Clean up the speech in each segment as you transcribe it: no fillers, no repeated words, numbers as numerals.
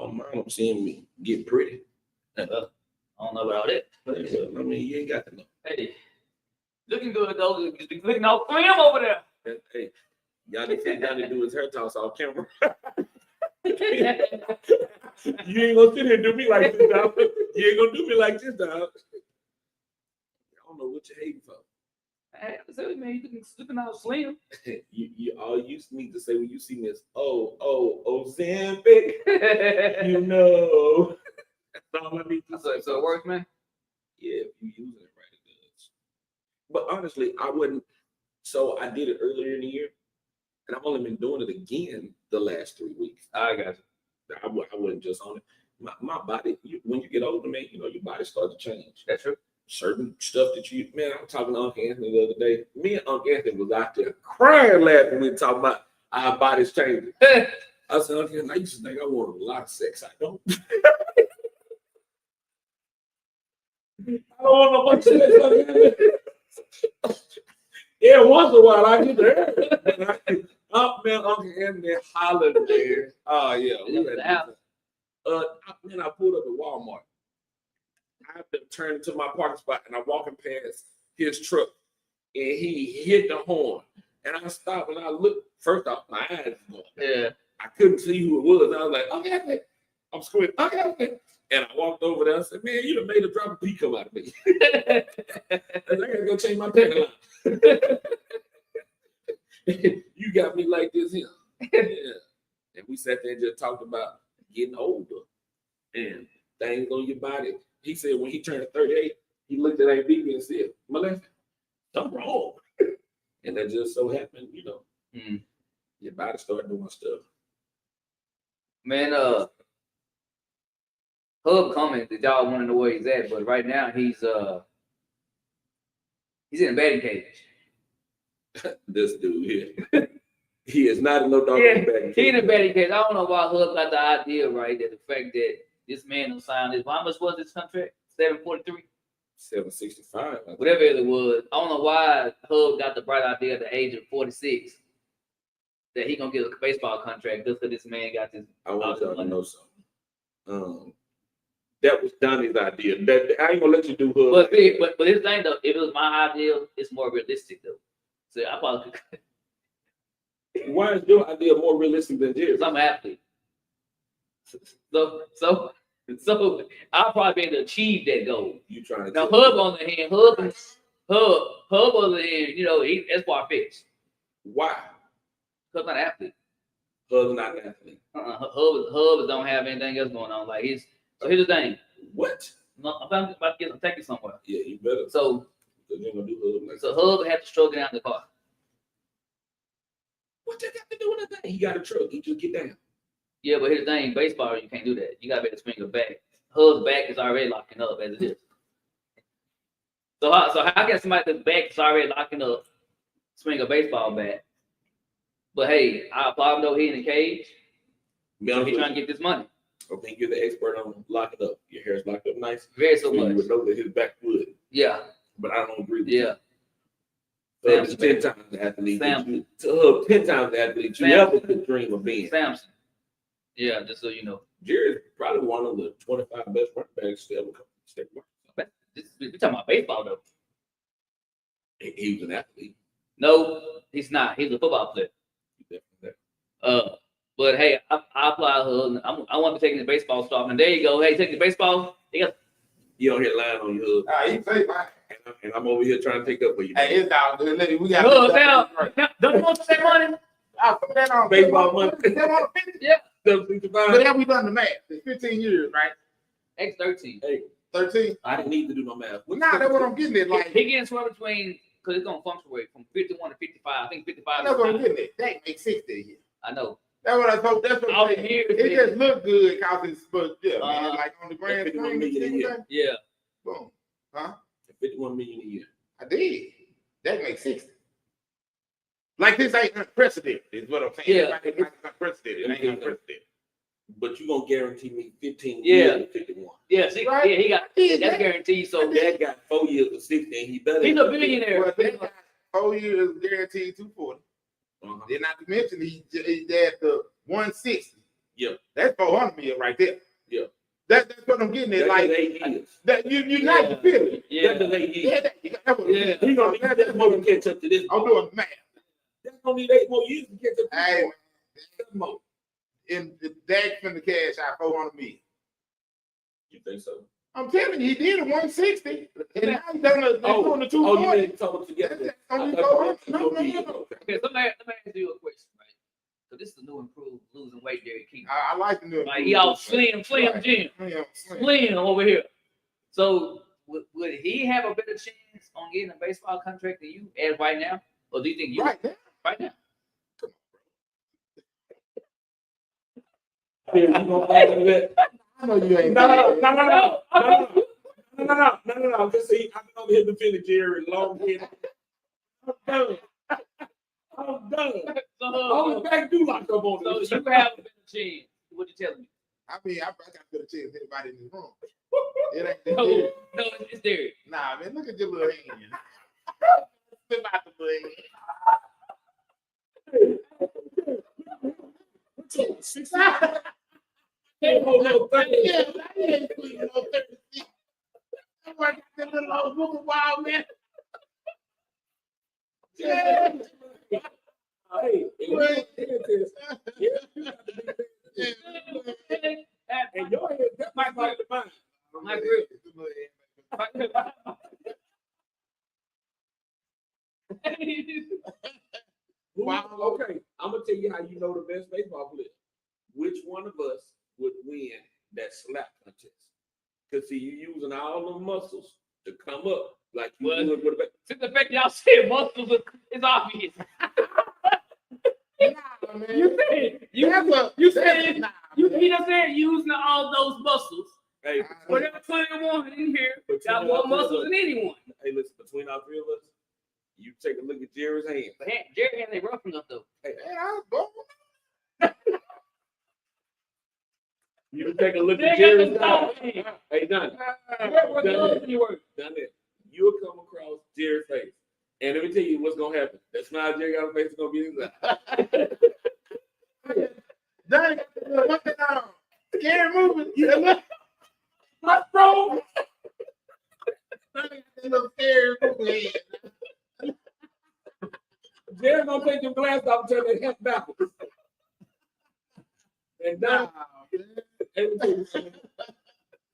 don't mind them seeing me get pretty. I don't know about all that. I mean, you ain't got to know. Hey, looking good though. You're looking all film over there. Hey, y'all need to do his hair toss off camera. You ain't gonna sit here and do me like this, dog. You ain't gonna do me like this, dog. I don't know what you're hating for. Hey, man, you looking all slim. you all you need to say when you see me is Ozempic. You know. That's all I need to say. So it works, man. Yeah, if you using it right, it does. But honestly, I wouldn't. So I did it earlier in the year, and I've only been doing it again the last 3 weeks. I got you. I wouldn't just on it. My body, when you get older, man, you know, your body starts to change. That's true. Certain stuff that man, I was talking to Uncle Anthony the other day. Me and Uncle Anthony was out there crying, laughing. We talking about our bodies changing. I said, Uncle Anthony, I used to think I wanted a lot of sex. I don't. I don't want no much sex. Yeah, once in a while I get there. Man, Uncle Anthony hollered there. Oh yeah, man, I pulled up at Walmart. I have to turn to my parking spot, and I'm walking past his truck, and he hit the horn. And I stopped, and I looked. First off, my eyes was going. Yeah. I couldn't see who it was. I was like, okay, I'm squinting. Okay. And I walked over there and said, man, you done made a drop of pee come out of me. I gotta go change my panty line. You got me like this here. Yeah. And we sat there and just talked about getting older and things on your body. He said when he turned 38, he looked at that baby and said, Melissa, something wrong. And that just so happened, you know, your body started doing stuff. Man, Hub commented y'all want to know where he's at, but right now he's in a batting cage. This dude here. He is not in no dog batting cage. He in a batting cage. I don't know why Hub got the idea, right, that the fact that this man who signed this, how much was this contract? 743? 765. Whatever it was. I don't know why Hub got the bright idea at the age of 46 that he gonna get a baseball contract just because this man got this. I want y'all to know something. That was Donnie's idea. I ain't gonna let you do Hub. But his thing though, if it was my idea, it's more realistic though. So I probably could. Why is your idea more realistic than Jerry's? I'm an athlete. So I'll probably be able to achieve that goal. You trying to now Hub on the hand, Hub on the hand, you know, that's far-fetched. Why? Hub's not an athlete. Hub's not an athlete. Hub don't have anything else going on. Like so here's the thing. What? No, I'm about to take it somewhere. Yeah, you better. So you're gonna do Hub like so Hub had to struggle down the car. What that got to do with anything? He got a truck. He just get down. Yeah, but here's the thing: baseball, you can't do that. You gotta be able to swing your back. Hub's back is already locking up as it is. So how can somebody that's back is already locking up swing a baseball bat? But hey, I applaud him though. He in the cage. He's trying to get this money. I think you're the expert on locking up. Your hair's locked up nice. Very so much. You would know that his back would. Yeah. But I don't agree with you. Samson. 10 times the athlete. Samson. 10 times the athlete you ever could dream of being. Samson. Yeah, just so you know. Jerry's probably one of the 25 best running backs to ever come to the state market. We're talking about baseball though. He was an athlete. No, he's not. He's a football player. But hey, I applaud Hub. I want to be taking the baseball stuff. And there you go. Hey, take the baseball. You don't hit line on your Hub. He say fine. And I'm over here trying to take up for you. Hey, it's all good. We got don't you want to say money? I'll put that on baseball money. Yeah. But have we done the math? It's 15 years, right? X 13. Hey, 13? I didn't need to do no math. Nah, that's what I'm getting at. Like he getting somewhere between, because it's gonna fluctuate from 51 to 55. I think 55. That's what I'm getting at. That makes 60 a year. I know. That's what I told. That's what I'm saying. It just look good because it's, but yeah, man, like on the grand screen. Yeah. Boom. Huh? 51 million a year. I did. That makes 60. Like this ain't unprecedented, is what I'm saying. Yeah. It's like unprecedented. It ain't unprecedented. But you're gonna guarantee me 15 years of 51. Yeah, see, right? Yeah, he got that's guaranteed. So Dad got 4 years of 60 and he better. He's a billionaire. Well, they got 4 years guaranteed 240. Then not to mention he had the 160 Yeah. That's 400 million right there. Yeah. That's what I'm getting at. That's Like 8 years. that, you not to feel it. Yeah. That's 8 years. That's what I'm saying. He gonna need that more to catch up to this. I'm doing the math. That's gonna need 8 more years to catch up to Hey, this. More. and Dak finna cash out 400 million. You think so? I'm telling you, he did a 160, and now he's doing the 240. Oh, you mean total together? That's only 400. No. Okay, so let me ask you a question, right? So this is the new improved losing weight Derek King. I like the new. Like he all slim Right. Jim. Slim. Slim over here. So would he have a better chance on getting a baseball contract than you as right now? Or do you think you Right there. right now? You gonna argue that? I know you ain't. No. Just see, I've been over here defending Jerry long head. I'm done. So, All the back do lock up on so this. you have a better chance. What you telling me? I mean, I got a better chance than anybody in this room. It ain't No, that. no, it's Derek. Nah, man, look at your little hand. Flip out the little hand. Hold on, Yeah, I ain't putting no 30. I'm like that little old book of wild man. Yeah. Hey, and your head, that might be the mine. My grip. Wow. Okay, I'm gonna tell you how you know the best baseball player. Which one of us would win that slap contest? Because see, you using all the muscles to come up like you Well, would with a Since the fact y'all said muscles is obvious. Nah, man. You said He just said using all those muscles. Hey, Whatever 21 in here got between more our three of muscles us- than anyone. Hey, listen, between our three of us, you take a look at Jerry's hand. But hey, Jerry had they rough enough though. Hey, Man, I was born. you take a look They at got Jerry's them hand. soft hands. Hey, done. What gloves do you wear? Done it. You'll come across Jerry's face. And let me tell you what's gonna happen. That smile Jerry got on face is gonna be his eye. Dang, what the hell? Scary movie. Yeah, look. What's wrong? That little scary movie. Jerry gonna take your glass off and turn that head backwards. And Nah, now, man. let me tell you something.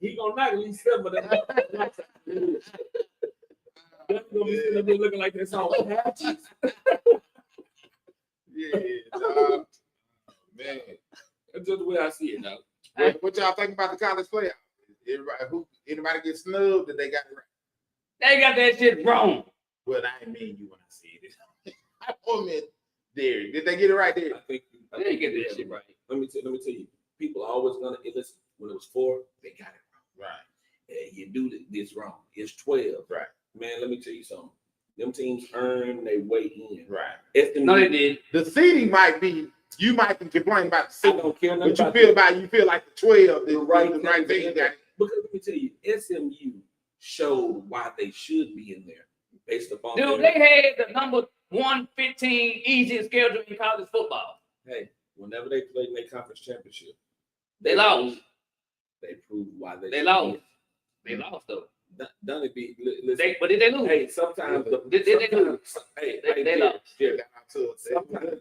He gonna knock at least 7 of them. That's gonna be sitting up there looking like this all patches. Yeah, dog. Man. That's just the way I see it now. What y'all think about the college playoff? Anybody get snubbed? Did they got it right? They got that shit wrong. Well, I ain't mean you when I said it. I meant Derek. Did they get it right there? I think They didn't get that shit right. Let me tell you, people are always gonna listen. When it was 4, they got it wrong. Right. And you do this wrong. It's 12. Right. Man, let me tell you something. Them teams earn their way in. Right. No, they did. The seeding might be. You might can complain about the I seeding, don't care nothing but about you feel like the 12 is the right the right thing. Got it. Because let me tell you, SMU showed why they should be in there based upon. Dude, they had the number 115 easiest schedule in college football. Hey, whenever they played in their conference championship, They lost. They proved why they They should lost. be. They lost though. Done it be. Listen, But did they lose? hey, sometimes Did they lose? Hey, They Jerry, lost. Jerry, Got out to it. Sometimes.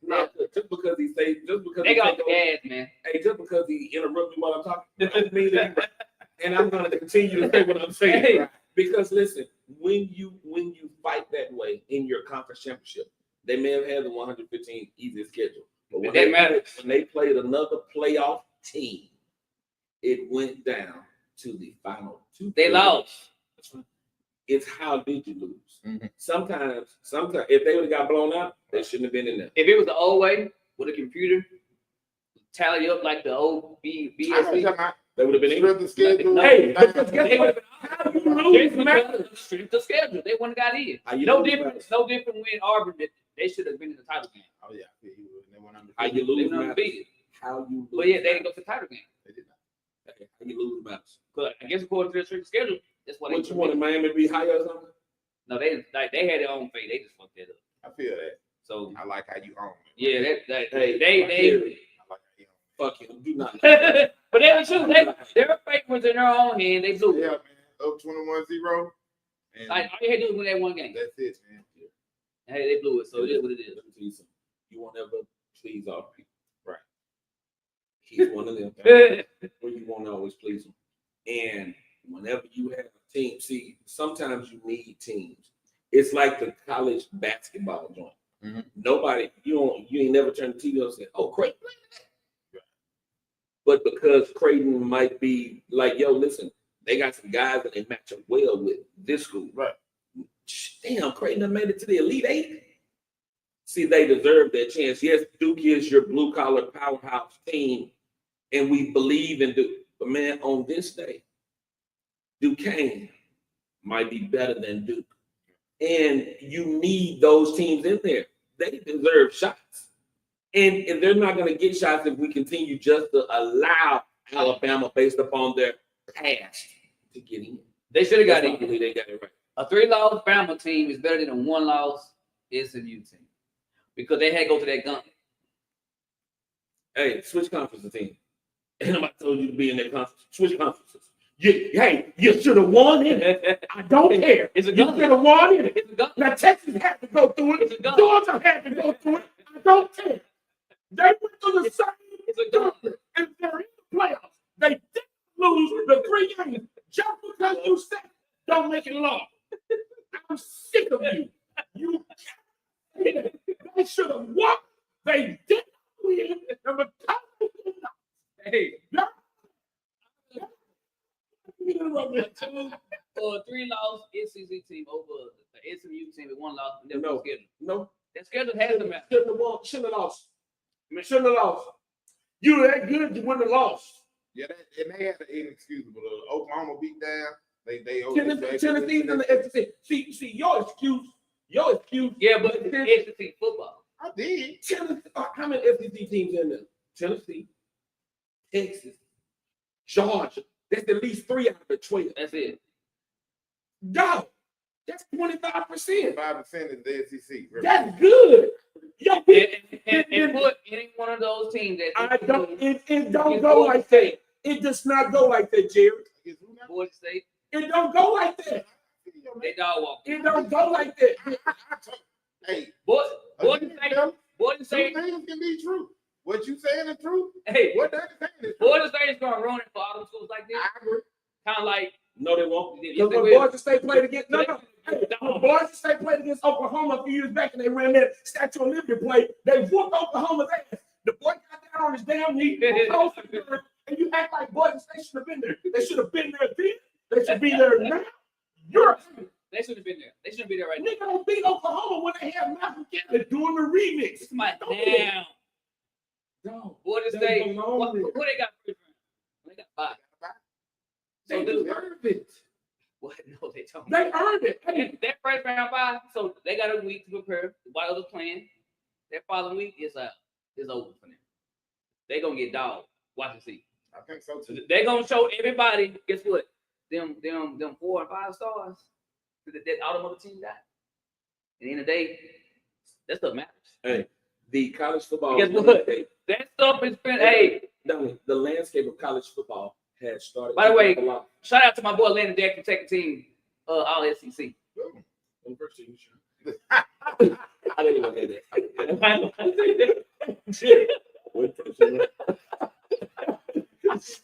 No, just because he say, just because They he got take the over- gas, man. hey, just because he interrupt me while I'm talking, that doesn't mean that he right. And I'm gonna continue to say what I'm saying. Hey. Right? Because listen, when you fight that way in your conference championship, they may have had the 115 easiest schedule, but when That matters. when they played another playoff team, it went down to the final 2. They lost. It's how did you lose? Mhm. Sometimes if they would have got blown out, they shouldn't have been in there. If it was the old way with a computer, tally up like the old I know what BSC. you're talking about. They would have been in. Strength of schedule. Hey, Things. because guess They what? would How have you been lose just matters. because of the strength of schedule. They wouldn't have got in. How you No lose different. matters. No different when Auburn did. They should have been in the title game. Oh yeah, I feel you. They went undefeated. How you They lose were matters. undefeated. How you lose. But yeah, they didn't go matters. to the title game. They did not. Hey, how you lose matters. But I guess according to the strength of schedule, that's what What you wanted Miami to be higher or something? No, they had their own fate. They just fucked that up. I feel that. So I like how you own it. yeah, Hey, they I like how you own Fuck him. Do not. But they were true. They're favorites in their own hand. They blew. Yeah, man. Up 21-0. And Like all you had to do was win that one game. that's it, man. Hey, they blew it, so it is what it is. Let me tell you something. You won't ever please all people. Right. He's one of them. Where you won't always please them. And whenever you have a team, see, sometimes you need teams. It's like the college basketball joint. Mm-hmm. Nobody, you ain't never turned the TV on and say, "Oh, Creighton." Right. But because Creighton might be like, yo, listen, they got some guys that they match up well with this school. Right. Damn, Creighton done made it to the Elite Eight. See, they deserve that chance. Yes, Duke is your blue-collar powerhouse team, and we believe in Duke. But, man, on this day, Duquesne might be better than Duke. And you need those teams in there. They deserve shots. And they're not going to get shots if we continue just to allow Alabama, based upon their past, to get in. They should have got That's it. why they got it right. A 3-loss Bama team is better than a 1-loss SMU team because they had to go to that gun. Hey, switch conference team. And nobody told you to be in that conference. Switch conferences. You should have won it. I don't care. It's a You gun. should have won it. It's a gun. Now Texas had to go through It's a it. gun. Georgia had to go through it. I don't care. They went through the same It's a gun. conference, and they're in the playoffs. They didn't lose the 3 games just because you said don't make it long. I'm sick of you. You can't say that. They should have won. They didn't win. And because they did not, Hey, or a 3-loss SEC team over the SMU team with 1 loss. No. No. That schedule has to matter. Shouldn't have won. Shouldn't have lost. I mean, shouldn't have lost. You were that good, you wouldn't have lost. Yeah, and they had the inexcusable. Oklahoma beat down. They Tennessee's in the SEC. See, your excuse. Yeah, but it's SEC football. I did. Tennessee, how many SEC teams in there? Tennessee, Texas, Georgia. That's at least 3 out of the 12. That's it. Dog, that's 25%. 5% is the SEC. That's good. Yo, And put any one of those teams that it don't go like that. It does not go like that, Jerry. Boise State, It don't go like that. they dog walk. It don't go like that. Hey, Boise two State, things can be true. What you saying is true. hey, What that is saying is true. Boise State is going to run it for all the schools like this. I agree. Kind of like, No, they won't. Yes, Because they when will. Boise State played against when Boise State played against Oklahoma a few years back and they ran that Statue of Liberty play, they whooped Oklahoma's ass. The boy got down on his damn knee, and you act like Boise State should have been there. They should have been there then. They should be there now. they should have been there. They shouldn't be there right now. Nigga don't beat Oklahoma when they have Malcolm Gallagher doing the remix. It's my Don't do that. damn. No, Boise they State, belong what there. they got? They got 5. They deserve it. What? No, they don't. They earned it. And that first round bye, so they got a week to prepare while others playing. That following week is over for them. They're gonna get dogged. Watch and see. I think so too. They're gonna show everybody. Guess what? Them 4 and 5 stars that all the other teams got. At the end of the day, that stuff matters. Hey, the college football. Guess what? That stuff is been. Hey, The landscape of college football has started. by the way, to a lot. shout out to my boy Landon Jackson, taking team all SEC. I didn't even hear that.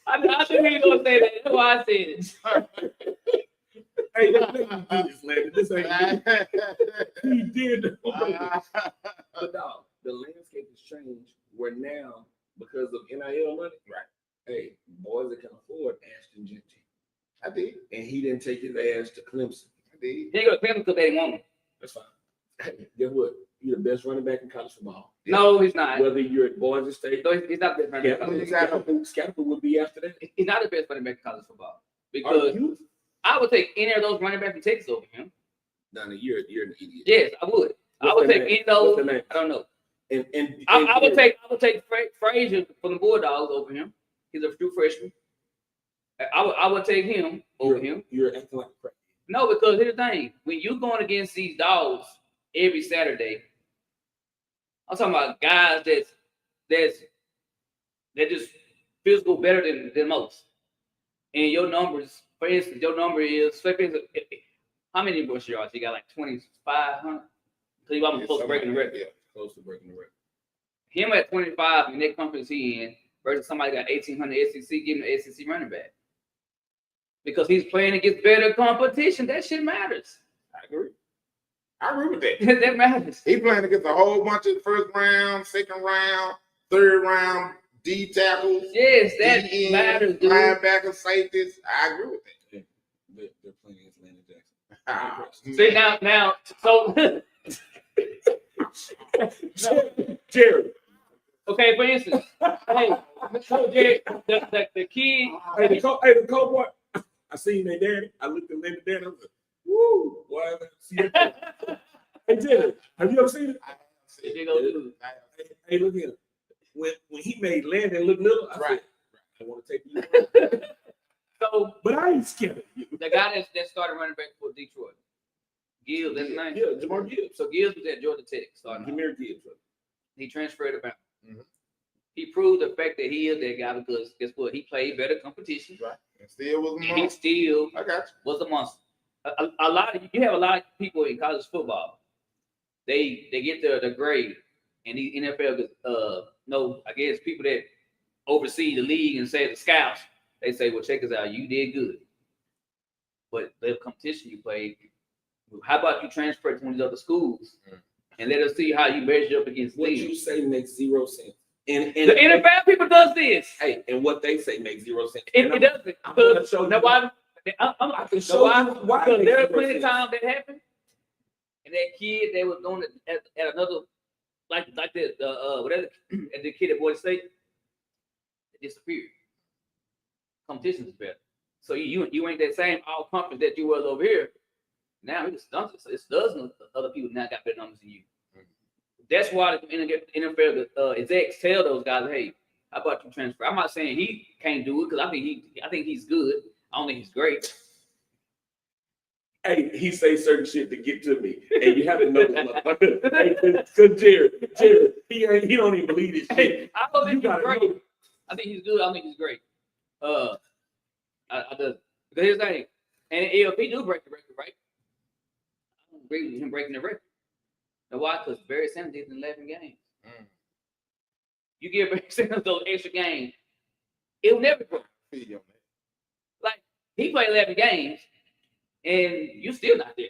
I think he's gonna say that. That's why I said it. Hey, this Landon. This ain't he did. But dog, the landscape has changed. Where now, because of NIL money, Right. Hey, boys that can afford Ashton Genty, I did. and he didn't take his ass to Clemson. I did. He ain't gonna pay him because they didn't want him. That's fine. Hey, guess what? You're the best running back in college football. No, he's not. Whether you're at Boise State, No, he's not the best running back in college football. Scatterford would be after that. He's not the best running back in college football. Are Because you? I would take any of those running backs from Texas over him. Donnie, you're an idiot. Yes, I would. I What's would their take name? any of those. What's their name? I don't know. And I would take Frazier from the Bulldogs over him. He's a true freshman. I would take him over him. You're acting like crap. No, because here's the thing: when you going against these dogs every Saturday, I'm talking about guys that's they're just physical better than most. And your numbers, for instance, your number is how many rush yards? You got like 2,500. So you almost close to breaking the record. Yeah, close to breaking the record. Him at 25 in that conference he in versus somebody got 1,800 SEC, giving the SEC running back. Because he's playing against better competition. That shit matters. I agree with that. That matters. He playing against a whole bunch of first round, second round, third round D tackles. Yes, that DN, matters, dude. linebacker, safeties. I agree with that. They're playing against Landon Jackson. See now, so Jerry. okay, for instance, hey, so Jerry, the kid, Hey, the coach boy. I seen their daddy. I looked at Landon daddy. I was like, woo, boy. Hey, Jerry, have you ever seen it? big old dude. Hey, look here. When he made Landon look little, I said, I want to take you. So, But I ain't scared of you. the guy that started running back for Detroit, Gibbs, that's his name. Yeah, Jamar Gibbs. So Gibbs was at Georgia Tech starting. Jameer Gibbs. He transferred about. Mhm. He proved the fact that he is that guy because guess what? He played better competition. Right. And still was a And he monster. still I got was a monster. A lot of you have a lot of people in college football. They get the grade, and the NFL no, I guess people that oversee the league and say the scouts, they say, well, check us out, you did good. But the competition you played, how about you transfer to one of these other schools and let us see how you measure up against What them? you say makes 0 sense. And The NFL people does this. hey, and what they say makes 0 sense. It And doesn't. I'm gonna show You know you. why? I can show you why. Because it there are makes 0 plenty of sense. times that happened, and that kid they was doing it at another like the whatever at the kid at Boise State, it disappeared. Competition is better. So you ain't that same all conference that you was over here. Now it's dozens of other people now got better numbers than you. That's why the NFL execs tell those guys, hey, how about you transfer? I'm not saying he can't do it because I think he's good. I don't think he's great. Hey, he say certain shit to get to me, and you have to know this. Hey, cause Jared, he don't even believe this shit. Hey, I don't think You he's gotta great. know. I think he's good. I don't think he's great. I do. Because here's the thing, and if he do break the record, right? I don't agree with him breaking the record. Now why? Because Barry Sanders did in 11 games. You give Barry Sanders those extra games, it'll never grow. Like he played 11 games, and you still not there.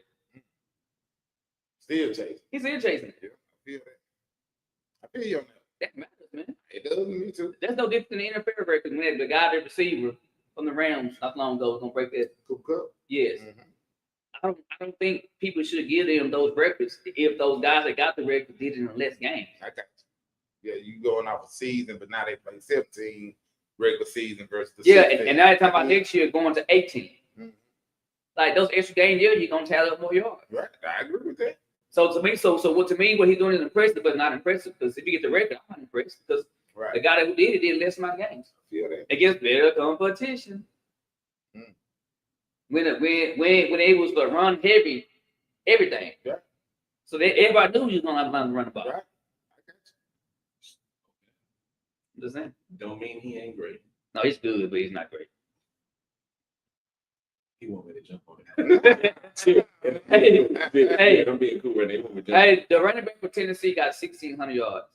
Still chasing. He's still chasing it. I feel that. I feel you on that. That matters, man. It does me too. That's no different than the NFL record when the guy, the receiver from the Rams not long ago, was gonna break that. Cooper Kupp. Yes. Mm-hmm. I don't think people should give them those records if those guys that got the record did it in less games. I got you. Yeah, you going off a season, but now they play 17 regular season versus the Yeah, 16. and now they're talking about next year going to 18. Mhm. Like those extra games, you're gonna tally up more yards. Right, I agree with that. So to me, what he's doing is impressive, but not impressive. Because if you get the record, I'm not impressed because Right, the guy that did it did less amount of games I feel that. against better competition. Mm. When they was gonna run heavy, everything. Yeah. So everybody knew he was gonna have to run the ball. Right, I got you. Just saying. Don't mean he ain't great. No, he's good, but he's not great. He want me to jump on it. Hey. I'm being cool right now. He want me to jump. Hey, the running back for Tennessee got 1,600 yards.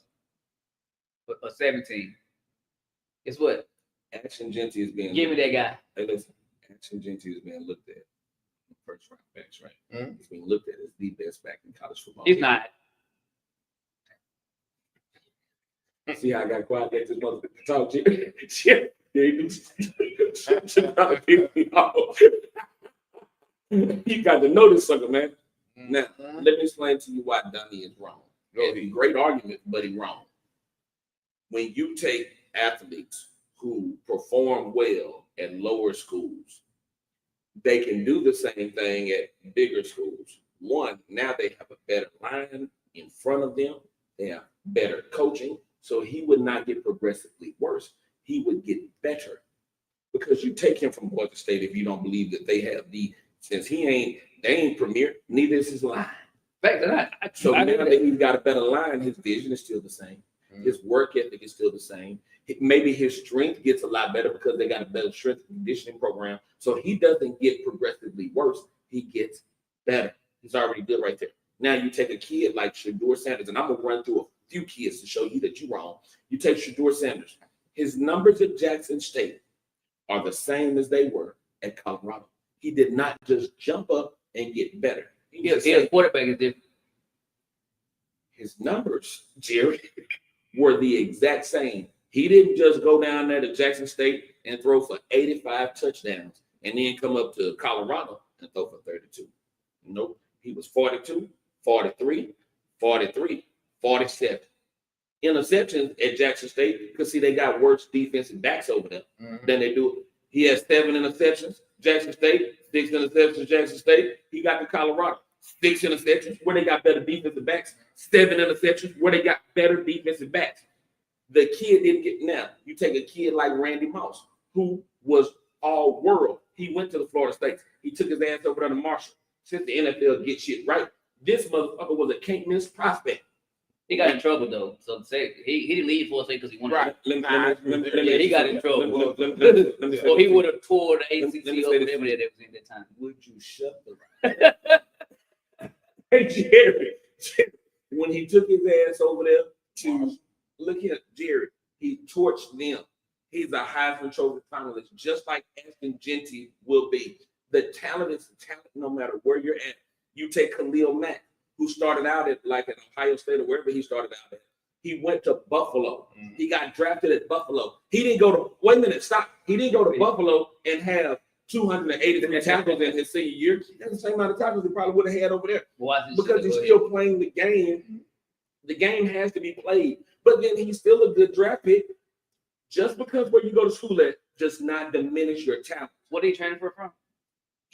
Or 17. Guess what? Action Genty is being. Give me that guy. Hey, listen. Action Genty is being looked at. First round backs, right? Mhm. He's being looked at as the best back in college football. He's not. See how I got quiet at this motherfucker talk shit. You got to know this sucker, man. Now, Mhm. let me explain to you why Dunny is wrong. Go It's a ahead. great argument, but he's wrong. When you take athletes who perform well at lower schools, they can do the same thing at bigger schools. One, now they have a better line in front of them. They have better coaching. So he would not get progressively worse. He would get better. Because you take him from Boise State if you don't believe that they have since they ain't premier, neither is his line. Fact that So I now that he's got a better line, his vision is still the same. His work ethic is still the same. Maybe his strength gets a lot better because they got a better strength and conditioning program. So he doesn't get progressively worse. He gets better. He's already good right there. Now you take a kid like Shedeur Sanders, and I'm going to run through a few kids to show you that you're wrong. You take Shedeur Sanders. His numbers at Jackson State are the same as they were at Colorado. He did not just jump up and get better. His quarterback is different. His numbers, Jerry, were the exact same. He didn't just go down there to Jackson State and throw for 85 touchdowns and then come up to Colorado and throw for 32. Nope. He was 42, 43, 43, 47. Interceptions at Jackson State because, see, they got worse defensive backs over there than they do. He has 7 interceptions, Jackson State, 6 interceptions, Jackson State. He got to Colorado, 6 interceptions, where they got better defensive backs, 7 interceptions, where they got better defensive backs. The kid didn't get, now, you take a kid like Randy Moss, who was all world. He went to the Florida State. He took his ass over there to Marshall. Since the NFL get shit right, this motherfucker was a can't miss prospect. He got in trouble though. So say he didn't leave for a second because he wanted. Right. Yeah, he got in trouble. So So he would have tore the ACC or whatever that was in that time. Would you shut the Hey Jerry, when he took his ass over there to look at Jerry, he torched them. He's a Heisman Trophy finalist, just like Ashton Jeanty will be. The talent is the talent no matter where you're at. You take Khalil Mack, who started out at like at Ohio State or wherever he started out at. He went to Buffalo. He got drafted at Buffalo. He didn't go to, wait a minute, stop. He didn't go to Buffalo and have 283 tackles in his senior year. That's the same amount of tackles he probably would have had over there. Because he's still playing the game. The game has to be played. But then he's still a good draft pick. Just because where you go to school at does not diminish your talent. What did he transfer from?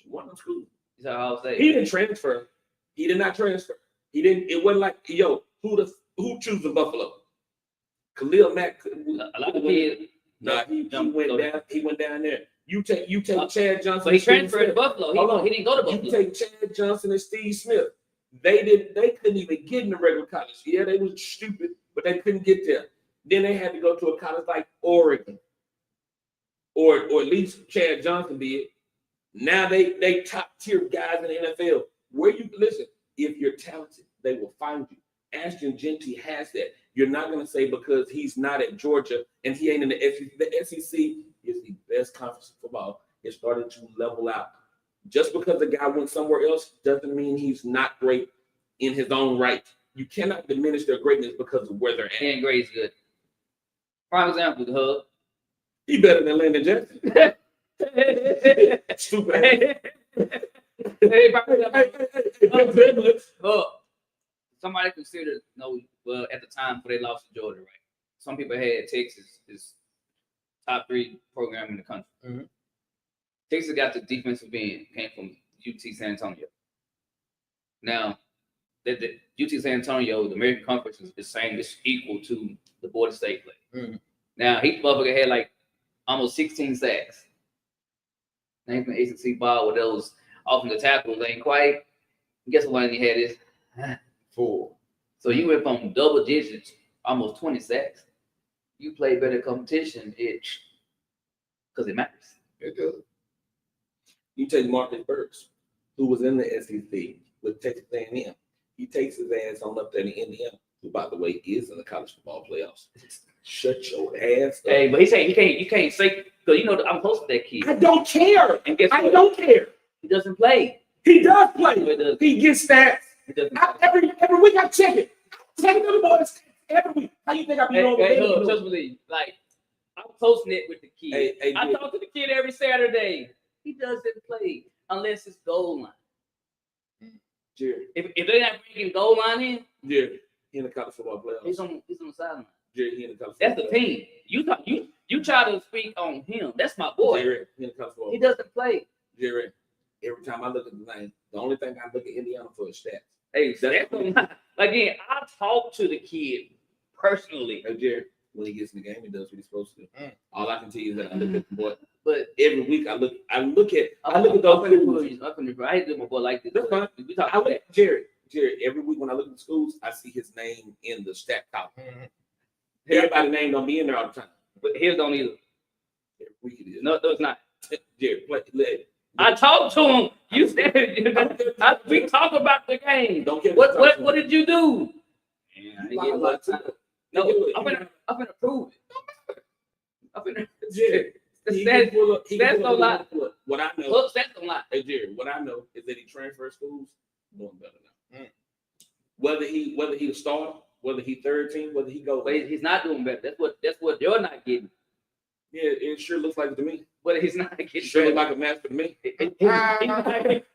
One of school. He's at Ohio State. He didn't transfer. He did not transfer. He didn't. It wasn't like, yo, who chooses Buffalo? Khalil Mack. A lot of kids. Nah, he went down. He went down there. You take Chad Johnson. So he transferred to Buffalo. He didn't go to Buffalo. You take Chad Johnson and Steve Smith. They couldn't even get in the regular college. Yeah, they was stupid, but they couldn't get there. Then they had to go to a college like Oregon, or at least Chad Johnson did. Now they top tier guys in the NFL. Where you listen, if you're talented, they will find you. Ashton Jeanty has that. You're not going to say because he's not at Georgia and he ain't in the SEC. The SEC is the best conference of football. It's starting to level out. Just because the guy went somewhere else doesn't mean he's not great in his own right. You cannot diminish their greatness because of where they're at. He ain't great, he's good. Prime example, the Hub. He better than Landon Jackson. Stupid. Somebody considered well at the time before they lost to Georgia, right? Some people had Texas is top 3 program in the country. Mm-hmm. Texas got the defensive end, came from UT San Antonio. Now, the UT San Antonio, the American Conference is saying it's equal to the Board of State play. Mm-hmm. Now, he motherfucker had like almost 16 sacks. Now he's been ACC ball with those offensive tackles ain't quite. Guess what he had is 4. So you went from double digits, almost 20 sacks. You play better competition, because it matters. It does. You take Marcus Burks, who was in the SEC with Texas A&M. He takes his ass on up there to Indiana, who, by the way, is in the college football playoffs. Shut your ass up. Hey, but he's saying you can't say, because you know I'm close to that kid. I don't care. And guess what? I don't care. He doesn't play. He does play. He gets stats. Every week I check it. Check the boys every week. How you think I be on the just believe. Like, I'm close knit with the kid. I talk to the kid every Saturday. He doesn't play unless it's goal line. Jerry. If they're not bringing goal line in, Jerry, he in the college football playoffs. He's on the sideline. Jerry, he in the college football. That's the team. You try to speak on him. That's my boy. Jerry, he in the college football. He doesn't play. Jerry, every time I look at the name, the only thing I look at Indiana for is stats. Hey, again, I talk to the kid personally. Hey, Jerry, when he gets in the game, he does what he's supposed to do. All I can tell you is that I look at the boy. But every week I look at those. I hate to do my boy like this. That's fine. Jerry, every week when I look at the schools, I see his name in the stat column. Everybody name don't be in there all the time. But his don't either. Every week it is. No, it's not. Jerry, I talked to him. You said we talk about the game. Don't get What did you do? I ain't getting much time. No, I'm gonna prove it. I'm gonna. Jerry, That's no lie. What I know. Look, that's no lie. Hey Jerry, what I know is that he transferred schools, doing better now. Whether he the starter, whether he third team, whether he goes. But he's not doing better. That's what you're not getting. Yeah, it sure looks like it to me. But he's not getting Sure better. look like a match for me.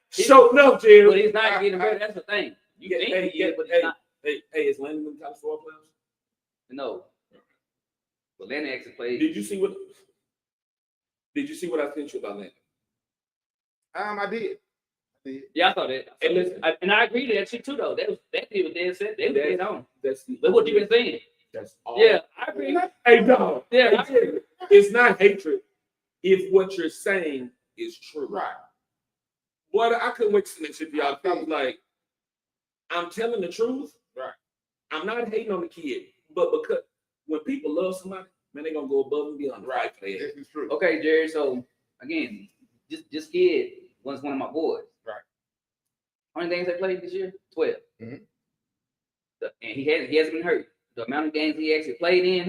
He's Show enough, Jerry. But he's not getting better. That's the thing. You think he is, but he's not. Hey, is Landon in the college football playoffs? No. But Landon actually played. Did you see what I sent you about Landon? I did. Yeah, I thought that. Hey, listen. And I agree to that shit too, though. That deal was dead set. They was dead on. That's what you been saying. That's all. Yeah, I agree. Hey, dog. Yeah, Hey, Jerry, it's not hatred if what you're saying is true. Right. What I couldn't wait to send that shit to y'all. I was like, I'm telling the truth. Right. I'm not hating on the kid, but because when people love somebody, man, they gonna go above and beyond. Right. For their head. This is true. Okay, Jerry. So again, this kid was one of my boys. Right. How many games they played this year? 12. Mm-hmm. And he hasn't been hurt. The amount of games he actually played in,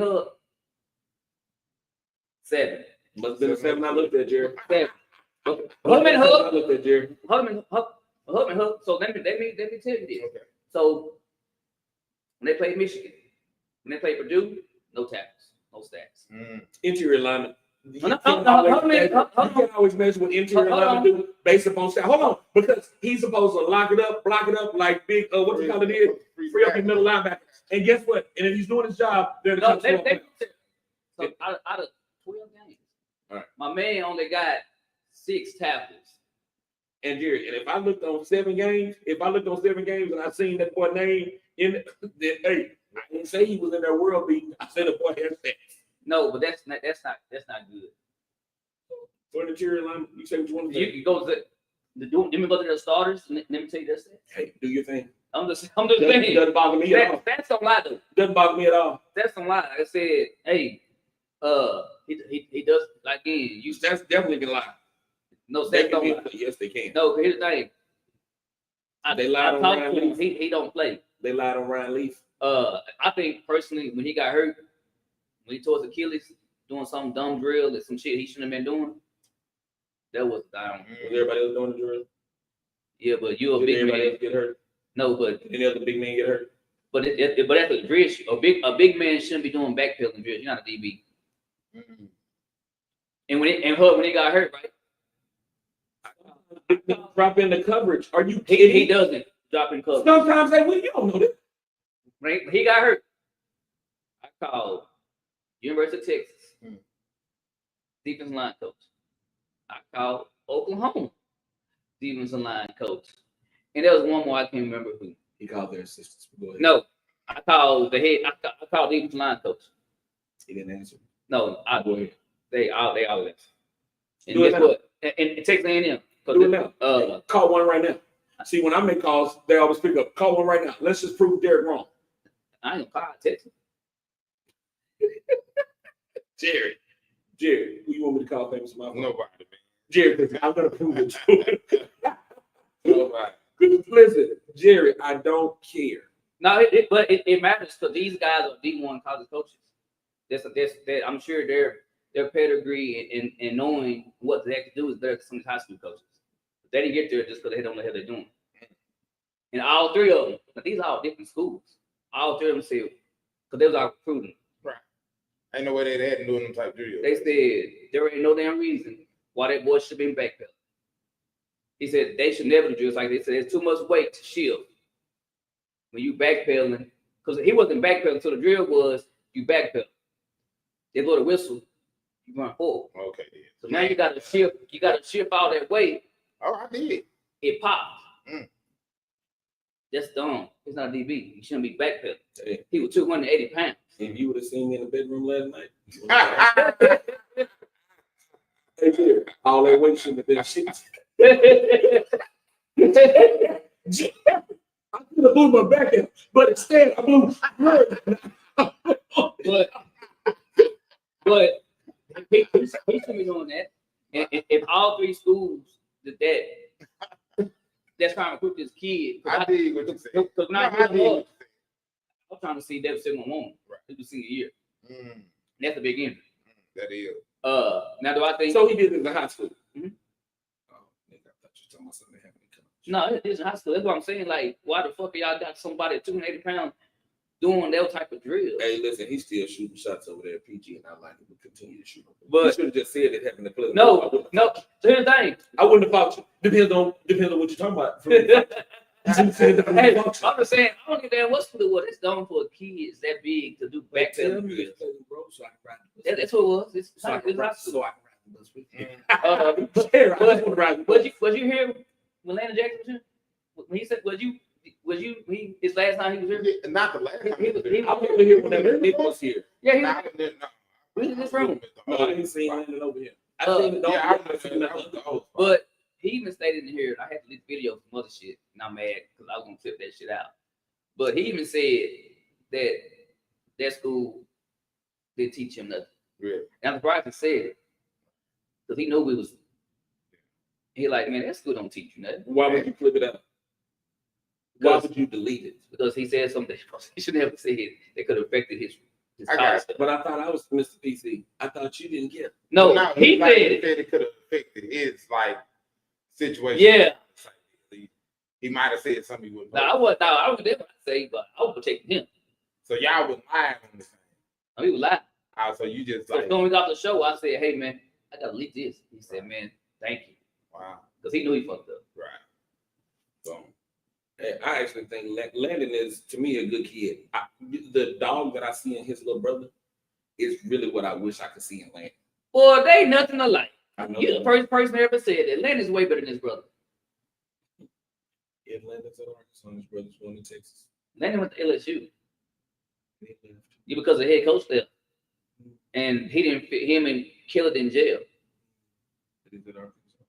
7. Must have been a 7 I looked at, Jerry. 7. I Hub. looked at Jerry. Hub. So let me tell you this. Okay. So when they played Michigan, when they played Purdue, no tackles, no stats. Interior alignment. You Hold can't always measure what interior alignment do based upon stats. Hold on, because he's supposed to block it up like big. What you call it is free up your middle linebacker. And guess what? And if he's doing his job, they're the top 12 players. So out of 12 games, all right, my man only got 6 tackles. And Jerry, and if I looked on 7 games, and I seen that boy name in hey, I didn't say he was in their world beating. I said the boy had stats. No, but that's not good. For the interior alignment, you say what you want to You say. can go to let me go to the starters. Let me tell you this. Hey, do your thing. I'm just saying. Doesn't bother me at all. That's a lie, though. Doesn't bother me at all. That's a lie. I said, hey, he does like again. That's definitely can lie. No, They stats can don't be, lie. yes, they can. No, here's the thing. They lied on talked Ryan to him. Leaf. He don't play. They lied on Ryan Leaf. I think personally, when he got hurt, when he tore his Achilles, doing some dumb drill and some shit he shouldn't have been doing, that was down. Was everybody else doing the drill? Yeah, but you're a Did big everybody man. else get hurt? No, but Any other big man get hurt? but that's a drill. A big man shouldn't be doing backpedaling drills. You're not a DB. Mm-hmm. And when he got hurt, right? Drop in the coverage. Are you kidding? He doesn't drop in coverage. Sometimes they will. You don't know that. When he got hurt, I called University of Texas defensive line coach. I called Oklahoma defensive line coach. And there was one more, I can't remember who. He called their assistants. Go ahead. No, I called the head. I called defensive line coach. He didn't answer. No, Go ahead. they all answered. And Do it guess now. what? And Texas A&M. Do it now. Call one right now. See, when I make calls, they always pick up. Call one right now. Let's just prove Derek wrong. I ain't gonna call Texas. Jerry, who you want me to call famous my phone? Nobody, man. Jerry, I'm gonna prove it to him. Nobody. Listen, Jerry, I don't care. No, but it matters because these guys are D1 college coaches. I'm sure their pedigree and knowing what they have to do is better than some high school coaches. They didn't get there just because they don't know how they're doing. And all 3 of them, but these are all different schools. All 3 of them said, because they was all recruiting. Right. Ain't no way they hadn't doing them type drills. They said there ain't no damn reason why that boy should have been backpedaling. He said they should never do drills like they said there's too much weight to shield when you backpedaling. Because he wasn't backpedaling, so the drill was you backpedal. They blow the whistle, you run forward. Okay. Yeah. So now you gotta shift all that weight. Oh, I did. It pops. Mm. That's dumb. He's not a DB. He shouldn't be backpedaling. Hey, He was 280 pounds. if you would have seen me in the bedroom last night, hey, dear, all that weight shouldn't have been shit. I could have moved my back in, but instead I moved. but he should be doing that. And if all three schools that's trying to recruit this kid, I did what you said. Because now I did what you said. I'm trying to see David still gonna want Right. This is senior year. Mm, That's a big injury. that is. Now do I think So he did it in high school. Mhm. Oh, nigga, I thought you were talking about something that happened in college. no, it's in high school. That's what I'm saying. Like, why the fuck y'all got somebody at 280 pounds doing that type of drill? Hey, listen, he's still shooting shots over there at PG, and I like him to continue to shoot them. But- you should have just said it happened in Cleveland. No. So here's the thing. I wouldn't have fought you. Depends on what you're talking about. You should have said it. Hey, I'm just saying, I don't give a damn what school it was. It's known for kids that big to do back Tell seven me drills. this, bro, so I can ride the bus. That's what it was. It's So I high can ride school. the bus with you. But Sure, I just want to ride the bus. was you here when Landon Jackson was here? When he said, was you his last time he was here? Not the last time. He was I wasn't here when Nick was here. Yeah, he No, was. no. We was in this room. No, I didn't see Landon over here. I Uh, seen it. Yeah, I I seen that other host. But he even stated in here, I had to leave video of some other shit, and I'm mad because I was gonna clip that shit out. But he even said that school didn't teach him nothing. Really? And I'm surprised he said it. Because he knew we was he like, man, that school don't teach you nothing. Why would you flip it out? Why would you delete it? Because he said something he should never said that could have affected his I got college it. stuff. But I thought I was Mr. PC. I thought you didn't get. No, No, he like said he it. said it could have affected his like situation. Yeah. He might have said something he wouldn't. No, I wasn't. No, I don't know what I say, but I was protecting him. So y'all was lying on the same. I mean, he was lying. So you just So like, when we got the show, I said, "Hey, man, I gotta leak this." He said, "Man, thank you," wow, because he knew he fucked up. right. So, I actually think Landon is, to me, a good kid. The dog that I see in his little brother is really what I wish I could see in Landon. Boy, they ain't nothing alike. I know You're the that. first person that ever said that. Landon's way better than his brother. If Landon's at Arkansas, his brother's going to Texas. Landon went to LSU. They left. Yeah, because the head coach there, and he didn't fit him and Killer in jail. He's at Arkansas.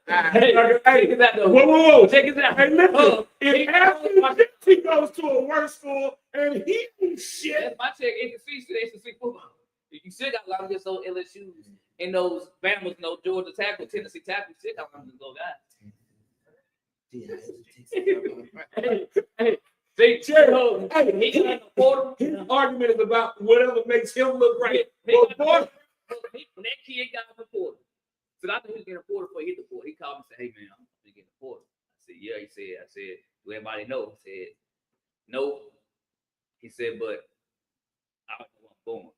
Check this out, though. Whoa. Check this out. Hey, listen. Oh, If after he goes to a worse school and he ain't shit. That's my check. ACC football. You still got a lot of just those LSUs and those Bama's, no Georgia tackle, Tennessee tackle. Still got a lot of those guys. Hey, see, Joe, he got in the portal. His argument is about whatever makes him look great. He Well, got- boy, when that kid got in the portal, so I think he was getting a portal before he hit the portal. He called me and said, "Hey man, I'm gonna get in the portal." I said, "Yeah." I said, "Do everybody know?" I said, "No." He said, "But I don't know where I'm going."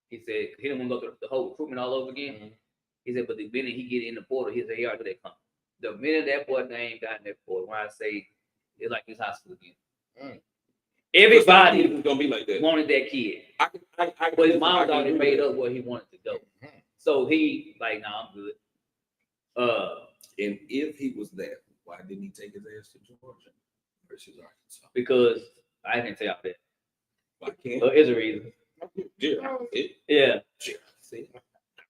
He said, "He didn't want to go through the whole recruitment all over again." Mhm. He said, "But the minute he get in the portal, he said, he already come. The minute that boy name got in that portal, when I say it's like this high school again. Mm. Everybody is gonna be like that. wanted that kid, I but his mom's already made up where he wanted to go. Mhm. So he like, nah, I'm good." And if he was there, why didn't he take his ass to Georgia versus Arkansas? Because I didn't tell y'all that. Why can't? There is a reason. Yeah. See, I'm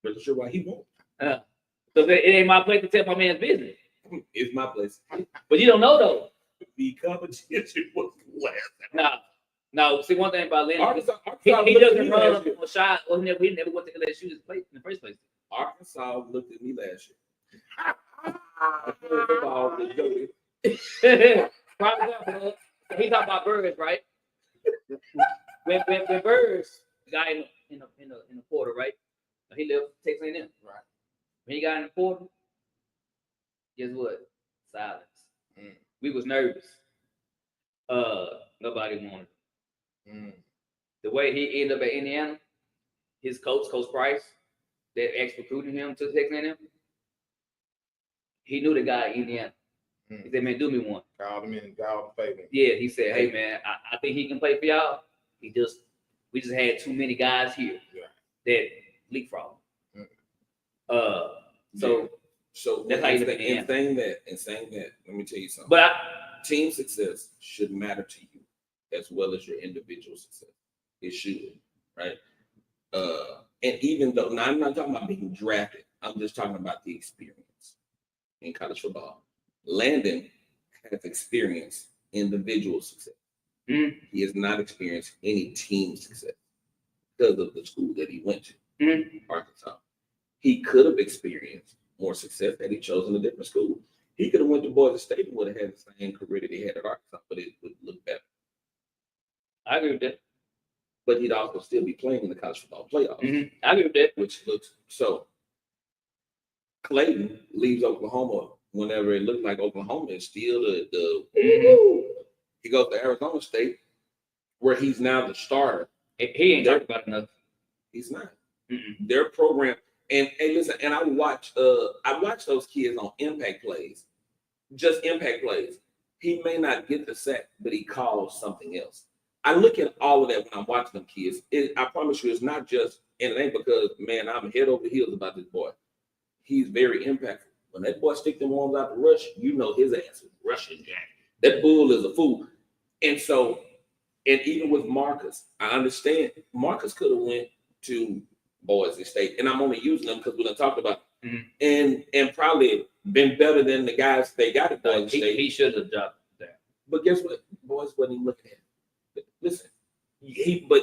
really sure why he won't. So it ain't my place to tell my man's business. It's my place. But you don't know though. The competition was last. No. See, one thing about Lennon, Arkansas he looked at doesn't me run last year. or shot or he never went to LSU in the first place. Arkansas looked at me last year. I played football with Jody. Prime example, he talking about Birds, right? When Birds got in the portal, right? He left Texas A&M. Right. When he got in the portal, guess what? Silence. Mm. We was nervous. Nobody wanted him. Mm. The way he ended up at Indiana, his coach, Coach Price, that ex-recruited him to Texas A&M, he knew the guy in Indiana. Mm. He said, "Man, do me one." Called him in, called him favor. Yeah, he said, "Hey man, I think he can play for y'all. We just had too many guys here that leapfrog." So that's how you look at in saying that, let me tell you something. but Team success should matter to you as well as your individual success. It should, right? And even though now I'm not talking about being drafted, I'm just talking about the experience in college football. Landon has experience individual success Mm-hmm. He has not experienced any team success because of the school that he went to, Arkansas. He could have experienced more success had he chosen a different school. He could have went to Boise State and would have had the same career that he had at Arkansas, but it would look better. I agree with that. But he'd also still be playing in the college football playoffs. I agree with that. Which looks so. Clayton leaves Oklahoma whenever it looked like Oklahoma is still the He goes to Arizona State, where he's now the starter. He ain't talked about enough. He's not. Mm-mm. Their program, and listen, and I watch those kids on impact plays, just impact plays. He may not get the sack, but he calls something else. I look at all of that when I'm watching them kids. I promise you, it's not just, and it ain't because, man, I'm head over heels about this boy. He's very impactful. When that boy stick them arms out to rush, you know his ass is rushing jack. That bull is a fool. And so, and even with Marcus, I understand Marcus could have went to Boise State, and I'm only using them because we're gonna talk about and probably been better than the guys they got at Boise State. He should have dropped that. But guess what? Boys wasn't even looking at him. Listen, but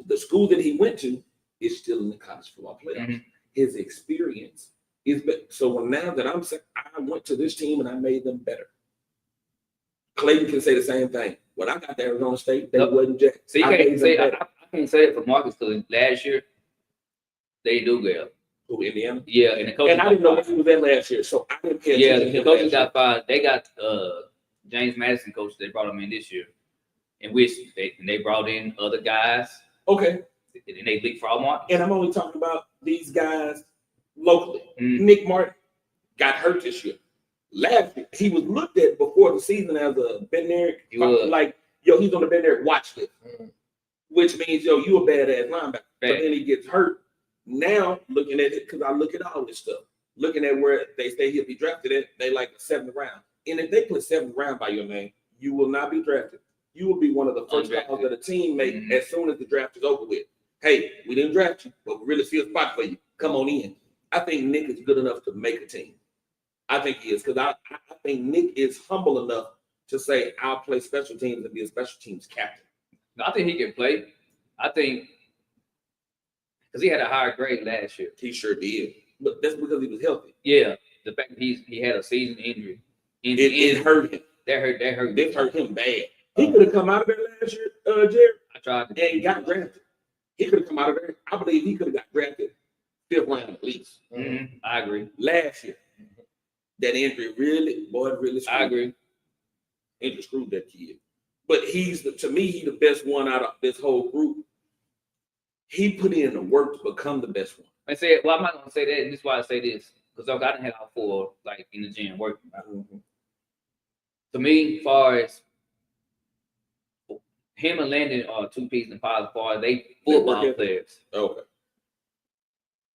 the school that he went to is still in the college football playoffs. His experience is better. So now that I'm saying I went to this team and I made them better. Clayton can say the same thing. When I got to Arizona State, they wasn't jack. So you can't say I can't say it for Marcus because last year they do well. Who, Indiana? Yeah, and the coach. And I didn't know what he was in last year, so I didn't pay attention. Yeah, the coaches got fired. They got James Madison coach. They brought him in this year, in which they brought in other guys. Okay. And they leapfrog Marcus. And I'm only talking about these guys locally. Nick Martin got hurt this year. Last year, he was looked at before the season as a Bednarik, like, yo, he's on the Bednarik watch list, which means, yo, you a badass linebacker. But then he gets hurt. Now, looking at it, because I look at all this stuff, looking at where they say he'll be drafted at, they like the 7th round. And if they put 7th round by your name, you will not be drafted. You will be one of the first calls that a team make as soon as the draft is over with. Hey, we didn't draft you, but we really see a spot for you. Come on in. I think Nick is good enough to make a team. I think he is, because I think Nick is humble enough to say, I'll play special teams and be a special teams captain. I think he can play. I think because he had a higher grade last year. He sure did. But that's because he was healthy. Yeah. The fact that he had a season injury. It hurt him. That hurt. This hurt him bad. He could have come out of there last year, Jared. I tried to. And got drafted. He could have come out of there. I believe he could have got drafted 5th round at least. I agree. Last year. That injury really screwed. I agree. Injury screwed that kid. But to me, he's the best one out of this whole group. He put in the work to become the best one. I said, well, I'm not gonna say that, and this is why I say this. Because I didn't have all 4 like in the gym working. To me, as far as him and Landon are 2 pieces and as far as they football players. Okay.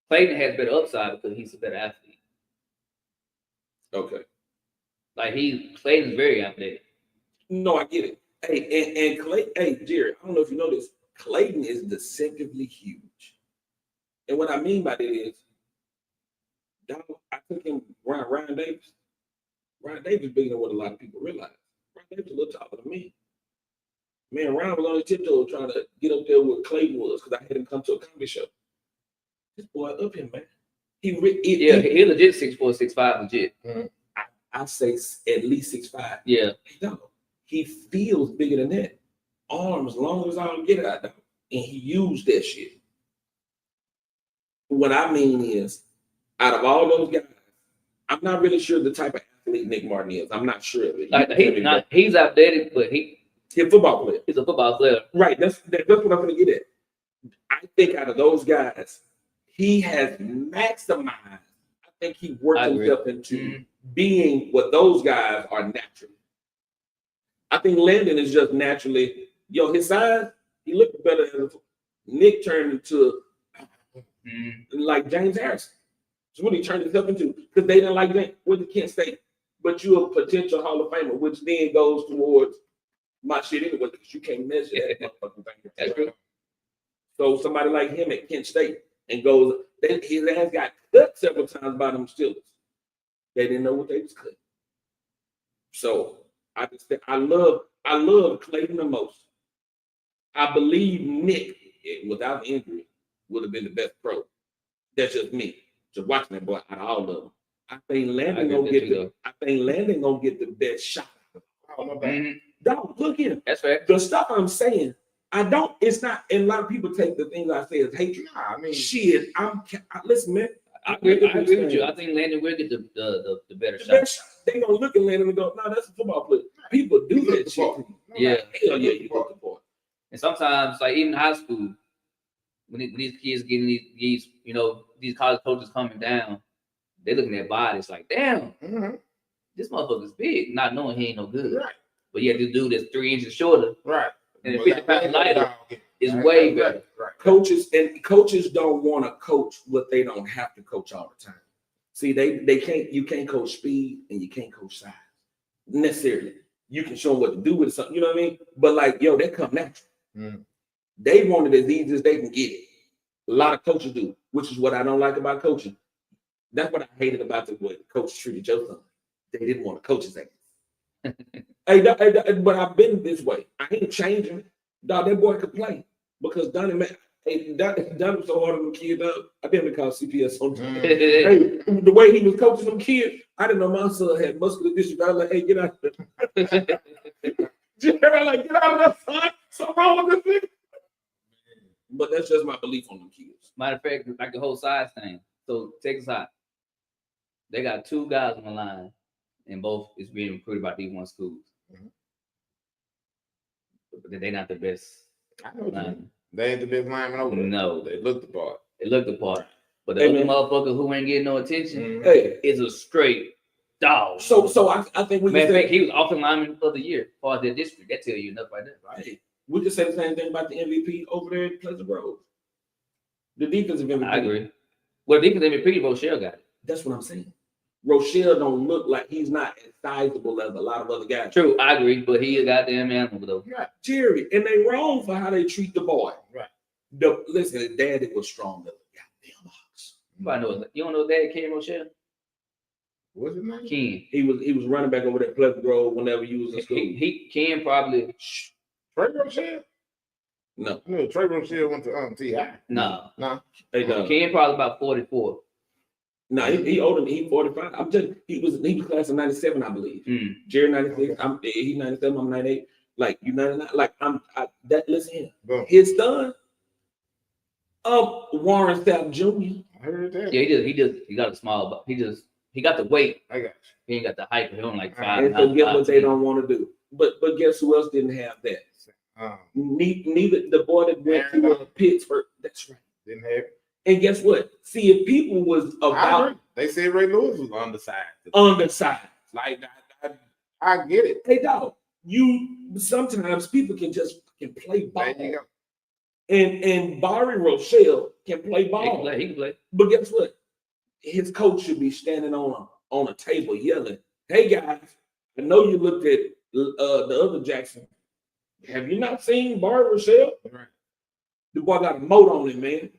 Clayton has better upside because he's a better athlete. Okay. Like Clayton's very athletic. No, I get it. Hey, and Clayton, hey, Jerry, I don't know if you know this. Clayton is deceptively huge. And what I mean by that is, I took him around Ryan Davis. Ryan Davis is bigger than what a lot of people realize. Ryan Davis is a little taller than me. Man, Ryan was on his tiptoes trying to get up there where Clayton was because I had him come to a comedy show. This boy up here, man. He legit 6'4", 6'5", legit. I say at least 6'5". Yeah. He feels bigger than that. Arms long as I'll get out there. And he used that shit. What I mean is, out of all those guys, I'm not really sure the type of athlete Nick Martin is. I'm not sure of it. He's athletic, but he's a football player. He's a football player. Right. That's what I'm going to get at. I think out of those guys, he has maximized. I think he worked himself into being what those guys are naturally. I think Landon is just naturally, his size, he looked better than Nick turned into like James Harrison. That's what he turned himself into because they didn't like James. Well, you can't say, but you're a potential Hall of Famer, which then goes towards my shit anyway because you can't measure that motherfucking thing. That's true. So somebody like him at Kent State and goes, his ass got cut several times by them Steelers. They didn't know what they was cutting. So I love Clayton the most I believe Nick, without injury, would have been the best pro. That's just me. Just watching that boy out of all of them. I think Landon gonna get the best shot. Oh, my bad. Mhm. Dog, look here. That's fair. The stuff I'm saying, it's not, and a lot of people take the things I say as hatred. Nah, I mean, Shit, listen, man. I agree with you. I think Landon will get the better The shot. best shot. They gonna look at Landon and go, no, that's a football player. People do He looked that the shit. part. Yeah. Hell yeah, you look the part. And sometimes, like even in high school, when these kids getting these these college coaches coming down, they looking at bodies like, damn, Mhm. this motherfucker's big, not knowing he ain't no good. Right. But yeah, this dude that's 3 inches shorter Right. and But 50 pounds lighter is way better. Right. Coaches don't want to coach what they don't have to coach all the time. See, you can't coach speed and you can't coach size necessarily. You can show them what to do with something, you know what I mean? But like, yo, that come natural. Mm. They want it as easy as they can get it. A lot of coaches do, which is what I don't like about coaching. That's what I hated about the way the coach treated your son. They didn't want to coach his ass. But I've been this way. I ain't changing. Dog, that boy could play because Donnie, man, Donnie was so hard on them kids. I didn't call CPS sometimes. Hey, the way he was coaching them kids, I didn't know my son had muscular dystrophy. I was like, hey, get out of there. Get out of there, son. Something wrong with this nigga. But that's just my belief on them kids. Matter of fact, like the whole size thing. So take us out. They got 2 guys on the line, and both is being recruited by D1 schools. Mhm. But they're not the best. I know what you mean. linemen. They ain't the best lineman over there. No. They look the part. They look the part. But the Hey, other man. motherfucker who ain't getting no attention Mhm. Hey, is a straight dog. so I think we Matter can of fact, say, he was offensive lineman of the year for their district. That tell you enough right there. right? We can say the same thing about the MVP over there at Pleasant Grove. The defensive MVP. I agree. Well, defense MVP, Rochelle got it. That's what I'm saying. Rochelle don't look like he's not as sizable as a lot of other guys. True, I agree, but he a goddamn animal though. Right. Jerry, and they wrong for how they treat the boy. Right. Listen, his daddy was strong. Goddamn Foxx. You don't know that Ken Rochelle? What's his name? Ken. He was running back over there at Pleasant Grove whenever you was in school. Ken probably Trey Rochelle? No. No, Trey Rochelle went to TI. no. No. Hey, no. Ken probably about 44. No, he older than me. He 45. I'm just he was class of 97, I believe. Mm. Jerry 96. He's 97. I'm 98. Like you 99. Like listen here. Boom. His son, Warren Sapp Jr. I heard that. Yeah, he got a small, but he got the weight. I got you. He ain't got the height. He only like 5. And so guess what they don't want to do. But guess who else didn't have that? Neither the boy that went to Pittsburgh. That's right. Didn't have it. And guess what? See, if people was about They said Ray Lewis was undersized. like I get it. hey dog, sometimes people can play ball. There you go. And Barry Rochelle can play ball. He can play. But guess what? His coach should be standing on a table yelling, "Hey guys, I know you looked at the other Jackson. Have you not seen Barry Rochelle? Right. The boy got a moat on him, man."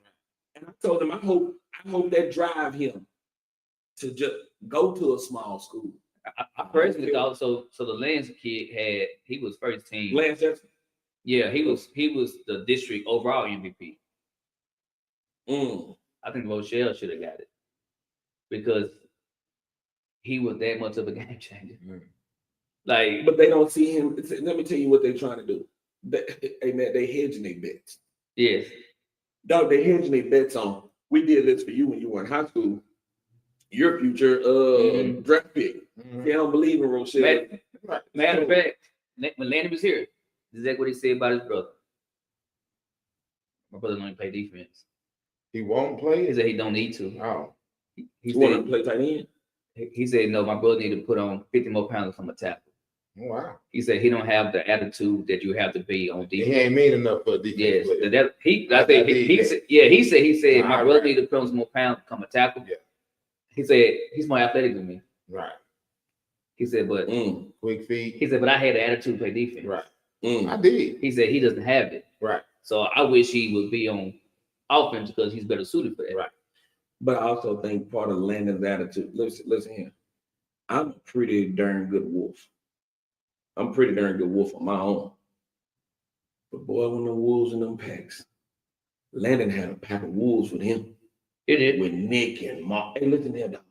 And I told him, I hope that drive him to just go to a small school. I personally thought so. So the Lance kid he was first team. Lance Jackson. Yeah, he was the district overall MVP. Mm. I think Rochelle should have got it because he was that much of a game changer. Mm. Like, But they don't see him. Let me tell you what they're trying to do. They hedging their bets. yes, Dog, they hedging their bets on. We did this for you when you were in high school. Your future draft pick. Mhm. They don't believe in Rochelle. matter of fact, when Lanny was here, is that what he said about his brother? My brother don't play defense. He won't play He it. said he don't need to. Oh, He You want to said play tight end? he said no. My brother need to put on 50 more pounds from a tackle. wow. He said he don't have the attitude that you have to be on He defense. ain't mean enough for a Yes, defense. he said my Nah, brother right. need to put on some more pounds to become a tackle. Yeah. He said he's more athletic than me. Right. He said, but Quick feet. he said, but I had the attitude to play defense. Right. Mm. I did. He said he doesn't have it. Right. So I wish he would be on offense because he's better suited for that. Right. But I also think part of Landon's attitude. Listen here. I'm a pretty darn good wolf. I'm a pretty darn good wolf on my own. But boy, when the wolves and them packs, Landon had a pack of wolves with him. It did. With Nick and Mark. Hey, listen here, dog.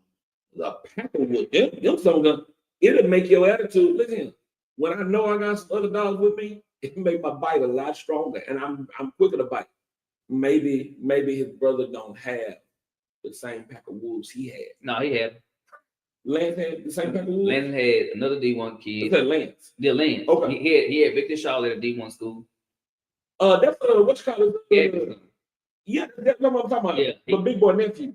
The pack of wolves, them some gun, it'll make your attitude. Listen, when I know I got some other dogs with me, it make my bite a lot stronger, and I'm quicker to bite. Maybe his brother don't have the same pack of wolves he had. No, he had. Lance had the same pack of wolves. Lance had another D1 kid. What's that, Lance? Yeah, Lance. Okay. He had Victor Shaw at a D1 school. That's what you call it. Yeah, That's what I'm talking about. Yeah, the big boy nephew.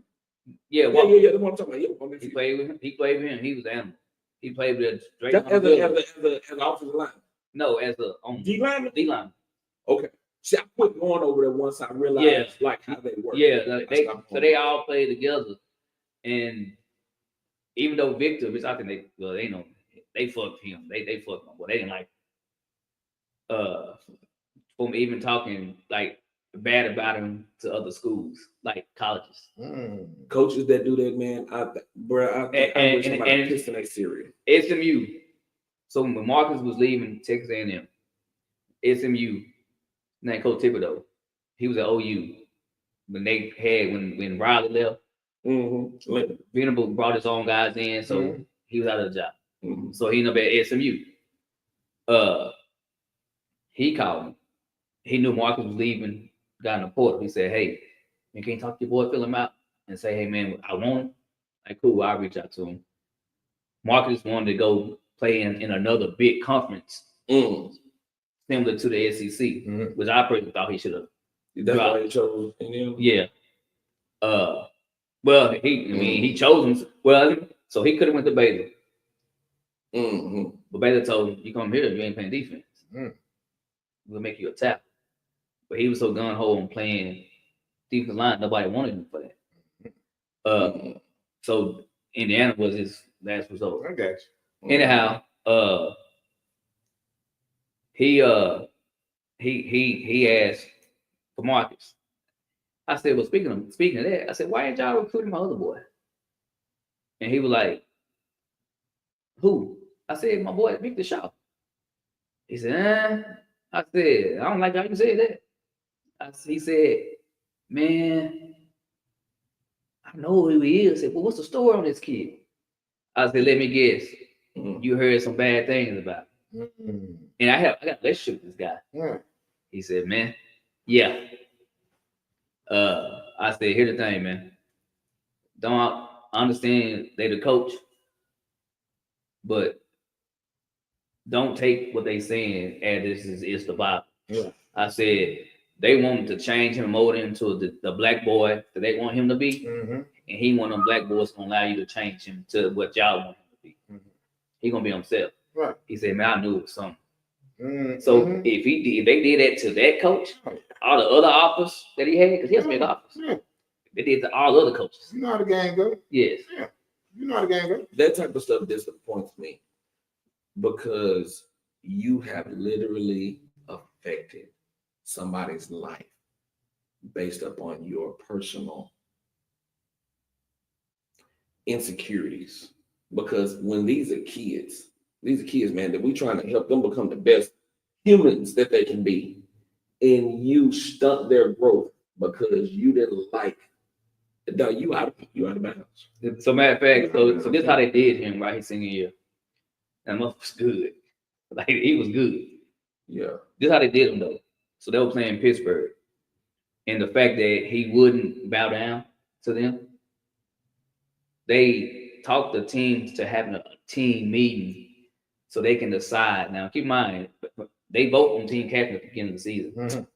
Yeah, That's what I'm talking about. He played with him. He was an animal. He played with Drake. As an offensive line. No, as a D lineman. D lineman. Okay. See, I quit going over there once I realized like how they work. Yeah, they all played together, and even though Victor, which I think they fucked him. They fucked him. Well, they didn't like. From even talking like bad about him to other schools, like colleges. Coaches that do that, man, I wish somebody pissed in their cereal. SMU. So when Marcus was leaving Texas A&M, SMU, named Coach Thibodeau, he was at OU. When Riley left, Venable brought his own guys in, so he was out of the job. So he ended up at SMU. He called me. He knew Marcus was leaving, got in the portal. He said, "Hey, man, can you talk to your boy, fill him out, and say, hey, man, I want him?" Like, cool, I'll reach out to him. Marcus wanted to go play in another big conference, similar to the SEC, which I personally thought he should have. That's why he chose him? Yeah. Well, he chose him. Well, so he could have went to Baylor. But Baylor told him, "You come here, you ain't playing defense. We'll make you a tackle." But he was so gun-ho on playing defensive line, nobody wanted him for that. So Indiana was his last resort. I got you. Anyhow, he asked for Marcus. I said, well, speaking of that, I said, why ain't y'all recruiting my other boy? And he was like, who? I said, my boy Victor Shaw. He said, I said, I don't like how you say that. He said, man, I know who he is. I said, well, what's the story on this kid? I said, let me guess. You heard some bad things about him. And I got a relationship with this guy. He said, man, yeah. I said, here's the thing, man. Don't understand they the coach, but don't take what they saying as this is the Bible. I said, they want to change him, mold him to the black boy that they want him to be. And he want them black boys to allow you to change him to what y'all want him to be. He gonna be himself. Right. He said, man, I knew it was something. So if they did that to that coach, all the other offers that he had, because he has big offers, they did to all other coaches. You know how the game goes. Yes. Yeah. You know how the game goes. That type of stuff disappoints me because you have literally affected somebody's life based upon your personal insecurities. Because when these are kids, man, that we trying to help them become the best humans that they can be, and you stunt their growth because you didn't like. No, you out of bounds. So matter of fact, so this is how they did him right his senior year. And Muff was good. Like he was good. Yeah. This is how they did him though. So they were playing Pittsburgh. And the fact that he wouldn't bow down to them, they talked the teams to having a team meeting so they can decide. Now keep in mind, they vote on team captain at the beginning of the season.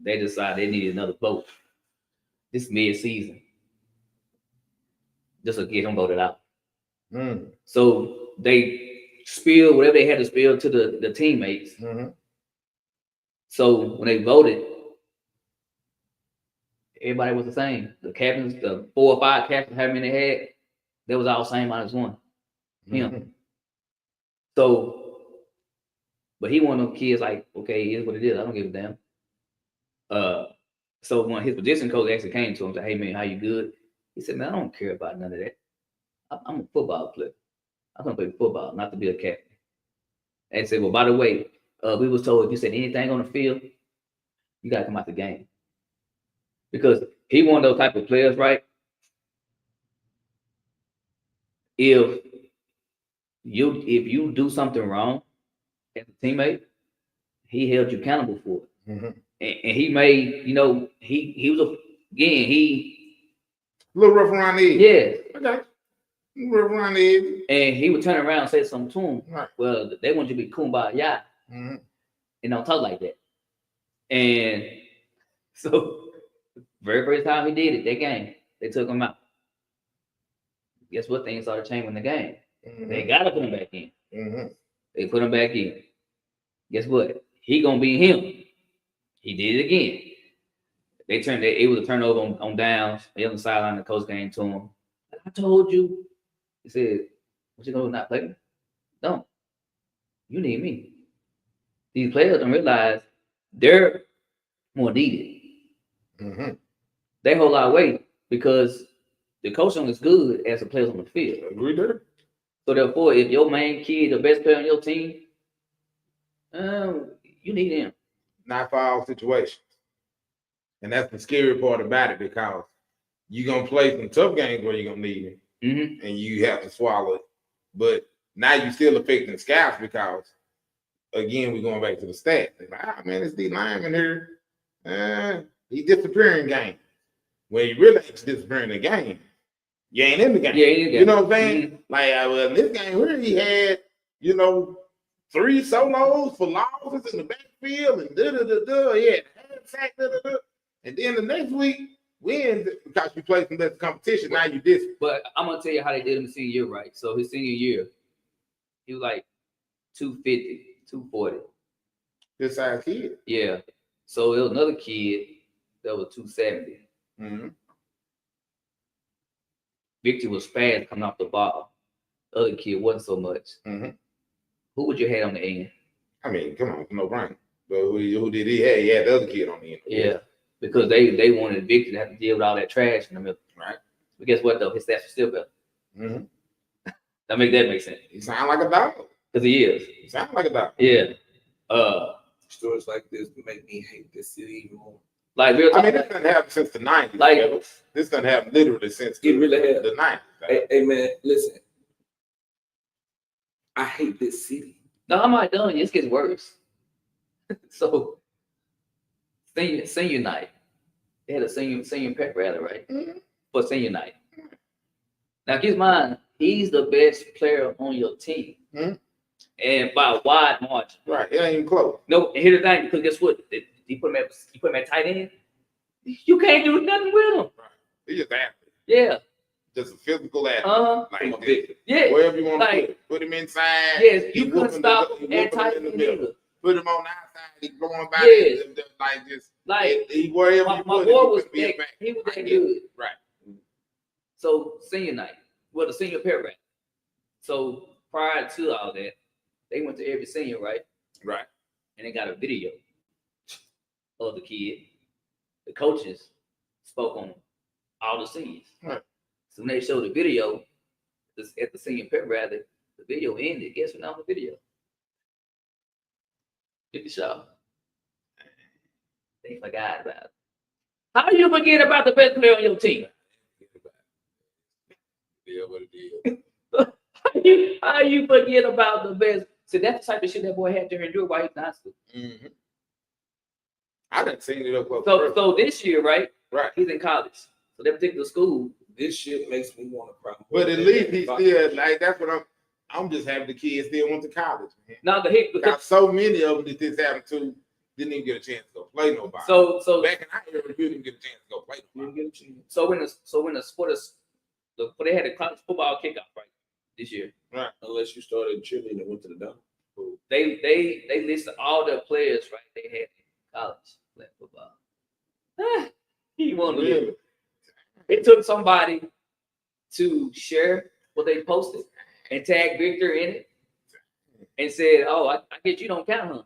They decided they needed another vote. This mid-season. Just to get him voted out. So they spilled whatever they had to spill to the teammates. So when they voted, everybody was the same. The captains, the 4 or 5 captains, however many they had, they was all same minus one. Him. So, but he one of them kids like, okay, it is what it is. I don't give a damn. So when his position coach actually came to him and said, hey man, how you good? He said, man, I don't care about none of that. I'm a football player. I'm gonna play football, not to be a captain. And said, well, by the way, we was told if you said anything on the field, You gotta come out the game because he one of those type of players, right? If you do something wrong as a teammate, he held you accountable for it, and he made he was he a little rough around the edge. yeah. Okay. Rough around the edge. And he would turn around and say something to him. Right. Well, they want you to be kumbaya and don't talk like that. And so, very first time he did it, that game, they took him out. Guess what? Things started changing in the game. They gotta put him back in. They put him back in. Guess what? He gonna be him. He did it again. They turned it was a turnover on downs. They on the sideline. The coach came to him. I told you. He said, "What you gonna do? Not play me? No. You need me." These players don't realize they're more needed. They hold our weight because the coaching is good as the players on the field. Agree there. So therefore, if your main kid, the best player on your team, you need him. Not for all situations. And that's the scary part about it because you're going to play some tough games where you're going to need him. And you have to swallow it. But now you're still affecting scouts because, again, we're going back to the stats. They're like, man, this D lineman here, he's disappearing game. When you really ain't disappearing the game, you ain't in the game. Yeah, you know what I'm saying? Like, well, in this game here, he had, 3 solos for losses in the backfield and da-da-da-da. He had a hand sack, da-da-da. And then the next week, wins because you played some less competition. Now you did. But I'm going to tell you how they did him his senior year, right? So his senior year, he was like 250, 240. This size kid. Yeah. So there was another kid that was 270. Victor was fast coming off the ball. The other kid wasn't so much. Who would you have on the end? I mean, come on, no brain. But who did he have? He had the other kid on the end. Yeah, because they wanted Victor to have to deal with all that trash in the middle. Right. But guess what, though? His stats are still better. That make sense. He sound like a dog. Because he is. He sound like a dog. Yeah. Stories like this make me hate this city even more. Like real talk, I mean, this doesn't happen since the 90s. Like, this doesn't happen literally since it really has. the 90s. Hey, man, listen. I hate this city. No, I'm not done. It just gets worse. So, senior night. They had a senior pep rally, right? For senior night. Now, keep in mind, he's the best player on your team. And by a wide margin. Right. It ain't even close. No, and here's the thing, because guess what? You put him at tight end, you can't do nothing with him. Right. He's just an athlete. Yeah. Just a physical athlete. Like this. Yeah. Wherever you want to Like, put him inside. Yes, you couldn't stop at tight end either. Put him on the outside. He's going by Yes. like just Like, he wherever my you boy put him, was he that, back. he was I that get it. good. Right. So senior night, well, the senior pep rally. So prior to all that, they went to every senior, right? Right. And they got a video of the kid. The coaches spoke on all the seniors. Right. So when they showed the video at the senior pep rally, the video ended. Guess what? On the video, 50 Shaw. They forgot about it. How you forget about the best player on your team? Yeah, what it is. How you forget about the best? So that's the type of shit that boy had to endure while he was in high school. I didn't see it up close. So this year, right? Right. He's in college. So that particular school. This shit makes me want to cry. But at least he still like that's what I'm just happy the kids still went to college, man. Now the hit Got so many of them that this happened to didn't even get a chance to go play nobody. So back in our era, you didn't get a chance to go play nobody. So when the sport is they had a college football kickoff right this year. Right. Unless you started cheerleading and went to the dome. They listed all their players, right? They had in college playing football. He won the Really? It took somebody to share what they posted and tag Victor in it and said, "Oh, I guess you don't count him."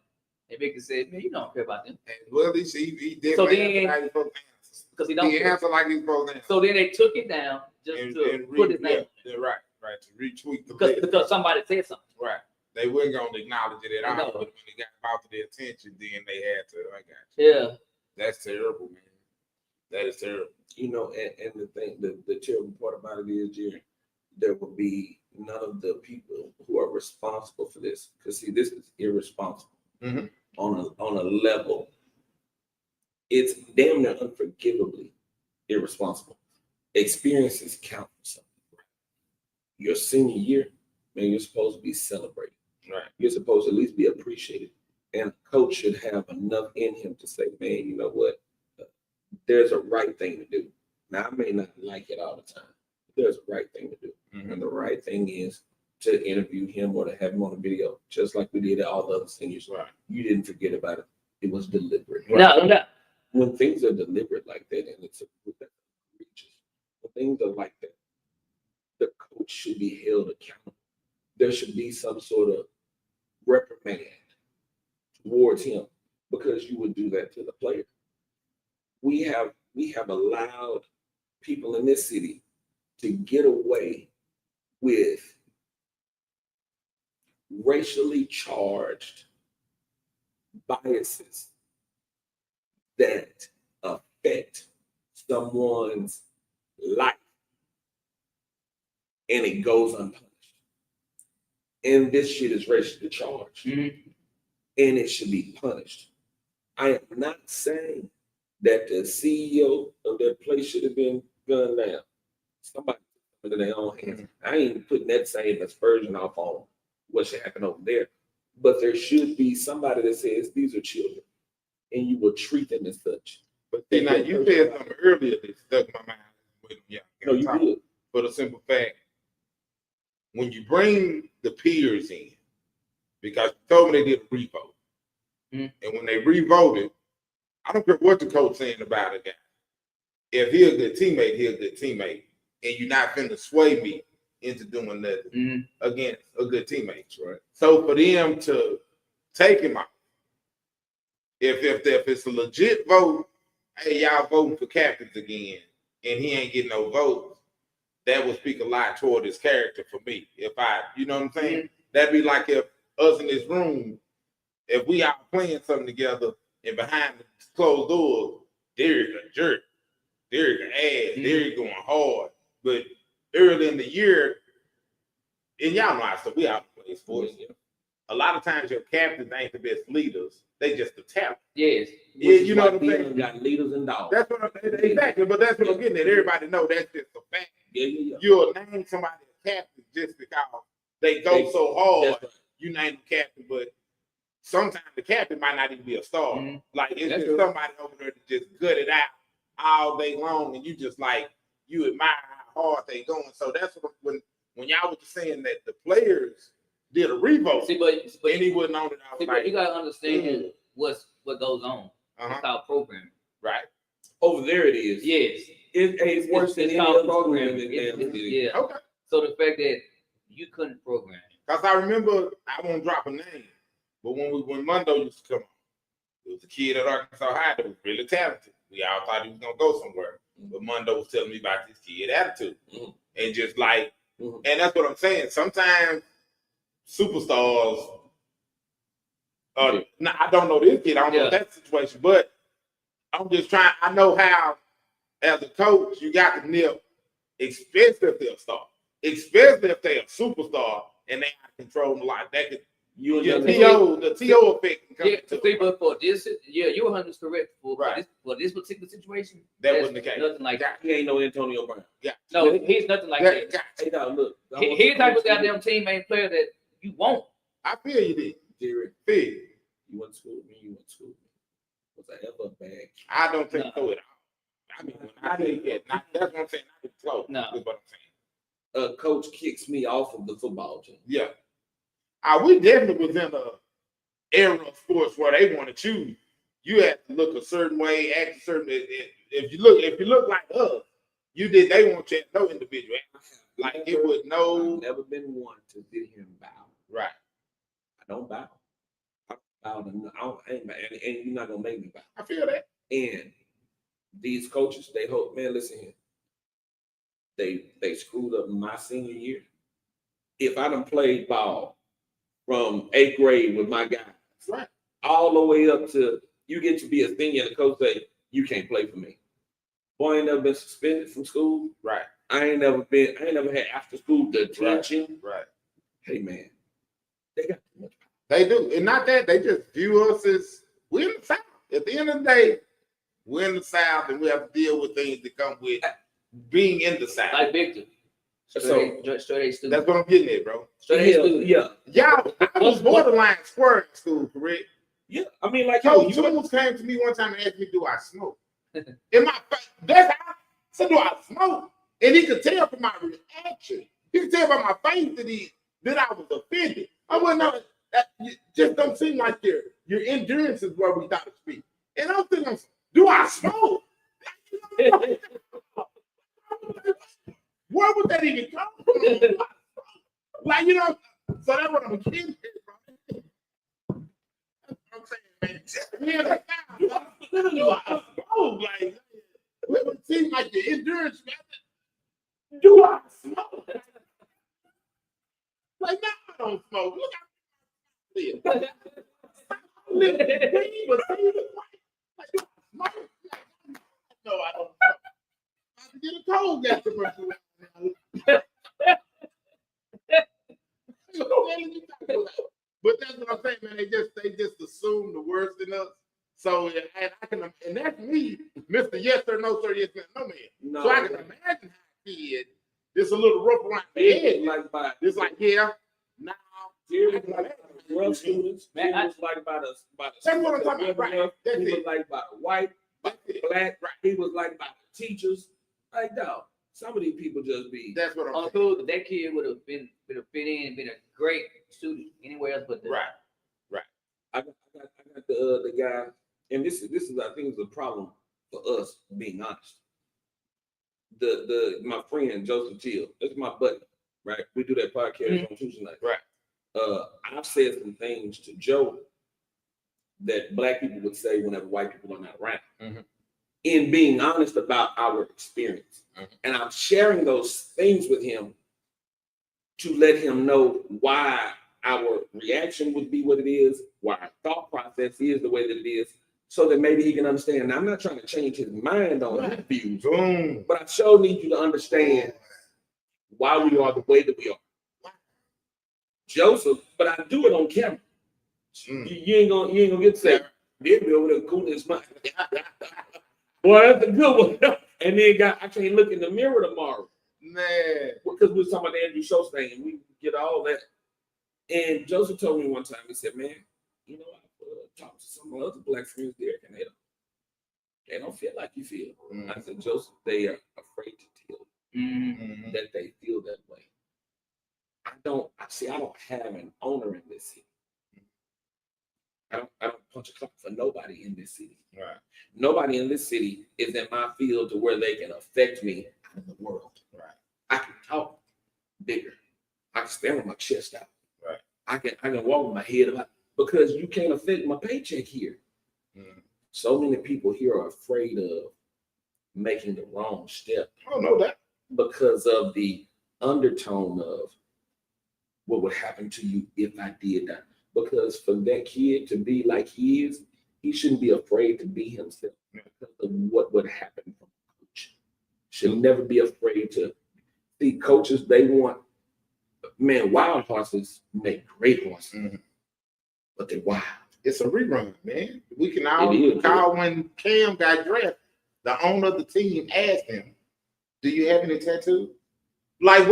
And Victor said, "Man, you don't care about them." And well, he did. So like then, like because he don't he care. answered like he's supposed to answer. So then they took it down just to put his name. Yeah, right, to retweet the list. Because somebody said something. Right. They weren't gonna acknowledge it at all, No. but when it got brought to their attention, then they had to. I got you. Yeah. That's terrible, man. That is terrible. You know, and the thing, the terrible part about it is, Jerry, there will be none of the people who are responsible for this. Because see, this is irresponsible Mhm. on a level. It's damn near unforgivably irresponsible. Experiences count for something. Your senior year, man, you're supposed to be celebrated. Right. You're supposed to at least be appreciated. And a coach should have enough in him to say, man, you know what? There's a right thing to do. Now, I may not like it all the time, but there's a right thing to do. Mhm. And the right thing is to interview him or to have him on a video, just like we did at all the other seniors. Right. You didn't forget about it. It was deliberate. No. When things are deliberate like that, and it's egregious, when things are like that, the coach should be held accountable. There should be some sort of reprimand towards him because you would do that to the player. We have allowed people in this city to get away with racially charged biases that affect someone's life, and it goes unpunished. And this shit is racially charged, Mhm. and it should be punished. I am not saying that the CEO of that place should have been gunned down. Somebody put it in their own hands. I ain't putting that same aspersion off on what should happen over there. But there should be somebody that says these are children, and you will treat them as such. But see, now you said something earlier that stuck in my mind. Yeah, No, you did. For the simple fact, when you bring the peers in, because you told me they did a revote, Mhm. and when they revoted, I don't care what the coach saying about a guy. If he a good teammate, he a good teammate, and you're not finna sway me into doing nothing Mhm. against a good teammate. Right. So for them to take him out, if it's a legit vote, hey, y'all voting for captains again, and he ain't getting no votes, that would speak a lot toward his character for me. If you know what I'm saying? Mhm. That'd be like if us in this room, if we out playing something together and behind the closed doors, Derek a jerk, Derek an ass, Derek going hard. But early in the year, and y'all know how stuff, we out play sports. Yeah. A lot of times your captains ain't the best leaders. They just the talent. Yes. Yeah, you know what I'm saying? Got leaders and dogs. That's what exactly, but that's what I'm getting at. Everybody know that's just a fact. Yeah. You'll name somebody a captain just because they go so hard. Right. You name the captain, but sometimes the captain might not even be a star. Mhm. Like it's That's just true. somebody over there to just gut it out all day long, and you just like you admire how hard they going. So that's what when y'all was saying that the players did a revote, See, but and he wasn't on it. I was see, like, but you gotta understand what goes on. uh-huh. It's called programming. Right. Over there it is. Yes. It's worse than It's any called other school in programming. the damn city. Yeah. Okay. So the fact that you couldn't program. Because I remember, I won't drop a name, but when Mundo used to come on, there was a kid at Arkansas High that was really talented. We all thought he was gonna go somewhere, but Mundo was telling me about this kid attitude, and just like, and that's what I'm saying. Sometimes superstars. Now, I don't know this kid. I don't know that situation, but I'm just trying. I know how, as a coach, you got to nip, especially if they're a star, especially if they're a superstar and they have control a lot. That could the TO effect. Yeah, see, but for this, you're 100% correct. For this particular situation, that wasn't the case. Nothing like that. He ain't no Antonio Brown. Yeah, no, he's nothing like that. Hey, now look, He's the type of goddamn teammate player that you want. I feel you did. Jerry, feel you went to school with me. You went to school with me. Was I ever a bag? I don't think so at all. I mean, when I think that, that's what I'm saying. Not even close. No, is what I'm saying. Coach kicks me off of the football team. Yeah, we definitely was in a era of sports where they want to choose. You had to look a certain way, act a certain. If you look like us, they want you to know individual. Like it would no. I've never been one to sit here and bow. Right. I don't bow. I ain't bow, and you're not gonna make me bow. I feel that. And these coaches, they hope, man, listen here. They screwed up my senior year. If I done played ball from 8th grade with my guys, right, all the way up to you get to be a senior and the coach say, you can't play for me. Boy, I ain't never been suspended from school. Right. I ain't never had after school detention. Right. Hey man, they got too much. They do. And not that, they just view us as we're in the South. At the end of the day, we're in the South and we have to deal with things that come with being in the South. Like Victor. Straight A student. That's what I'm getting at, bro. Straight A student. Yeah. Y'all, I was borderline square in school, correct? Yeah. I mean, like, So yo, you almost came to me one time and asked me, do I smoke? In my face, that's how I said, do I smoke? And he could tell from my reaction. He could tell by my face that I was offended. I wouldn't know that you just don't seem like your endurance is where we thought it should be. And I'm thinking, do I smoke? Where would that even come from? Like, you know, so that's what I'm getting at, bro. That's what I'm saying, man. Do I smoke? Like, it seems like your endurance, man. Do I smoke? Like, no, I don't smoke. Look how I live. I live green, but see the white. Like, do I smoke? No, I don't smoke. I can get a cold gas commercial. But that's what I'm saying, man. They just assume the worst in us. So and that's me, Mr. Yes sir, no sir, yes man, no man. No, So I can imagine how a kid it's a little rough around the head. It's like, yeah, now rough students. Man, He was like by the that's what I'm talking about. Right. That's he was it. like by the white, by the black. Right. He was like by the teachers. Like, dog, some of these people just be. That's what I'm saying. Uncle, that kid would have fit in and been a great student anywhere else but that. Right. I got the guy, and this is I think is a problem for us being honest. My friend Joseph Till, that's my buddy, right? We do that podcast on Tuesday night. Right. I've said some things to Joe that black people would say whenever white people are not around. Mm-hmm. In being honest about our experience. Mm-hmm. And I'm sharing those things with him to let him know why our reaction would be what it is, why our thought process is the way that it is, so that maybe he can understand. Now, I'm not trying to change his mind on his views, Boom. but I sure need you to understand why we are the way that we are. Joseph, but I do it on camera. You ain't gonna get to say, they'll be over there cooling his mind. Boy, that's a good one. And then I can't look in the mirror tomorrow. Man. Because we were talking about the Andrew Schultz thing and we get all that. And Joseph told me one time, he said, man, you know, I talked to some of my other black friends there, and they don't feel like you feel. I said, Joseph, they are afraid to tell you that they feel that way. I don't have an owner in this city. I don't punch a clock for nobody in this city. Right. Nobody in this city is in my field to where they can affect me out of the world. Right. I can talk bigger. I can stand with my chest out. Right. I can walk with my head up because you can't affect my paycheck here. So many people here are afraid of making the wrong step. Oh, no, that because of the undertone of what would happen to you if I did that. Because for that kid to be like he is, he shouldn't be afraid to be himself because of what would happen from a coach. Should never be afraid to see coaches. They want, man, wild horses make great horses, but they're wild. It's a rerun, man. We can all recall when Cam got drafted, the owner of the team asked him, do you have any tattoos? Like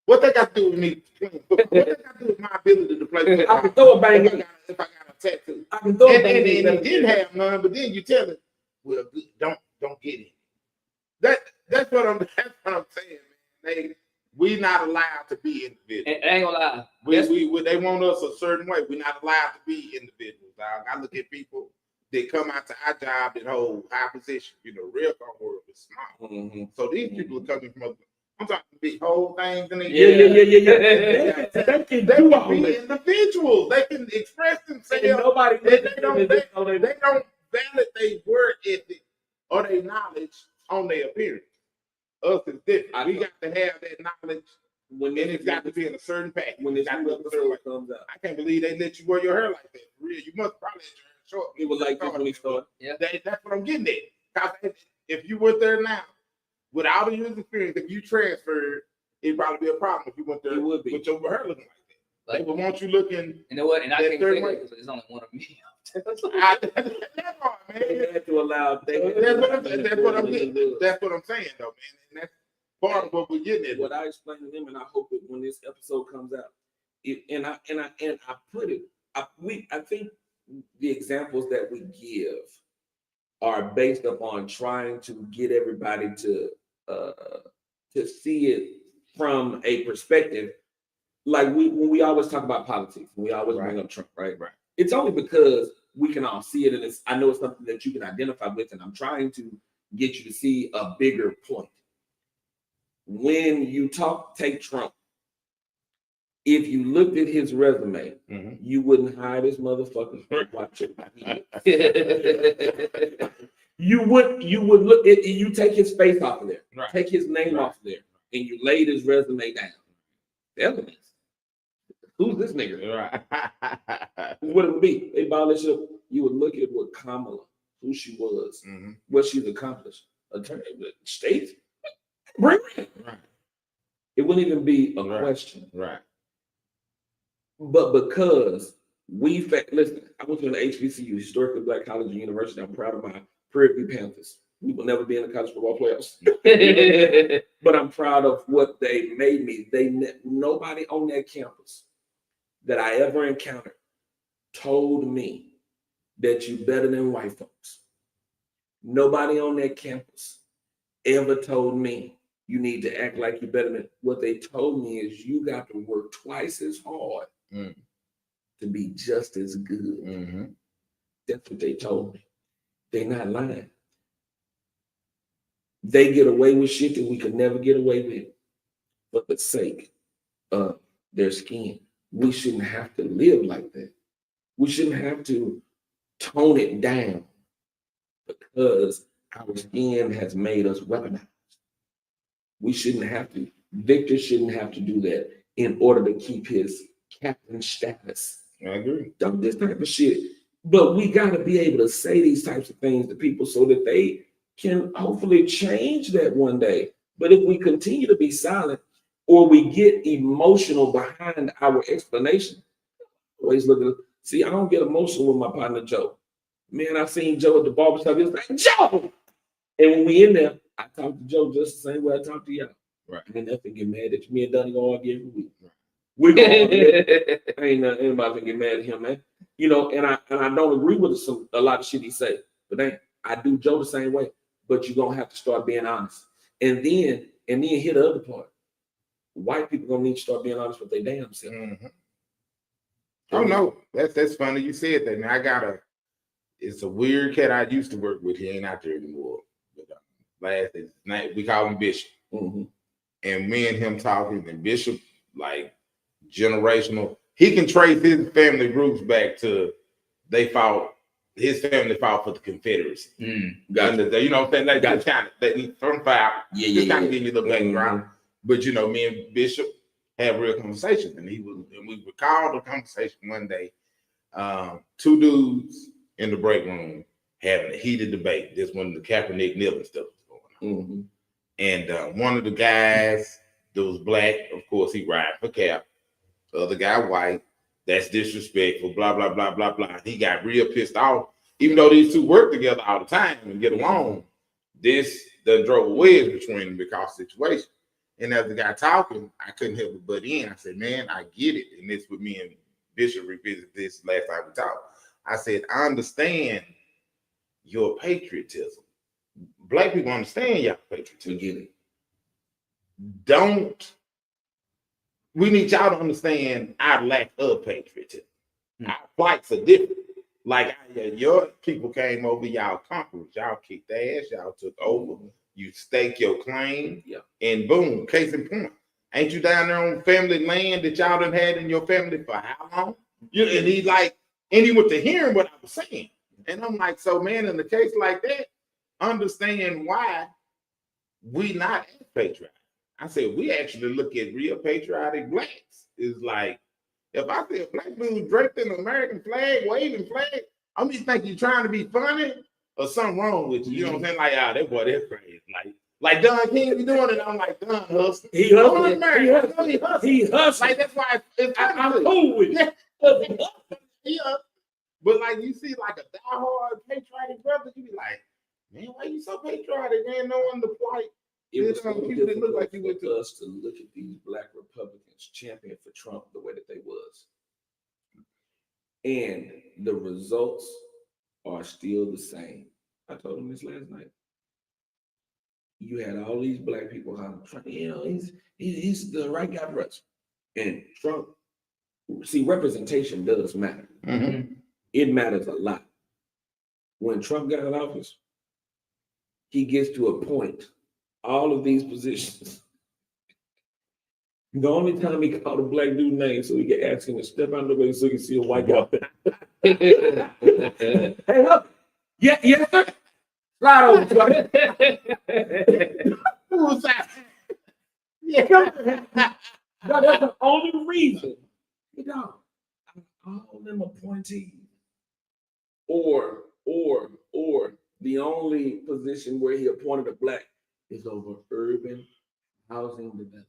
what they got to do with me playing football? What they got to do with my ability to play football? I can throw a bang if I got a tattoo. I can throw a bang. And he didn't have none, but then you tell him, well, don't get it. That's what I'm saying, man. We not allowed to be individuals. I ain't gonna lie. They want us a certain way. We're not allowed to be individuals, dog. I look at people that come out to our job that hold high position. You know, real world is small. So these people are coming from I'm talking big whole things in the yeah. They can be individuals. They can express themselves. They don't validate their work ethic or their knowledge on their appearance. Us is different. We got to have that knowledge when And it's got to be in a certain package. when this new episode comes out. I can't believe they let you wear your hair like that. For real, you must probably let your hair short. It was like this when he started. Yeah. That's what I'm getting at. 'Cause if you went there now, with all the years experience, if you transferred, it'd probably be a problem if you went there It would be. with your hair looking like that. Like, They would want you looking. you know what? And I that can't third say way. that because it's only one of me. That's hard, man. They had to allow. That's what I'm saying, though, man. And that's part of what we're getting at. What I explained to them, and I hope that when this episode comes out, I put it. I think the examples that we give are based upon trying to get everybody to see it from a perspective. Like when we always talk about politics, we always bring up Trump, right? Right. It's only because we can all see it, and I know it's something that you can identify with, and I'm trying to get you to see a bigger point. When you take Trump, if you looked at his resume, you wouldn't hire this motherfucker. Watch it. You would look at, you take his face off of there, Right. take his name off of there, and you laid his resume down. Elements. Who's this nigga? Right. What it would be? They abolish it. You would look at what Kamala, who she was, what she's accomplished. Attorney, state, bring it. Right. It wouldn't even be a question. Right. But because listen, I went to an HBCU, historically black college and university. I'm proud of my Prairie View Panthers. We will never be in the college football playoffs. But I'm proud of what they made me. Nobody on that campus that I ever encountered told me that you better than white folks. Nobody on that campus ever told me you need to act like you're better than. What they told me is you got to work twice as hard to be just as good. That's what they told me. They're not lying. They get away with shit that we could never get away with for the sake of their skin. We shouldn't have to live like that. We shouldn't have to tone it down because our skin has made us weaponized. We shouldn't have to. Victor shouldn't have to do that in order to keep his captain status. I agree. This type of shit. But we got to be able to say these types of things to people so that they can hopefully change that one day. But if we continue to be silent or we get emotional behind our explanation, always look at. See, I don't get emotional with my partner Joe. Man, I seen Joe at the barbershop. He was like, Joe! And when we in there, I talk to Joe just the same way I talk to y'all. Right. I ain't nothing get mad at you. Me and Donnie gonna argue every week. Right. We gonna ain't anybody gonna get mad at him, man. You know, and I don't agree with a lot of shit he say, but I do Joe the same way. But you're gonna have to start being honest. And then hit the other part. White people gonna need to start being honest with their damn self. Oh no, that's funny you said that. Man, it's a weird cat I used to work with. He ain't out there anymore. But last night we call him Bishop. And me and him talking, and Bishop, like generational, he can trace his family roots back to his family fought for the Confederacy. Gotcha. You know what I'm saying? Like that kind of from fire. Just kind of give you the background. But you know, me and Bishop had real conversations, and we recalled a conversation one day. Two dudes in the break room having a heated debate. This one, the Kaepernick kneeling stuff was going on. And one of the guys that was black, of course, he riding for Cap. The other guy white. That's disrespectful, blah, blah, blah, blah, blah. He got real pissed off. Even though these two work together all the time and get along, this done drove a wedge between them because of the situation. And as the guy talking, I couldn't help but butt in. I said, man, I get it. And this with me and Bishop revisited this last time we talked. I said, I understand your patriotism. Black people understand y'all patriotism. We get it. We need y'all to understand our lack of patriotism. Our plights are different. Like your people came over, y'all conquerors, y'all kicked ass, y'all took over, you stake your claim, and boom, case in point. Ain't you down there on family land that y'all done had in your family for how long? And he went to hearing what I was saying. And I'm like, so man, in a case like that, understand why we not as patriotic. I said, we actually look at real patriotic blacks. It's like, if I see a black dude draped in an American flag, waving flag, I'm just thinking you're trying to be funny or something wrong with you. You know what I'm saying? Like, that boy, that's crazy. Like Don King be doing it. I'm like, Don hustle. He hustling. He hustle. Like, that's why I'm cool with it. Yeah. But like you see like a diehard patriotic brother, you be like, man, why you so patriotic, man? Knowing the plight. It was so people that look like you went to us to look at these black Republicans champion for Trump the way that they was. And the results are still the same. I told him this last night. You had all these black people Trump, he's the right guy for us. And Trump, see, representation does matter. Mm-hmm. It matters a lot. When Trump got in office, he gets to appoint all of these positions. The only time he called a black dude name so he could ask him to step out of the way so he can see a white guy. Hey, up. Yeah, yes, sir. Slide over. Who was that? Yeah. No, that's the only reason. You know, all them appointees. Or the only position where he appointed a black is over urban housing development.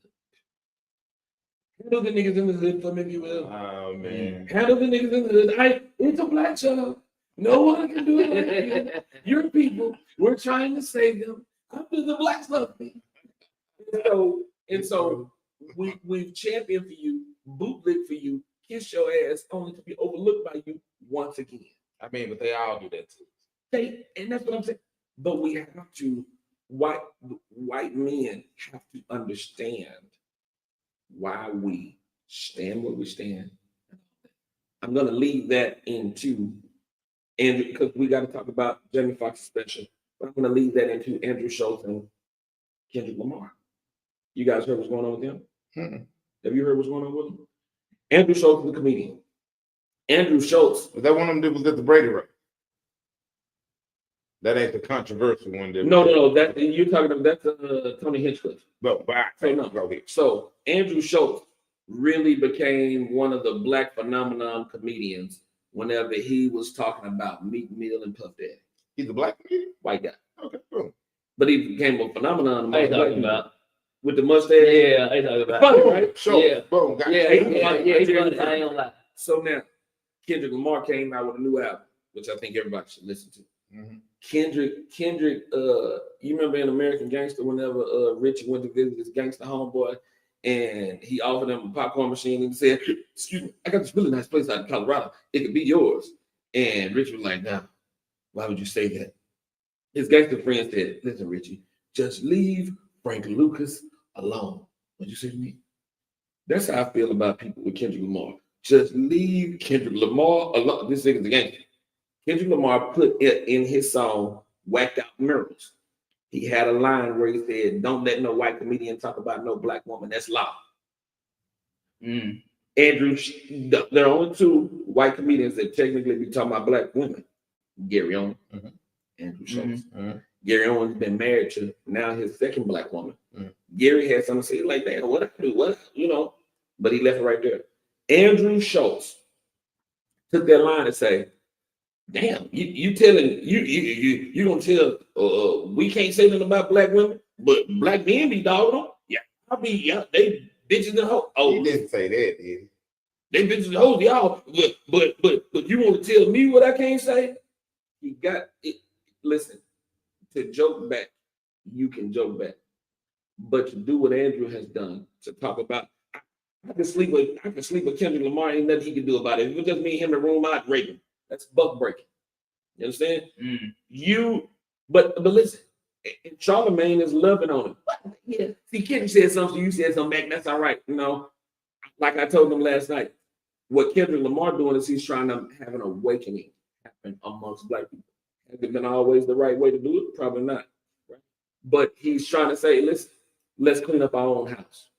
Handle the niggas in the hood for me, if you will. Oh man. Handle the niggas in the hood. It's a black child. No one can do it like you. Your people, we're trying to save them. I'm doing the black stuff. And so we've championed for you, bootlicked for you, kiss your ass, only to be overlooked by you once again. I mean, but they all do that too. And that's what I'm saying. But we have to, white men have to understand why we stand where we stand. I'm going to leave that into, and because we got to talk about Jamie Foxx's special, but I'm going to leave that into Andrew Schultz and Kendrick Lamar. You guys heard what's going on with them? Mm-mm. Have you heard what's going on with them? Andrew Schultz is a comedian. Andrew Schultz. Was that one of them that was at the Brady Road? That ain't the controversial one. No. That you're talking about. That's Tony Hinchcliffe. So Andrew Schultz really became one of the black phenomenon comedians whenever he was talking about Meek Mill and Puff Daddy. He's a black comedian? White guy. Okay, cool. But he became a phenomenon. What are you talking about? With the mustache? Yeah, I talking about. Funny, right? Sure. Yeah. Boom. Yeah, he's funny. I ain't gonna lie. So now, Kendrick Lamar came out with a new album, which I think everybody should listen to. Mm-hmm. Kendrick, you remember in American Gangster whenever Richie went to visit his gangster homeboy and he offered him a popcorn machine and said, excuse me, I got this really nice place out in Colorado. It could be yours. And Richie was like, no, why would you say that? His gangster friend said, listen, Richie, just leave Frank Lucas alone. What'd you say to me? That's how I feel about people with Kendrick Lamar. Just leave Kendrick Lamar alone. This nigga's a gangster. Kendrick Lamar put it in his song, Whacked Out Miracles. He had a line where he said, don't let no white comedian talk about no black woman. That's law. Andrew, there are only two white comedians that technically be talking about black women. Gary Owen, Andrew Schultz. Gary Owen's been married to now his second black woman. Gary had something to say like, damn, what I do? But he left it right there. Andrew Schultz took that line and say, damn, you telling you gonna tell we can't say nothing about black women, but black men be dogging them? Yeah, they bitches and hoes. He didn't say that, did he? They bitches and hoes, y'all. But you want to tell me what I can't say? He got it. Listen, to joke back, you can joke back, but to do what Andrew has done, to talk about, I can sleep with Kendrick Lamar. Ain't nothing he can do about it. If it was just me and him in the room, I'd rape him. That's buck breaking. You understand? But listen, Charlamagne is loving on him. Yeah. See, Kendrick said something, you said something back. That's all right. Like I told him last night, what Kendrick Lamar doing is he's trying to have an awakening happen amongst black people. Has it been always the right way to do it? Probably not. Right? But he's trying to say, listen, let's clean up our own house.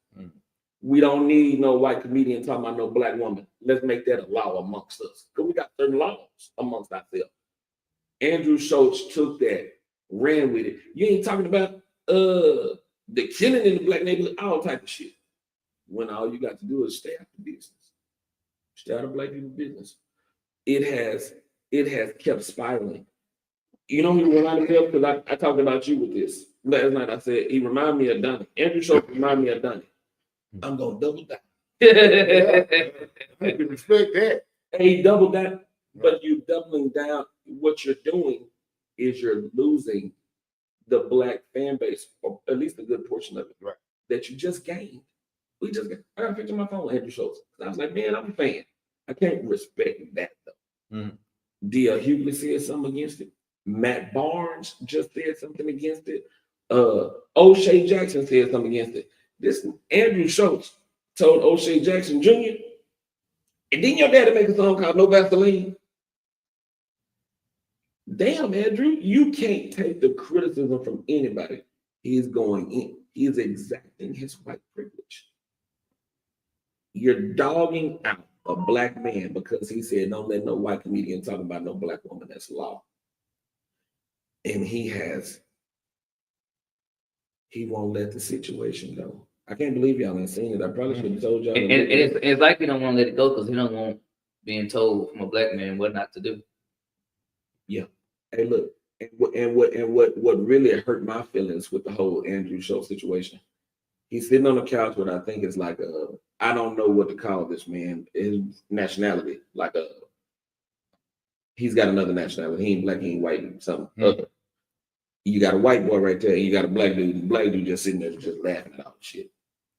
We don't need no white comedian talking about no black woman. Let's make that a law amongst us. Because we got certain laws amongst ourselves. Andrew Schultz took that, ran with it. You ain't talking about the killing in the black neighborhood, all type of shit. When all you got to do is stay out of business. Stay out of black people's business. It has kept spiraling. You know who reminded me of? Because I talked about you with this. Last night I said he reminded me of Donnie. Andrew Schultz reminded me of Donnie. I'm gonna double down. Yeah. I can respect that. And he doubled down, but you doubling down, what you're doing is you're losing the black fan base, or at least a good portion of it, Right. that you just gained. I got a picture of my phone with Andrew Schultz. I was like, man, I'm a fan. I can't respect that though. Mhm. D.L. Hughley said something against it. Matt Barnes just said something against it. O'Shea Jackson said something against it. This Andrew Schultz told O'Shea Jackson Jr., and didn't your daddy make a song called No Vaseline? Damn, Andrew, you can't take the criticism from anybody. He's going in. He is exacting his white privilege. You're dogging out a black man because he said, don't let no white comedian talk about no black woman. That's law. And he won't let the situation go. I can't believe y'all ain't seen it. I probably should have told y'all. And it's like he don't want to let it go because he don't want being told from a black man what not to do. Yeah. Hey, look, and what really hurt my feelings with the whole Andrew Schultz situation. He's sitting on the couch with, I think it's like I don't know what to call this man, his nationality, like he's got another nationality. He ain't black, he ain't white, something other. You got a white boy right there, and you got a black dude, and the black dude just sitting there just laughing at all the shit.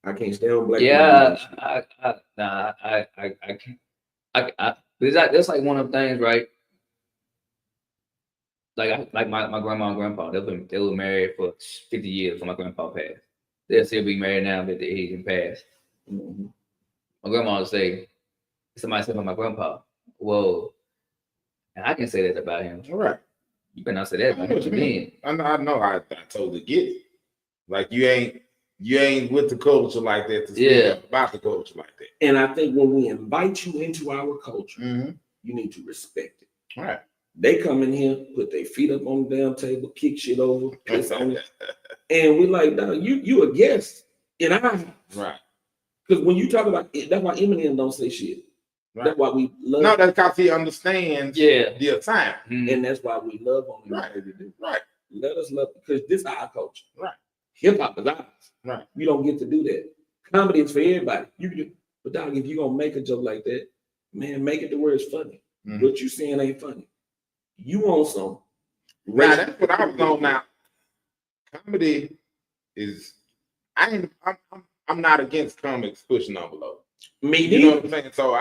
I can't stand on black people. I can't. That's like one of the things, right? Like my grandma and grandpa, they were married for 50 years before my grandpa passed. They'll still be married now that the age and passed. Mm-hmm. My grandma would say, somebody said about my grandpa, well, and I can say that about him. All right. You better not say that about him. I know I totally get it. Like you ain't with the culture like that to speak about the culture like that. And I think when we invite you into our culture, you need to respect it. All right. They come in here, put their feet up on the damn table, kick shit over, piss on it. And we like, no, you a guest in our house. Right. Because when you talk about it, that's why Eminem don't say shit. Right. That's why we love. No, that's because he understands the assignment. Mm-hmm. And that's why we love on him. Right. Right. Let us love, because this is our culture. Right. Hip hop is ours. Right. You don't get to do that. Comedy is for everybody. But dog, if you're gonna make a joke like that, man, make it to where it's funny. Mm-hmm. What you saying ain't funny. You want some. Now that's what I was on now. Comedy is I'm not against comics pushing envelope. Me neither. You know what I'm saying? So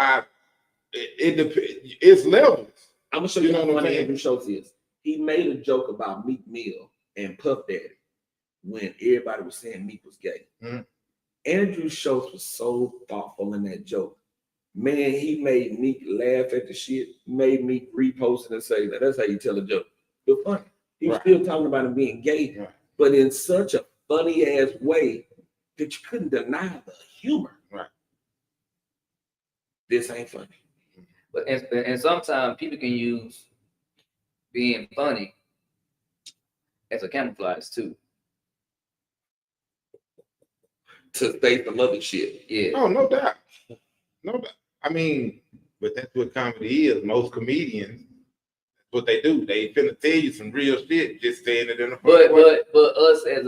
it depends. It's levels. I'm gonna show you how funny Andrew Schultz is. He made a joke about Meek Mill and Puff Daddy when everybody was saying Meek was gay. Mm-hmm. Andrew Schultz was so thoughtful in that joke. Man, he made Meek laugh at the shit, made Meek repost it and say that. That's how you tell a joke. It's funny. He was still talking about him being gay, but in such a funny ass way that you couldn't deny the humor. Right. This ain't funny. But and sometimes people can use being funny as a camouflage too. To say some other shit. Yeah. Oh, no doubt. No doubt. I mean, but that's what comedy is. Most comedians, that's what they do. They finna tell you some real shit, just saying it in a funny way. But us as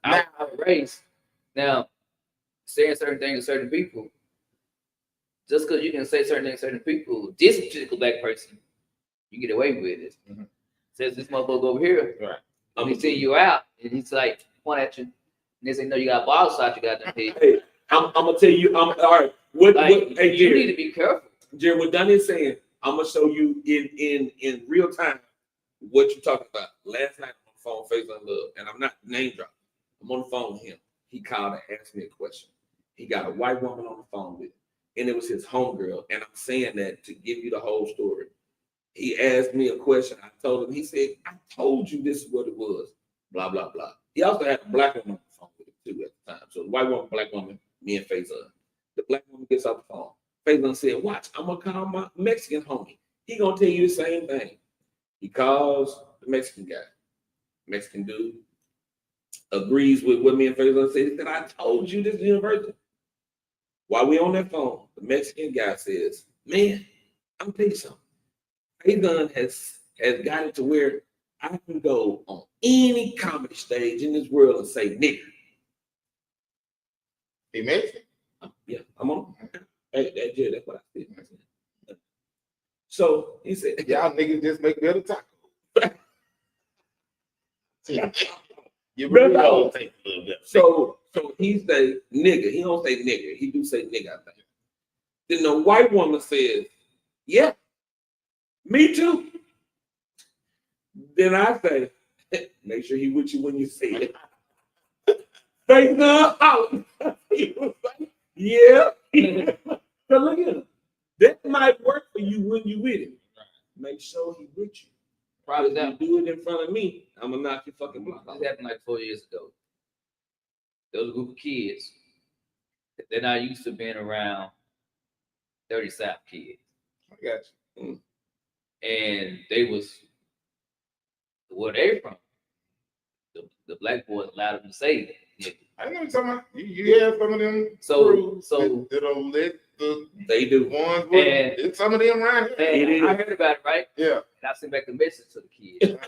our race, now saying certain things to certain people, just because you can say certain things to certain people, this particular black person, you get away with it. Mm-hmm. Says this motherfucker over here, right? I'm gonna see you out, and he's like, point at you, and they say, no, you got balls out, you got them head. Hey, I'm gonna tell you, all right. Hey, you need to be careful. Jerry, what Donnie is saying, I'm gonna show you in real time what you're talking about. Last night on the phone, Face on Love, and I'm not name dropping. I'm on the phone with him. He called and asked me a question. He got a white woman on the phone with him, and it was his homegirl. And I'm saying that to give you the whole story. He asked me a question. I told him, he said, I told you this is what it was. Blah, blah, blah. He also had a black woman on the phone with him too at the time. So the white woman, black woman, me and Faison. The black woman gets off the phone. Faison said, watch, I'm gonna call my Mexican homie. He gonna tell you the same thing. He calls the Mexican guy. Mexican dude. agrees with what me and Faison said. He said, I told you this is universal. While we on that phone, the Mexican guy says, man, I'm gonna tell you something. Faison has got it to where I can go on any comedy stage in this world and say nigga. He makes it. Yeah, I'm on. That's what I said. So he said, Y'all niggas just make better tacos. You Bro, really no. don't take a little bit. So he say nigga. He don't say nigga. He do say nigga, I think. Then the white woman says, yeah, me too. Then I say, make sure he with you when you say it. Say no. He was like, yeah. So look at him. That might work for you when you with him. Make sure he with you. Probably If that. you do it in front of me, I'm gonna knock your fucking block off. This happened like 4 years ago. There was a group of kids. They're not used to being around 30 South kids. I got you. And they was where they from. The black boys allowed them to say that. Yeah. I know what you're talking about. You have some of them So crews that don't let They do. ones with it's some of them around here. and I heard about it, right? Yeah. And I sent back the message to the kids.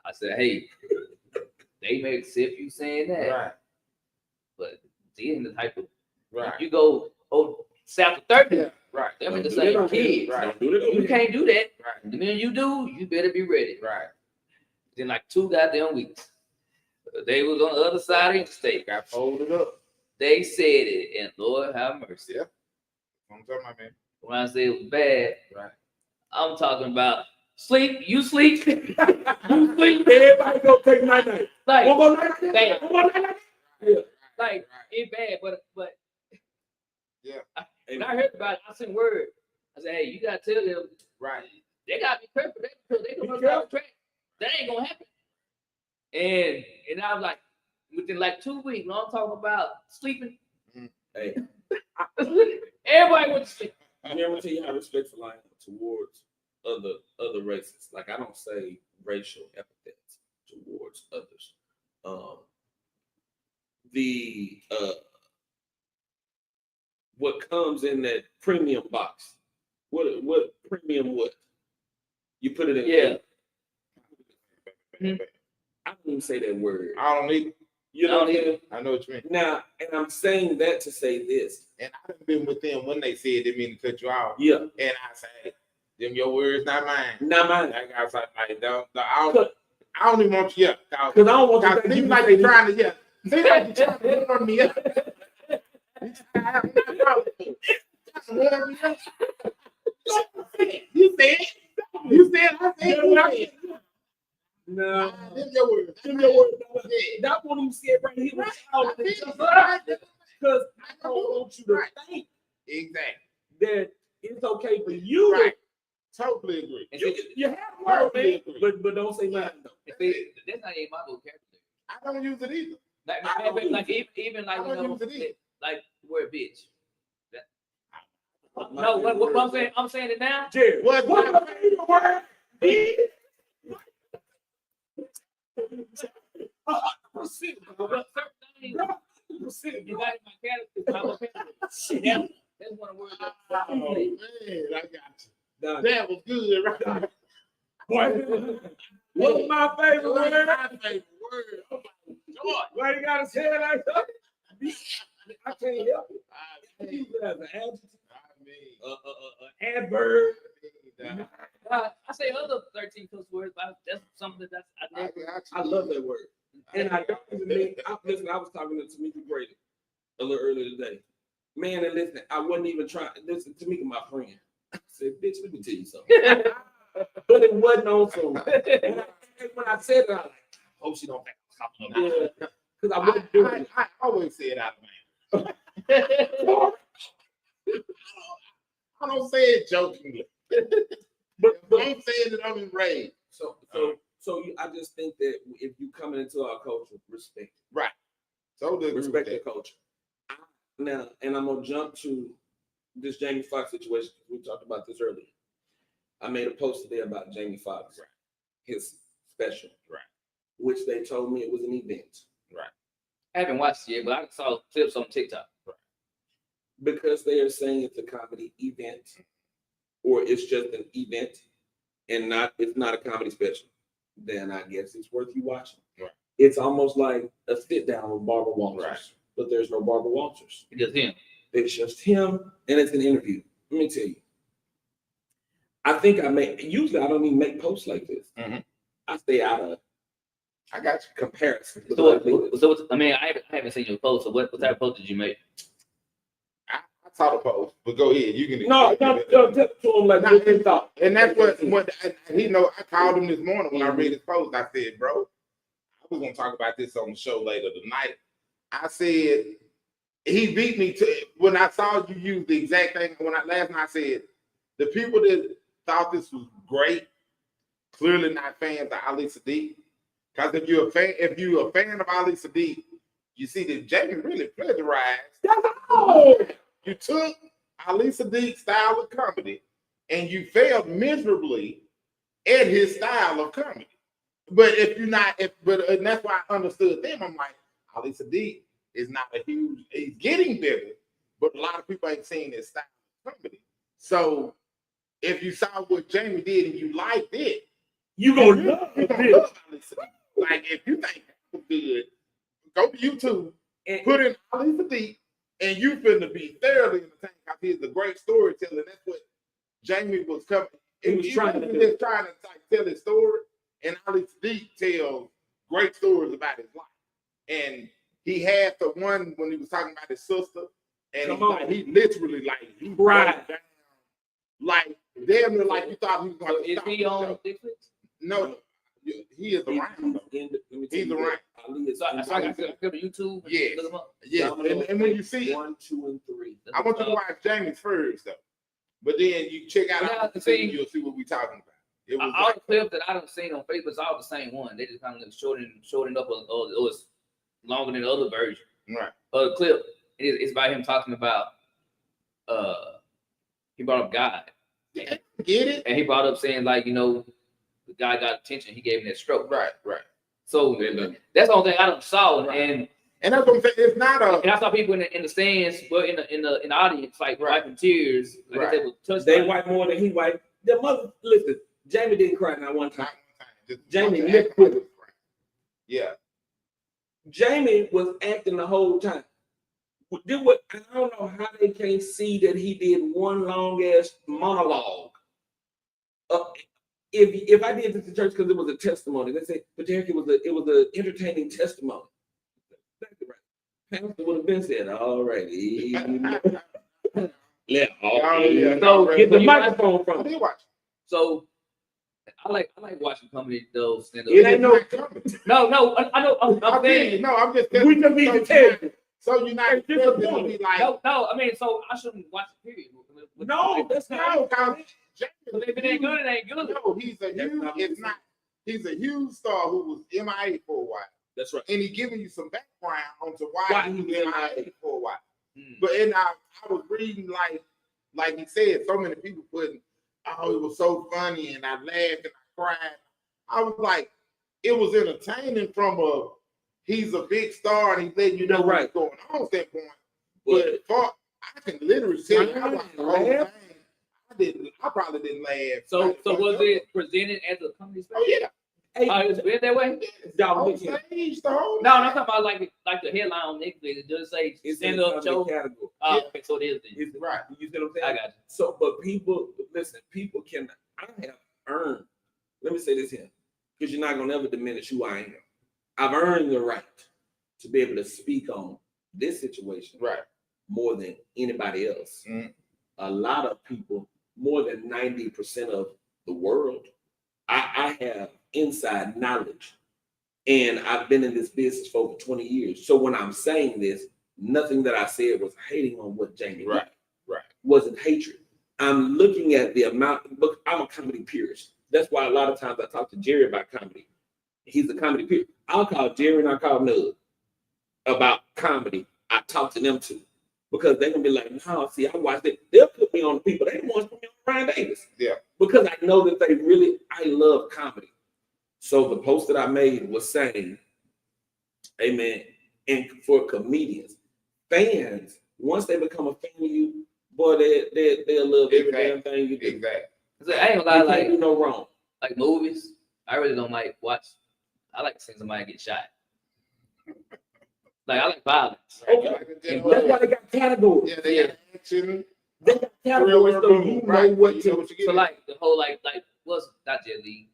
I said, hey, they may accept you saying that, Right. but then the type of Right. you go south of 30, Yeah. Right. they're the Don't do same that, kids. Right. Don't do that over You here. can't do that. Right. The minute you do, you better be ready. Right. Then like 2 goddamn weeks, they was on the other side of the interstate. Got folded up. They said it, and Lord have mercy. Yeah. I'm talking about, man. When I say it was bad, Right. I'm talking about sleep. You sleep. You sleep. Everybody go take night night. Like, One more night. bad. One more night. Yeah. Like it's bad, but Yeah. when I heard about it, I sent word. I said, hey, you gotta tell them Right. they gotta be careful. They don't Be know careful. how to track. That ain't gonna happen. And I was like, within like 2 weeks, when I'm talking about sleeping, Hey, everybody went to sleep. I never tell you how respectful I am towards other races. Like I don't say racial epithets towards others. What comes in that premium box? What premium? What you put it in? Yeah. I don't even say that word. I don't need. You know what I mean? I know what you mean. Now, and I'm saying that to say this. And I've been with them when they said they mean to cut you out. Yeah. And I say, them your words, not mine. Not mine. Like I was like, I don't even want you. Yeah. Because I don't want you to seem like you're trying to. Yeah. Seem like you're trying to warm me up. You said. I said. No. Them your words. That won't even see it right here. Because I don't want you to think Exactly. that it's okay for you Right. Totally agree. you have word, man, but don't say mine though. That's not even my vocabulary. I don't use it either. Like even like I you don't know, use it either. like the word bitch. No, what I'm saying, I'm saying it now. Jerry, What's my favorite word? You got in my vocabulary. That's one of the words. Oh man, I got you. That was good, right? What's my favorite word? My favorite word. Oh my God. Why you gotta say it like that? I can't help it. I use it as an adjective, adverb. I say other 13 cuss words, but that's something that's I love that word. And I don't even mean, listen, I was talking to Tamika Grady a little earlier today. Man, and listen, I wasn't even trying. Listen, Tamika, my friend. I said, bitch, let me tell you something. But it wasn't on some. When I said it, I was like, hope she don't think I'm talking about it. Because I wasn't doing it. I always say it out of man. I don't say it jokingly. But I'm saying that I'm enraged. I just think that if you coming into our culture, respect it. Right. So Respect the culture. Now, and I'm gonna jump to this Jamie Foxx situation. We talked about this earlier. I made a post today about Jamie Foxx, his special, which they told me it was an event. Right. I haven't watched it yet, but I saw clips on TikTok. Because they are saying it's a comedy event, or it's just an event, and it's not a comedy special, then I guess it's worth you watching. Right. It's almost like a sit down with Barbara Walters, Right. but there's no Barbara Walters. It's just him. It's just him, and it's an interview. Let me tell you. I think usually I don't even make posts like this. Mm-hmm. I stay out of. I got you. Comparison. I haven't seen your post. So what type of post did you make? I saw the post, but go ahead. You can. No, tell him like what you thought. And that's what he know. I called him this morning when I read his post. I said, bro, I was gonna talk about this on the show later tonight. I said he beat me to when I saw you use the exact thing. Last night I said the people that thought this was great, clearly not fans of Ali Sadiq. Because if you're a fan of Ali Sadiq, you see that Jamie really plagiarized. You took Ali Sadiq's style of comedy and you failed miserably at his style of comedy. But and that's why I understood them. I'm like, Ali Sadiq is not he's getting bigger, but a lot of people ain't seen his style of comedy. So if you saw what Jamie did and you liked it, you're gonna love Ali Sadiq. Like if you think that was good, go to YouTube and put in Ali Sadiq, and you finna be thoroughly entertained because he's a great storyteller. That's what Jamie was coming. He was trying to tell his story, and Ali Sadiq tells great stories about his life. And he had the one when he was talking about his sister, and he literally he cried down, like damn near like you thought he was going to stop. Is he on Netflix? No. He is around. He's around. So I got to go to YouTube. Yes. Look him up. Yes. And when you see 1, 2, and 3. I want you to watch Jamie's first though. But then you check out you'll see what we're talking about. It was all the clips that I done seen on Facebook, it's all the same one. They just kind of shortened up it was longer than the other version. Right. The clip it's about him talking about he brought up God. Yeah, get it? And he brought up saying the guy got attention, he gave him that stroke. Right. So that's the only thing I don't saw. Right. And that's what I'm saying. It's not and I saw people in the stands, but in the audience, wiping tears. Right. They would touch. They wipe more than he wiped. The mother, listen, Jamie didn't cry not one time. Jamie lipped with it. Yeah. Jamie was acting the whole time. I don't know how they can't see that he did one long ass monologue. If I did this in church because it was a testimony, they say, but Derek, it was an entertaining testimony. Exactly right. Pastor would have been said, all right. So get the microphone from me. So I like watching comedy though. It ain't no comedy. No, I know. I'm saying. No, I'm just. We just need to tell you. So you're not be like. No. I mean, so I shouldn't watch it. Period. No, that's not. If it ain't good, it ain't good. No, he's a huge star who was MIA for a while. That's right. And he's giving you some background onto why he was MIA for a while. But I was reading like he said, so many people putting, oh, it was so funny and I laughed and I cried. I was like, it was entertaining from he's a big star and he's letting you know what's going on standpoint. But I can literally tell you, I watched the whole thing. I probably didn't laugh. So was it presented as a comedy special? Oh yeah. It was read that way? On stage, the whole no, I'm talking about like the headline on Netflix. It does say stand up show. Category. Okay, so it is. It's right. You see what I'm saying? I got you. So, but people can. I have earned. Let me say this here, because you're not gonna ever diminish who I am. I've earned the right to be able to speak on this situation, more than anybody else. Mm-hmm. A lot of people, more than 90% of the world, I have inside knowledge, and I've been in this business for over 20 years. So when I'm saying this, nothing that I said was hating on what Jamie did. Wasn't hatred. I'm looking at the amount. Look, I'm a comedy purist. That's why a lot of times I talk to Jerry about comedy. He's a comedy purist. I'll call Jerry and I'll call Nug about comedy. I talk to them too. Because they're gonna be like, no, see, I watched it. They'll put me on the people. They want to put me on Ryan Davis. Yeah. Because I know that I love comedy. So the post that I made was saying, Amen. And for comedians, fans, once they become a fan of you, boy, they'll love every damn thing you do. Exactly. So I ain't gonna lie, You can't do no wrong. like movies, I really don't like watch. I like to see somebody get shot. Like I like violence. Okay. That's why they got categories. Yeah, they got action. They got categories so you know what to. you So like the whole like what's not Jet Li?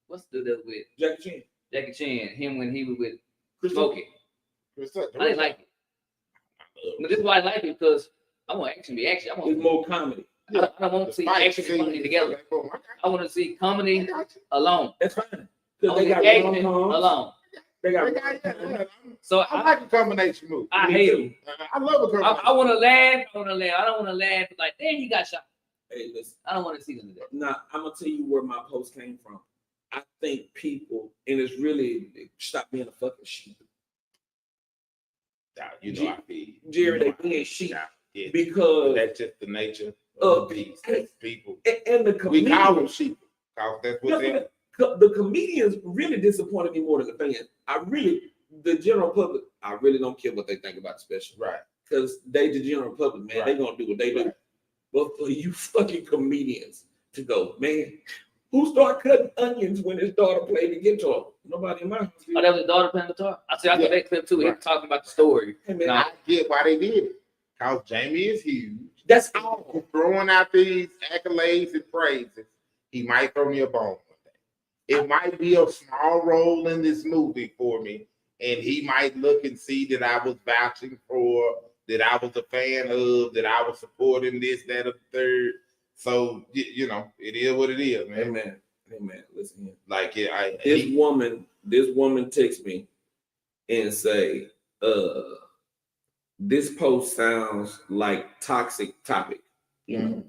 What's the deal with Jackie Chan. him when he was with Chris Smokey? I didn't like it. But this is why I like it because I want action to be action. I want It's more comedy. I don't want to see action and comedy together. I want to see comedy alone. That's fine. I Because want they to got see action rom-coms. alone. They got So I like a combination movie. I hate them. I love a combination. I want to laugh. I don't want to laugh like, damn, he got shot. Hey, listen. I don't want to see them today. Now, I'm going to tell you where my post came from. I think people, and it's really, stop being a fucking sheep. You know, I feel Jerry, they being sheep. Yeah. Because That's just the nature of the beast. People. and the We comedians, call them sheep. Cause that's what they the comedians really disappointed me more than the fans. The general public, I really don't care what they think about the special. right. Because they the general public, man. They gonna do what they do. Right. But for you fucking comedians to go, man, who started cutting onions when his daughter played the guitar? Nobody in my house. Oh, that was the daughter playing guitar? I saw that clip too. He was talking about the story. Hey, man, I get why they did it. Cause Jamie is huge. that's all. Throwing out these accolades and praises, he might throw me a bone one day. It might be a small role in this movie for me, and he might look and see that I was vouching for, that I was a fan of, that I was supporting this, that, or the third. So you know, it is what it is, man. Amen. Listen here. Like This woman texts me and say, this post sounds like toxic topic. Mhm.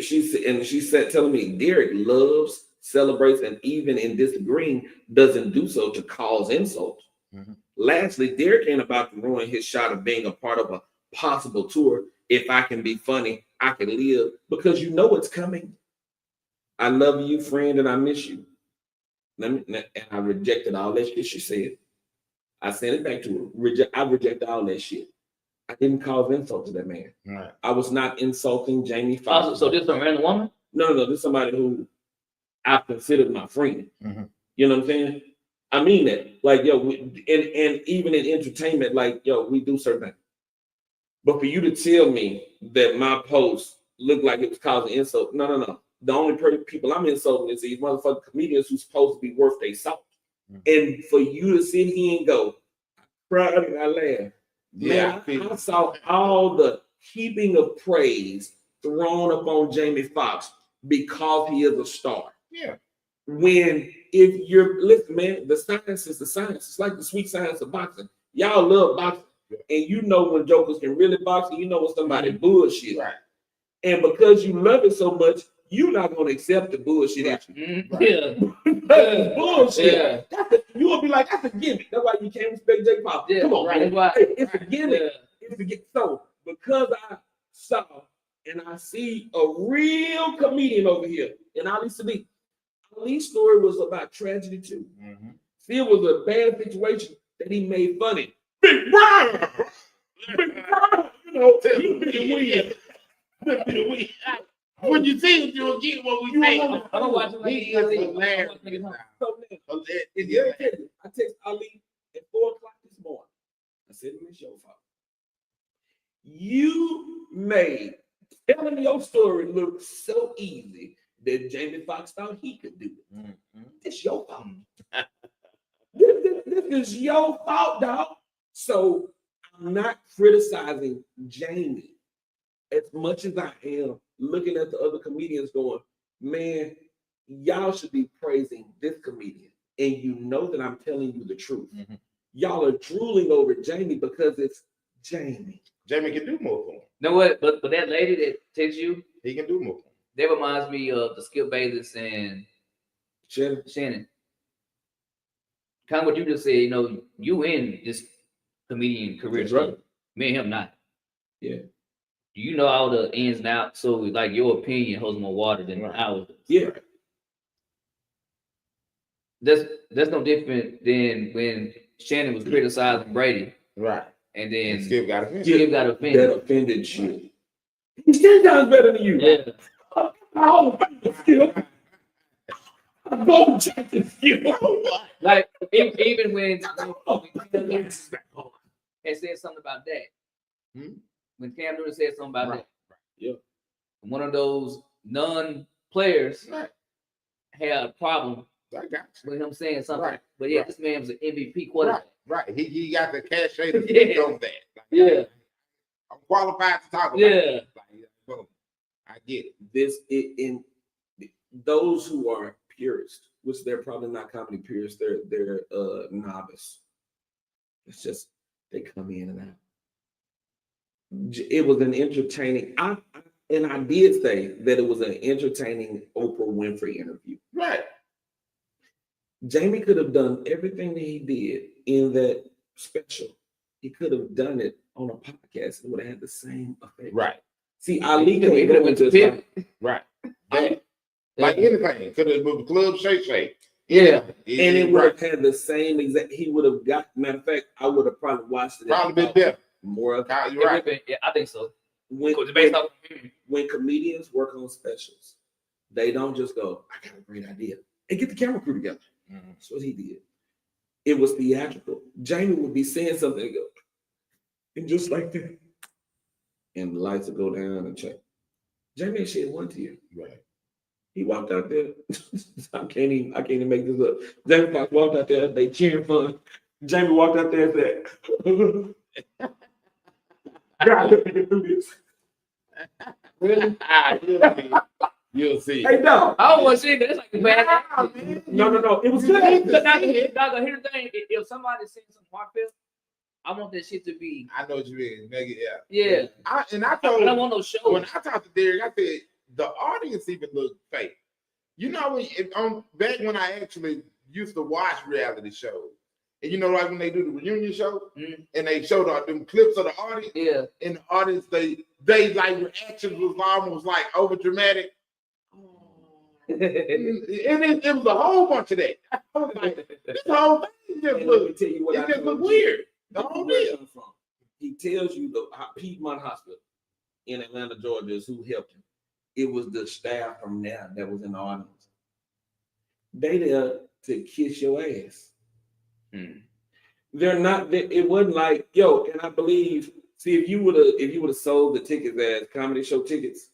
She said, telling me Derek loves, celebrates, and even in disagreeing, doesn't do so to cause insult. Mhm. Lastly, Derek ain't about to ruin his shot of being a part of a possible tour. If I can be funny, I can live because you know it's coming. I love you, friend, and I miss you. And I rejected all that shit she said. I sent it back to her. I rejected all that shit. I didn't cause insult to that man. Right. I was not insulting Jamie Foxx. So this is a random woman? No. This is somebody who I considered my friend. Mhm. You know what I'm saying? I mean that. Like, yo, and even in entertainment, like, yo, we do certain things. But for you to tell me that my post looked like it was causing insult, no. The only people I'm insulting is these motherfucking comedians who's supposed to be worth their salt. And for you to sit here and go, I cried and I laughed. Yeah, Man, I saw all the heaping of praise thrown upon Jamie Foxx because he is a star. Yeah. When if you're listen, man, the science is the science. It's like the sweet science of boxing. Y'all love boxing, and you know when jokers can really box, and you know when somebody bullshit. Right. And because you love it so much, you're not gonna accept the bullshit. Right. Mm-hmm. Yeah. That's bullshit. Yeah. You will be like, that's a gimmick. That's why you can't respect Jake Paul. Yeah, come on, right. man. It's a gimmick. Yeah. It's a gimmick. So because I saw and I see a real comedian over here in Ali Sadiq. Ali's story was about tragedy too. Mm-hmm. See, it was a bad situation that he made funny. Big Brown! Big Brown! You know, he be the win. When you see it, you'll get what we say. I'm watching He is hilarious. So then, I text Ali at 4 o'clock this morning. I said, it's your fault. You made telling your story look so easy that Jamie Foxx thought he could do it. Mm-hmm. It's your fault. This is your fault, dog. So I'm not criticizing Jamie as much as I am looking at the other comedians going, man, y'all should be praising this comedian. And you know that I'm telling you the truth. Mm-hmm. Y'all are drooling over Jamie because it's Jamie. Jamie can do more for him. You know what? But that lady that texts you, he can do more. That reminds me of the Skip Bayless and Shannon. Kind of what you just said, you know, you in this comedian career. That's right. Me and him not. Yeah. You know all the ins and outs, so like your opinion holds more water than ours. Yeah. That's no different than when Shannon was criticizing Brady, Right. and then And Skip got offended. Skip got offended. That offended you. He's 10 times better than you. Yeah. Oh, Skip. I'm going to Skip. Like even when and said something about that. When Cam Newton said something about that. Yeah. One of those non-players had a problem with him saying something. Right. But yeah, this man was an MVP quarterback. Right. He got the cachet to Yeah. speak on that. Like, Yeah. I'm qualified to talk about Yeah. it. Like, boom. I get it. In those who are purists, which they're probably not comedy purists, they're novice. It's just they come in and out. It was an entertaining. I did say that it was an entertaining Oprah Winfrey interview. Right. Jamie could have done everything that he did in that special. He could have done it on a podcast and would have had the same effect. Right. See, Ali could have went to just Right. Like anything. Could have moved club shake. Yeah. And it would have had the same exact. He would have got. Matter of fact, I would have probably watched it. Probably been better. More of You're right. Yeah, I think so. when comedians work on specials, they don't just go, "I got a great idea," and get the camera crew together. That's what he did. It was theatrical. Jamie would be saying something and go, and just like that, and the lights would go down and check. Jamie ain't shed one tear. Right. He walked out there. I can't even make this up. Jamie Foxx walked out there. They cheering for him. Jamie walked out there and said, Really? You'll see. "Hey, no, I don't want to see that. It's like a bad. no. It was Here's good." the thing. If somebody's saying something heartfelt, I want that shit to be. I know what you mean. Nigga, yeah. Yeah. I I told don't want no show. when I talked to Derek, I said the audience even looked fake. You know, back when I actually used to watch reality shows, and you know, like when they do the reunion show, and they showed them clips of the audience, Yeah. and the audience, they like reactions was almost like over dramatic, and it was a whole bunch of that. I was like, this whole thing just And let me look, tell you what it I just told look you. weird. The whole Where it deal. comes from. He tells you the Piedmont Hospital in Atlanta, Georgia, is who helped him. It was the staff from there that was in the audience. They there to kiss your ass. They're not. It wasn't like, yo. And I believe, see, if you would have sold the tickets as comedy show tickets,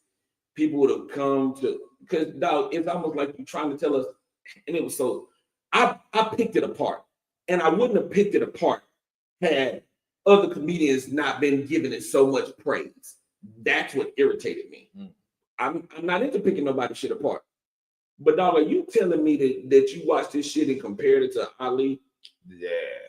people would have come to. Because dog, it's almost like you're trying to tell us, and it was so. I picked it apart, and I wouldn't have picked it apart had other comedians not been giving it so much praise. That's what irritated me. I'm not into picking nobody's shit apart. But dog, are you telling me that you watched this shit and compared it to Ali? Yeah.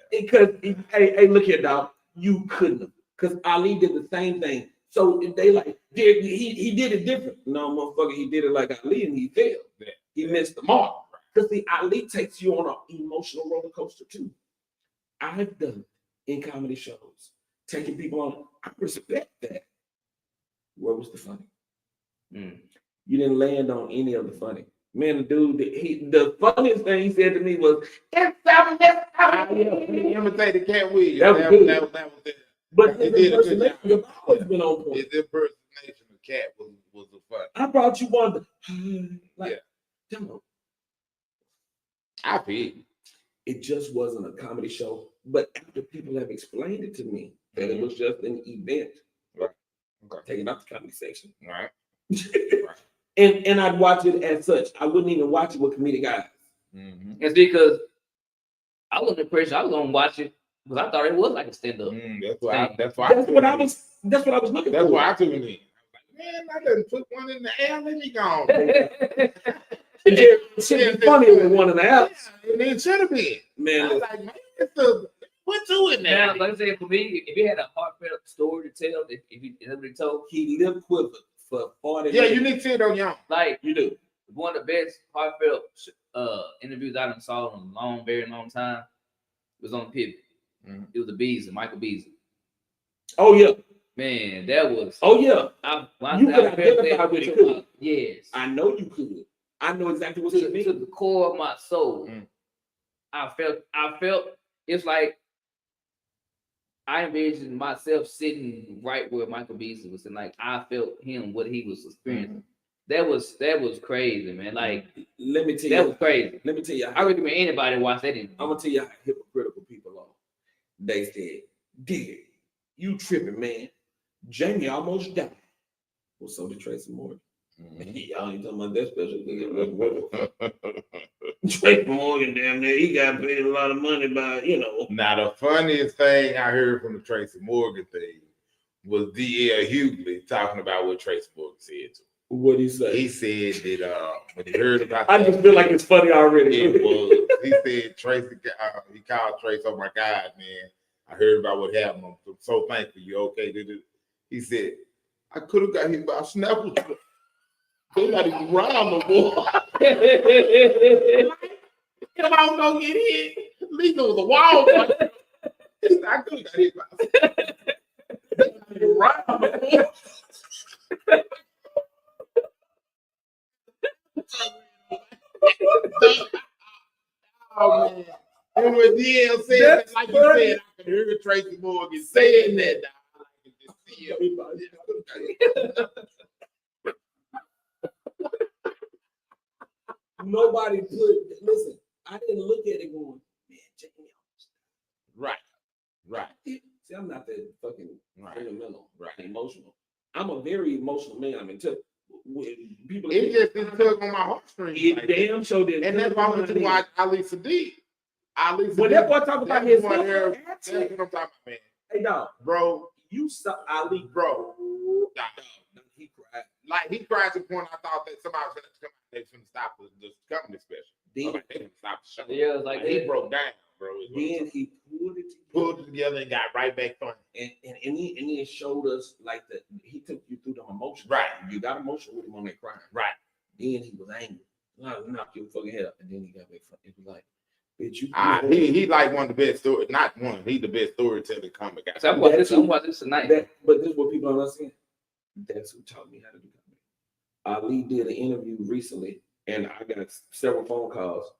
Because hey, look here, dog. You couldn't have, because Ali did the same thing. So if they like, he did it different. No, motherfucker, he did it like Ali and he failed. Yeah. He missed the mark. Because the Ali takes you on an emotional roller coaster too. I've done it in comedy shows, taking people on. I respect that. Where was the funny? You didn't land on any of the funny. Man, the dude, the funniest thing he said to me was, "It's 7 He imitated Cat Williams. That was good. That was it. But He his did a good impersonation job. has always been on point. His impersonation of Cat was a fun. I brought you one, like, demo. I feel It just wasn't a comedy show. But after people have explained it to me that it was just an event, Right. Okay. taking out the comedy section, Right. and I'd watch it as such. I wouldn't even watch it with comedic eyes. It's because I wasn't impressed. I was gonna watch it because I thought it was like a stand-up. That's why That's what I was looking That's for. why I took it in. Man, I didn't put one in the air. Let me go. It should be funny with 1.5. Yeah, it should have been. Man, I was like, man, put two in there. Now, like I said, for me, if you had a heartfelt story to tell, if you never told, he lip quivered for 40 Yeah, minutes. you need to see it on your own. like You do. one of the best heartfelt interviews I done saw in a very long time was on Pivot. It was the Beasley, Michael Beasley. Oh yeah. Man, that was. Oh yeah. You could felt identify that with it, to too. yes. I know you could. I know exactly what you To mean. the core of my soul. I felt it's like I envisioned myself sitting right where Michael Beasley was, and like I felt him what he was experiencing. That was crazy, man. Like let me tell that you, was crazy. let me tell you, I recommend anybody watch that. I'm gonna tell you how hypocritical people are. They said, "Dig, you tripping, man? Jamie almost died." Well, so did Tracy Morgan. Y'all ain't talking about that special nigga. Tracy Morgan, damn near, he got paid a lot of money by, Now, the funniest thing I heard from the Tracy Morgan thing was D.L. Hughley talking about what Tracy Morgan said to him. What he say? He said that when he heard about I just feel like it's funny already. it was, he said Tracy, he called Tracy, "Oh my God, man, I heard about what happened. I'm so thankful you okay." He said, "I could have got hit by a snapper. They're not even around no more." If I was gonna get hit, at least there was a wall. I could have got hit by a snapper. They're not even around no more. Oh man. And when DL said that, like you said, I could hear Tracy Morgan saying that. Nobody listen, I didn't look at it going, man, Jamie. Right. See, I'm not that fucking sentimental, Right. Emotional. I'm a very emotional man. I mean, people. It just didn't tug on my heartstrings. It damn sure did. And that's why I went to watch Ali Sadiq. When that boy talking about his that's what I'm talking about, man. Hey, dog, bro, you saw Ali, bro. He cried. Like he cried to the point I thought that somebody was gonna come out. They was gonna stop the comedy special. They gonna stop the show. Yeah, it was like he broke down, bro. Then he pulled it together and got right back on. And he showed us like that. He took you through the emotions. Right. You got emotional with him on that crying. Right. Then he was angry. Knock your fucking head up. And then he got back from it. Was like, bitch, you. He like one of the best story. Not one. He the best storytelling comic guy. So I'm watching this tonight. But this is what people don't understand. That's who taught me how to do comedy. Ali did an interview recently, and I got several phone calls.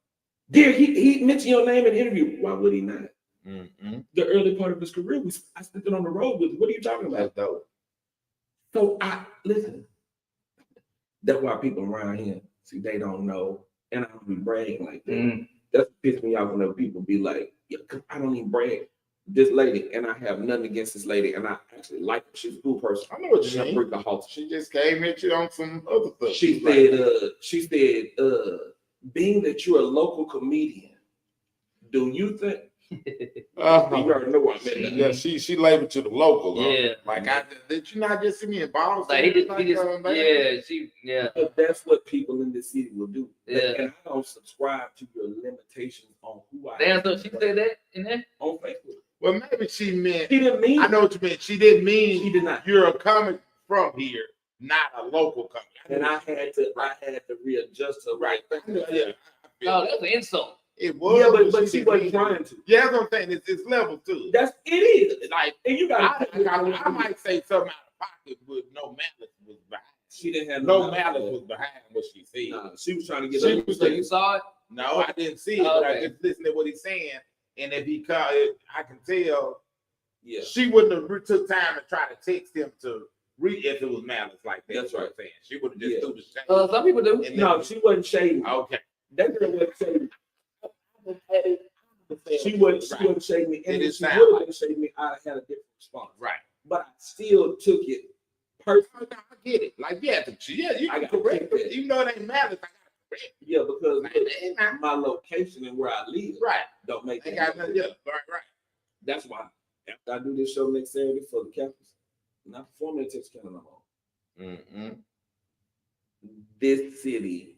Dear, he mentioned your name in the interview. Why would he not? The early part of his career, I spent it on the road with. What are you talking about? That's dope. So listen. That's why people around here see they don't know, and I don't be bragging like that. That's what pisses me off when people be like, "Yeah, I don't even brag." This lady, and I have nothing against this lady, and I actually like her. She's a cool person. I know what you mean. She just came at you on some other stuff. She said, being that you're a local comedian, do you think? You already know what I meant. Yeah, she labeled to the local. Yeah. Like did you not just see me in Boston? Like But that's what people in this city will do. Yeah. And I don't subscribe to your limitations on who I Damn, am. so she said that in there? On Facebook. Well, maybe she meant. She didn't mean. I know what you meant. She didn't mean. She did not. You're a comic from here, not a local comic. And I had to readjust her. Right. Yeah. No, that's an insult. It was. Yeah, but she wasn't trying to. Yeah, that's what I'm saying. It's level too. It is. Like, and you got. I might say something out of pocket, but no malice was behind. She didn't have no malice was behind what she said. Nah, she was trying to get. So you saw it? No, I didn't see it, but I just listened to what he's saying. And if he called it, I can tell. Yeah. She wouldn't have took time to try to text him to read if it was malice like that. That's what right. I'm saying. She would have just threw the shade. Some people do. No, she wasn't shading. Okay. That girl wasn't shading. She wouldn't shade me. And if she would have been shading me, I'd have had a different response. Right. But I still took it personally. I get it. Like, you can correct it. Even though it ain't malice, I got to correct it. Yeah, because my location and where I live don't make it. Right. That's why after I do this show next Saturday for the campus, I'm not performing at Texas County no more. This city,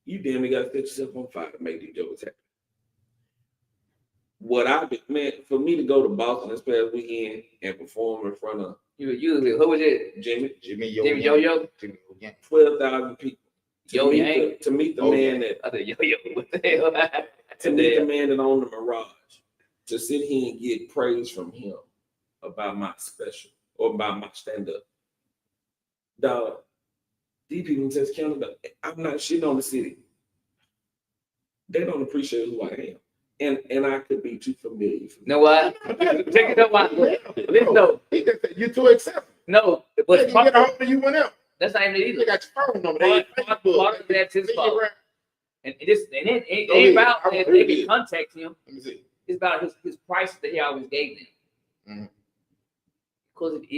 you damn near got to set yourself on fire to make these jokers happen. What I've been, man, for me to go to Boston this past weekend and perform in front of who was it? Jimmy Yo-Yo? 12,000 people. To meet the man that I said Yo-Yo. What the hell? To meet the man that owned the Mirage. To sit here and get praise from him about my special or about my stand-up. Dog, these people in Texas County, I'm not shitting on the city. They don't appreciate who I am. And I could be too familiar. You know what? Check it out. Listen, no. He just said you're too excessive. No, They but can get a hold of you whenever. that's not even it They either. got your phone number. They Part of that's his fault. And it Go ain't ahead. about I that really they can did. contact him. Let me see. It's about his prices that he always gave them. Mhm. Because if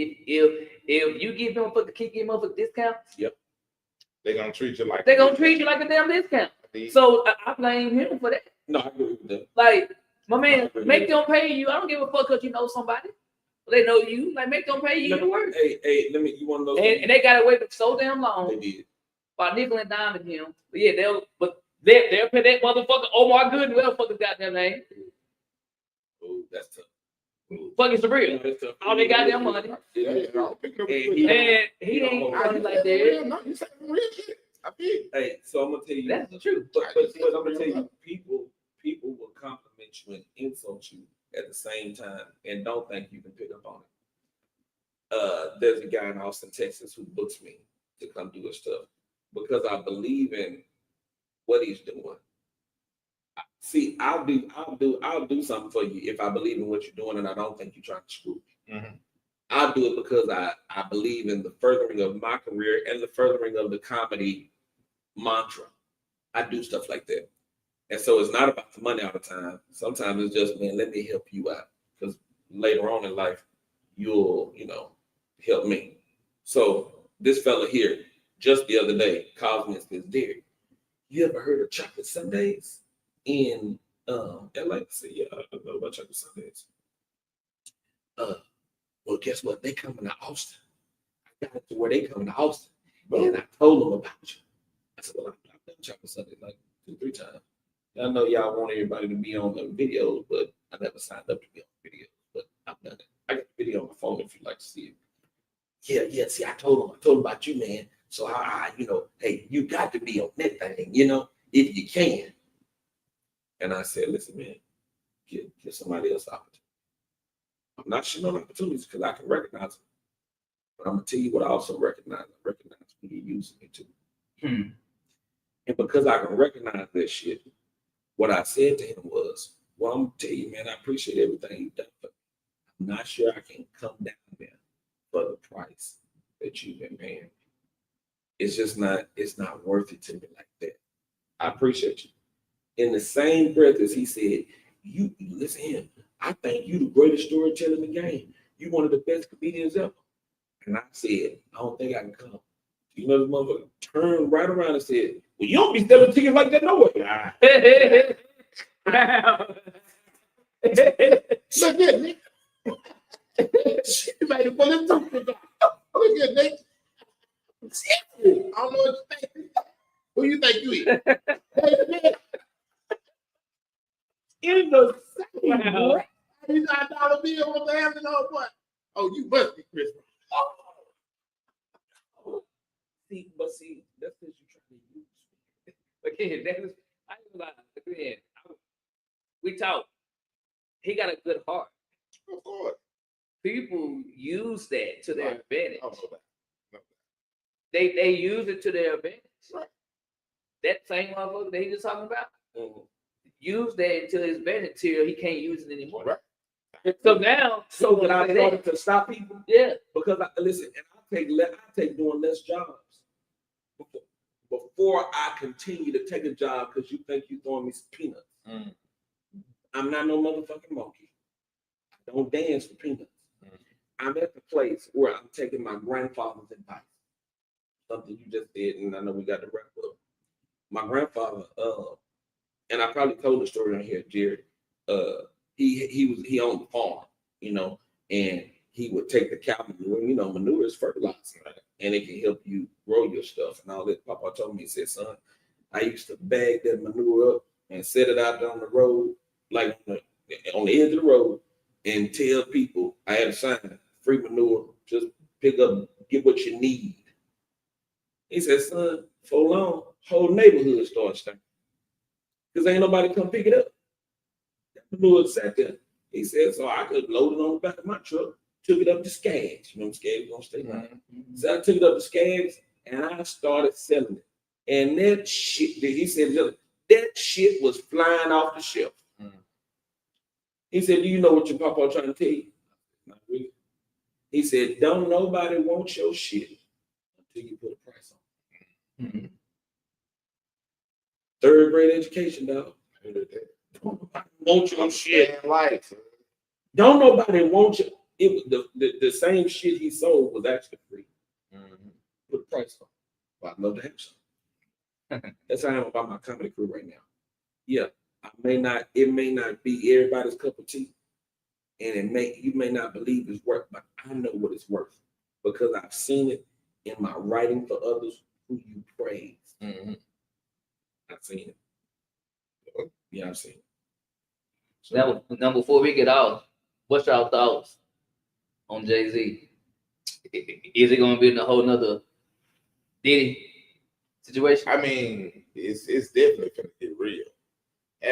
you give him keep giving him discounts, They're gonna treat you like they're gonna treat you like a damn discount. So I blame him for that. No, I agree with that. Like, my man, make them pay you. I don't give a fuck because you know somebody. They know you. Like, make them pay you to work. Hey, let me. You want to know? And they got away with so damn long. They did. By nickel and diming him. But yeah, they'll pay that motherfucker Omar Good, whatever fuck his goddamn name. Oh, that's tough. Fucking Sabrina. Yeah, that's tough. All they goddamn money. Yeah. And he ain't funny like that. No, you saying real shit. I feel. Hey, so I'm gonna tell you. That's the truth. But I'm gonna tell you, people will compliment you and insult you at the same time, and don't think you can pick up on it. There's a guy in Austin, Texas, who books me to come do his stuff because I believe in what he's doing. See, I'll do something for you if I believe in what you're doing, and I don't think you're trying to screw me. Mm-hmm. I'll do it because I believe in the furthering of my career and the furthering of the comedy mantra. I do stuff like that. And so it's not about the money all the time. Sometimes it's just, man, let me help you out. Because later on in life, you'll, help me. So this fella here, just the other day, calls me and says, Derek, you ever heard of Chocolate Sundays in LA? I said, yeah, I know about Chocolate Sundays. Well, guess what? They coming to Austin. I got it to where they coming to Austin. And I told them about you. I said, well, I've done Chocolate Sunday like 2-3 times. I know y'all want everybody to be on the videos, but I never signed up to be on the videos. But I've done it. I got the video on my phone if you'd like to see it. Yeah. See, I told them about you, man. So I hey, you got to be on that thing, if you can. And I said, listen, man, get somebody else opportunity. I'm not shitting on opportunities because I can recognize them. But I'm gonna tell you what I also recognize. I recognize when you're using it too. And because I can recognize that shit, what I said to him was, well, I'm gonna tell you, man, I appreciate everything you've done, but I'm not sure I can come down there for the price that you've been paying me. It's not worth it to me like that. I appreciate you. In the same breath as he said, you listen to him, I think you the greatest storyteller in the game. You one of the best comedians ever. And I said, I don't think I can come. You know, this motherfucker turned right around and said, well, you don't be selling tickets like that no way. Look at Nick. You made it pull him through. Look at Nick. I don't know what you think. Who you think you is? In the same boy. You got a dollar bill on the hand and all what? Oh, you must be Chris. See, that's what you're trying to use. Again, that is, I ain't gonna lie. Again, we talk. He got a good heart. Of course. People use that to their advantage. Oh, no. They use it to their advantage. Right. That same motherfucker that he was talking about, use that to his advantage till he can't use it anymore. Right. So now, when I started to stop people, because listen, and I take doing less jobs before I continue to take a job because you think you throwing me some peanuts. I'm not no motherfucking monkey. I don't dance for peanuts. I'm at the place where I'm taking my grandfather's advice. Something you just did, and I know we got to wrap up. My grandfather, and I probably told the story on here, Jared. He owned the farm, and he would take the cow manure. Manure is fertilizer, right? And it can help you grow your stuff and all that. Papa told me, he said, son, I used to bag that manure up and set it out there on the road, like on the edge of the road, and tell people, I had a sign, free manure, just pick up, get what you need. He said, son, for long, whole neighborhood started stinking. Because ain't nobody come pick it up. That manure sat there. He said, so I could load it on the back of my truck, took it up to Skaggs. You know, Skaggs gonna stay right. So I took it up to Skaggs and I started selling it. And that shit, he said, that shit was flying off the shelf. He said, "Do you know what your papa trying to tell you?" Not really. He said, "Don't nobody want your shit until you put a price on it." Mm-hmm. Third grade education, dog. Don't nobody want your shit. Life. Don't nobody want you. It was the same shit he sold was actually free. Mm-hmm. Put a price on. But I'd love to have some. That's how I am about my comedy career right now. Yeah, it may not be everybody's cup of tea, and you may not believe it's worth, but I know what it's worth because I've seen it in my writing for others who you praise. Mm-hmm. I've seen it. Yeah, I've seen it. So, now before we get off, what's your thoughts on Jay-Z? Is it gonna be in a whole nother Diddy situation? I mean, it's definitely gonna get real.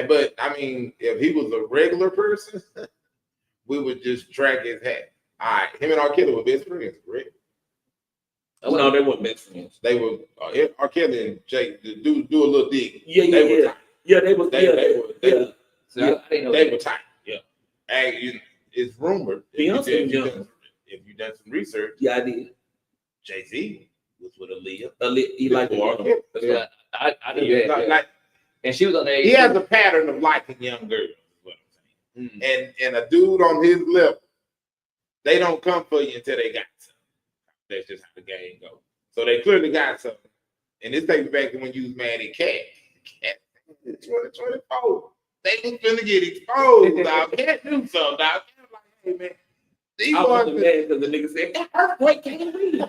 But I mean, if he was a regular person, we would just track his hat. All right, him and R. Kelly were best friends, correct? No, they weren't best friends. They were R. Kelly and Jake. The dude do a little dig. Yeah, They were tight. Yeah, they were. They were They were tight. Yeah, and it's rumored. Beyonce if you done some research, yeah, I did. Jay-Z was with Aaliyah. He liked R. Kelly. Yeah, I knew that. Like, and she was on there. he has a pattern of liking young girls. Is what I'm saying. Mm. And a dude on his level, they don't come for you until they got something. That's just how the game goes. So they clearly got something. And this takes me back to when you was mad at Cat. Cat 2024. They was finna get exposed, dog. Cat do something, dog. Cat was like, hey man. These I boys wasn't mad because the nigga said that earthquake can't read.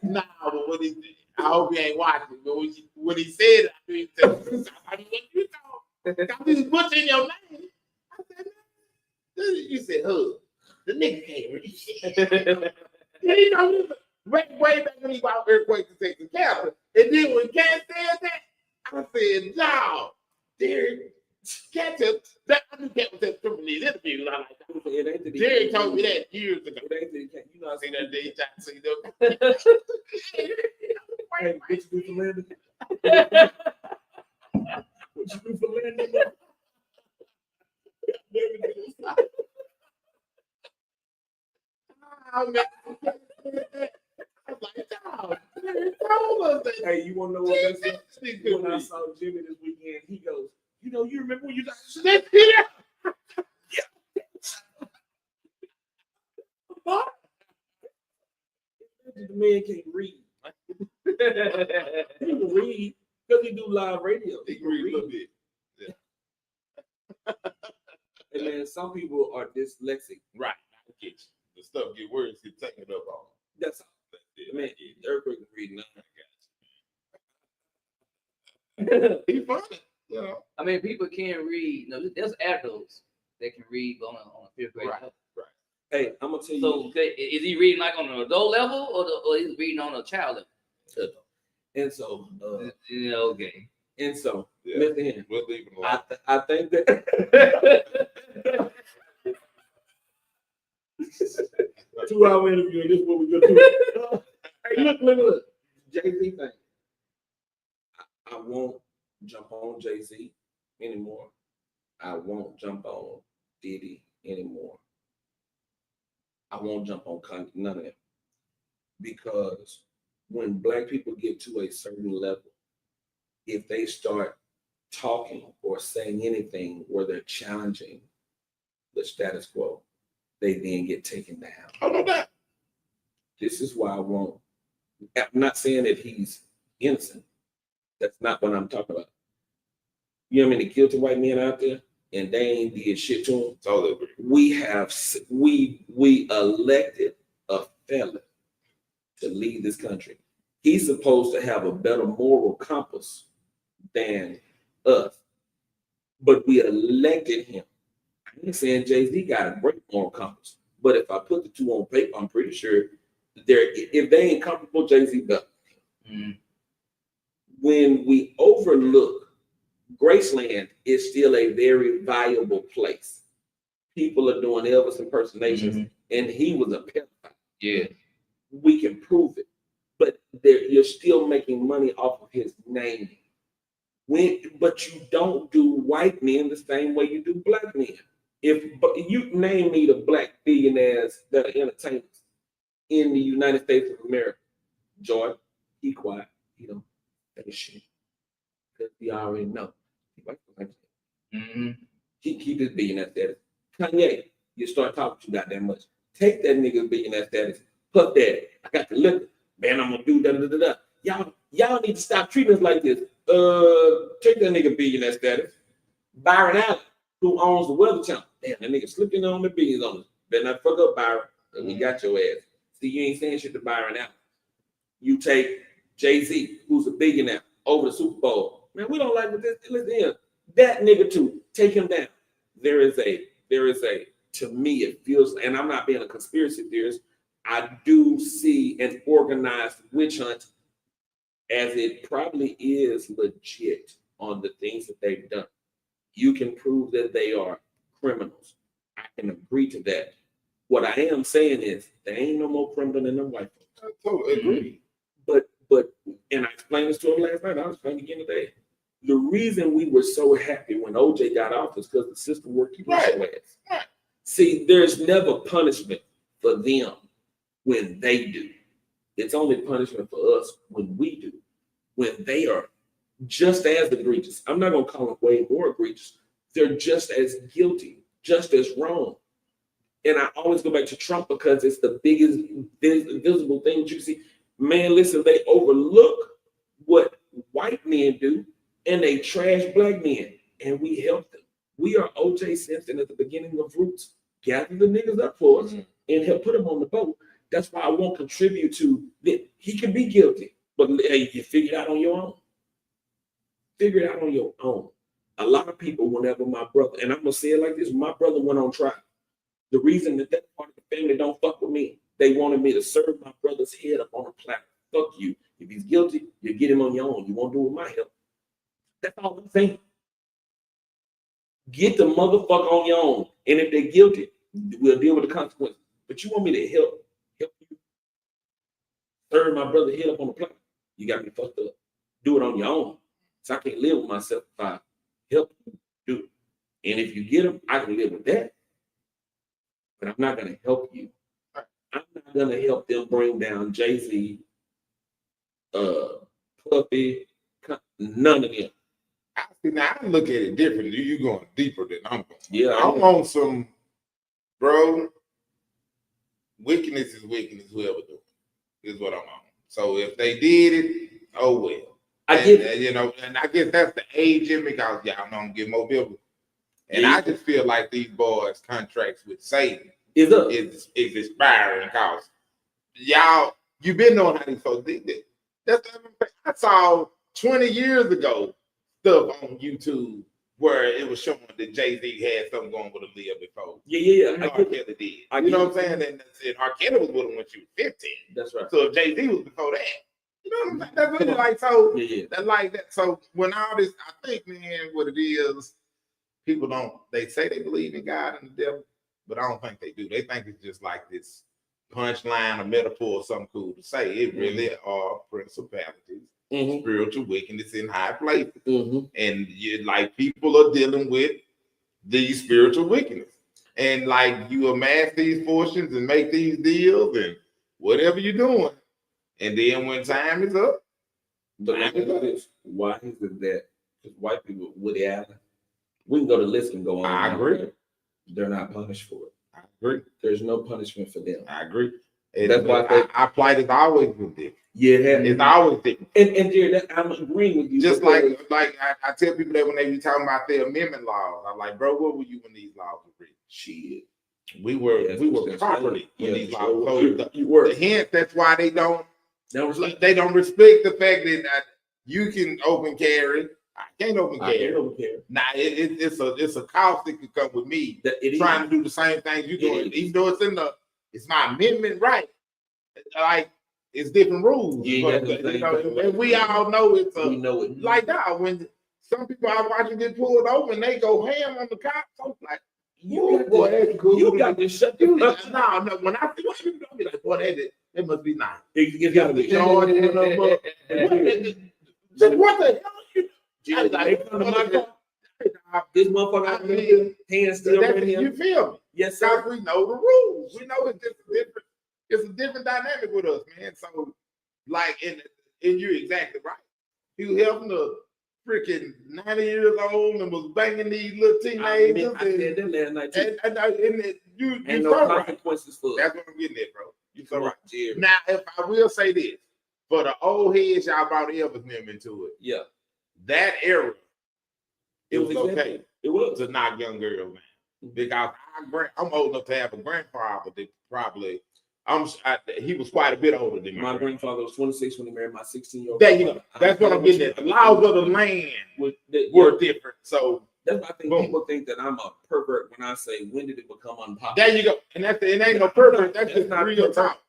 nah, but what he I hope he ain't watching. But when he said it, I mean, what you thought? I was butchering your name. I said, man. You said, huh? The nigga can't read shit. You know, way back when he bought earthquake to take the camera. And then when Cat said that, I said, no, Derek, Cat said that. I knew Cat was at some of these interviews. I like that. Derek told me that years ago. You know, I See that day, I see them. Hey, what you do for Landon? What you do for Landon? Oh, man. I was like, dog, Derek told us that. Hey, you want to know what that said? Nigga When I read. saw Jimmy this weekend, he goes, you know, you remember when you got the man can't read. He can read because he do live radio. He can read a little bit. And man, some people are dyslexic. Right. I get you. The stuff get worse, get taken up on. That's all. Man, earthquake can read nothing. He funny. You know. I mean, people can read. You know, there's adults that can read on a fifth grade level. Right. Hey, I'm gonna tell you. So, is he reading like on an adult level, or is he reading on a child level? And so, You know, okay. and so, Yeah. Mr. Henry, We'll leave him alone. I think that 2-hour interview, and this is what we're gonna do. Hey, look. Jay-Z thing. I won't jump on Jay-Z anymore. I won't jump on Diddy anymore. I won't jump on Kanye, none of that. Because when black people get to a certain level, if they start talking or saying anything where they're challenging the status quo, they then get taken down. How about that? This is why I won't. I'm not saying that he's innocent. That's not what I'm talking about. You know how many guilty white men out there, and they ain't did shit to him. Totally agree. We elected a fella to lead this country. He's supposed to have a better moral compass than us, but we elected him. I ain't saying Jay-Z got a great moral compass, but if I put the two on paper, I'm pretty sure if they ain't comfortable, Jay-Z better. Mm. When we overlook Graceland is still a very valuable place. People are doing Elvis impersonations, and he was a pedophile. Yeah. We can prove it, but you're still making money off of his name. But you don't do white men the same way you do black men. But you name me the black billionaires that are entertainers in the United States of America. Jordan, he quiet. He don't say shit because he already know. Mm-hmm. He keep his billionaire status. Kanye, you start talking too goddamn much. Take that nigga's billionaire status. Fuck that. I got the liquor. Man, I'm gonna do da da da da. Y'all need to stop treating us like this. Take that nigga billionaire status. Byron Allen, who owns the Weather Channel. Damn, that nigga slipping on the billions on us. Better not fuck up, Byron. We got your ass. See, you ain't saying shit to Byron Allen. You take Jay-Z, who's a billionaire, over the Super Bowl. Man, we don't like what this. Listen, that nigga too. Take him down. There is a. To me, it feels, and I'm not being a conspiracy theorist. I do see an organized witch hunt, as it probably is legit on the things that they've done. You can prove that they are criminals. I can agree to that. What I am saying is there ain't no more criminal than them white folks. I totally agree. But and I explained this to him last night. I'll explain again today. The reason we were so happy when OJ got off is because the system worked your ass. Right. See, there's never punishment for them when they do. It's only punishment for us when we do. When they are just as egregious. I'm not going to call them way more egregious. They're just as guilty, just as wrong. And I always go back to Trump because it's the biggest visible thing that you see. Man, listen, they overlook what white men do and they trash black men, and we help them. We are O.J. Simpson at the beginning of Roots. Gather the niggas up for us and help put them on the boat. That's why I won't contribute to that. He can be guilty, but hey, you figure it out on your own. Figure it out on your own. A lot of people, whenever my brother, and I'm gonna say it like this, my brother went on trial. The reason that part of the family don't fuck with me, they wanted me to serve my brother's head up on a platter. Fuck you. If he's guilty, you get him on your own. You won't do it with my help. That's all I'm saying. Get the motherfucker on your own. And if they're guilty, we'll deal with the consequences. But you want me to help you serve my brother's head up on a platter. You got me fucked up. Do it on your own. So I can't live with myself if I help you do it. And if you get them, I can live with that. But I'm not going to help you. I'm not going to help them bring down Jay-Z, Puffy, none of them. Now I look at it differently. You going deeper than I'm going. Yeah, I'm on some, bro. Wickedness is wickedness. Whoever do it is what I'm on. So if they did it, oh well. I get it. You know, and I guess that's the age in me because y'all don't get more biblical. And I just feel like these boys' contracts with Satan is expiring because y'all, you've been knowing how these folks did that. That's I saw 20 years ago stuff on YouTube where it was showing that Jay-Z had something going with Aaliyah before. Yeah. R. Kelly did. You know what I'm saying? And R. Kelly was with him when she was 15. That's right. So if Jay-Z was before that, you know what I'm saying? That's really like so. Yeah. That's like that. So when all this, I think, man, what it is, people don't. They say they believe in God and the devil, but I don't think they do. They think it's just like this punchline, a metaphor, or something cool to say. It really are principalities. Spiritual wickedness in high places, and like people are dealing with these spiritual wickedness, and like you amass these fortunes and make these deals and whatever you're doing, and then when time is up, why is it that? Because white people, Woody Allen, we can go to the list and go on. I agree. They're not punished for it. I agree. There's no punishment for them. I agree. That's why our plight is always been different. Yeah, it's always different. And Jared, I'm agreeing with you. Just like I tell people that when they be talking about their amendment laws, I'm like, bro, where were you when these laws were written? Shit, we were property when these laws. So the hint, that's why they don't respect the fact that you can open carry. I can't open carry. Now it's a cost that could come with me trying to do the same thing you doing, even though it's my amendment right. Like it's different rules. And we all know it's like that. When some people I watch get pulled over and they go ham on the cops, I'm like, you got to shut the fuck up. No, when I see what people don't be like, boy, that must be nice. It got to be charged. What the hell? Jill, they come to my car. This motherfucker out here, hands still in him. You feel me? Yes, Because sir. we know the rules. We know it's just different. It's a different dynamic with us, man. So, like, and you're exactly right. He was helping the freaking 90 years old and was banging these little teenagers. I said that last night too. And you Ain't so no right. consequences for it. That's what I'm getting at, bro. You so right. Jerry. Now, if I will say this, for the old heads, y'all brought Elvis them into it. Yeah. That era, it was exactly. okay. It was to knock young girls, man. Because I'm old enough to have a grandfather that probably he was quite a bit older than my grandfather was 26 when he married my 16-year-old. There you go. That's what I'm getting at. The laws of the land were different. So that's why I think people think that I'm a pervert when I say, when did it become unpopular? There you go. And it ain't no pervert. That's just not real talk.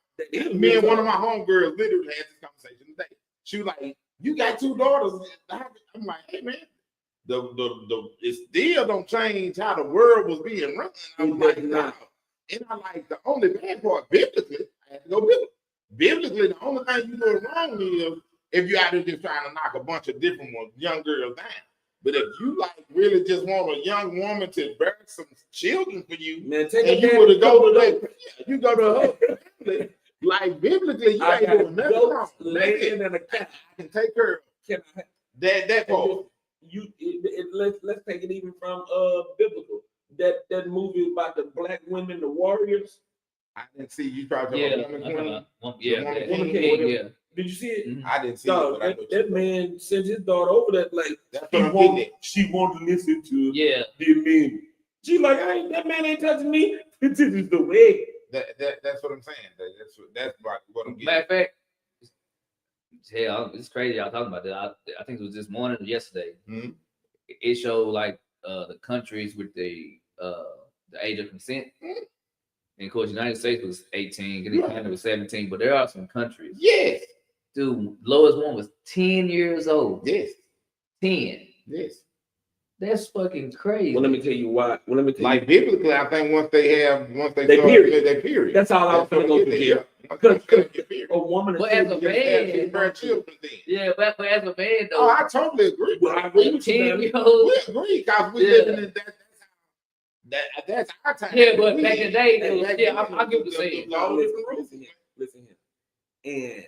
Me and one of my homegirls literally had this conversation today. She was like, "You got 2 daughters." I'm like, "Hey man, it still don't change how the world was being run." I'm like, "Nah." And I like the only bad part biblically, I had to go biblical. Biblically, the only thing you doing wrong is if you out there just trying to knock a bunch of different young girls down. But if you like really just want a young woman to bear some children for you, man, and you would have go to that, you go to her family. Like biblically, you ain't doing nothing wrong. Land and a cat. I can take care of that part. Let's take it even from biblical. That movie about the black women, the warriors. I didn't see you trying to Woman King. Yeah. Did you see it? Mm-hmm. I didn't see it. But that man sent his daughter over that like she wanted to listen to the men. She like, that man ain't touching me. This is the way. That's what I'm saying. That's what I'm getting. Matter of fact, hell, it's crazy y'all talking about that. I think it was this morning or yesterday. Mm-hmm. It showed like the countries with the age of consent. Mm-hmm. And of course, the United States was 18, Canada was 17, but there are some countries. Yes. Dude, lowest one was 10 years old. Yes. 10. Yes. That's fucking crazy. Well, let me tell you why. Like biblically, I think once they period. They period. That's all I was going to go through here. A woman but as a man, but as a man though. Oh, I totally agree. Well, I agree with you. We agree because we living in that's our time. Yeah, but back in the day, I get what you're saying. Listen here. And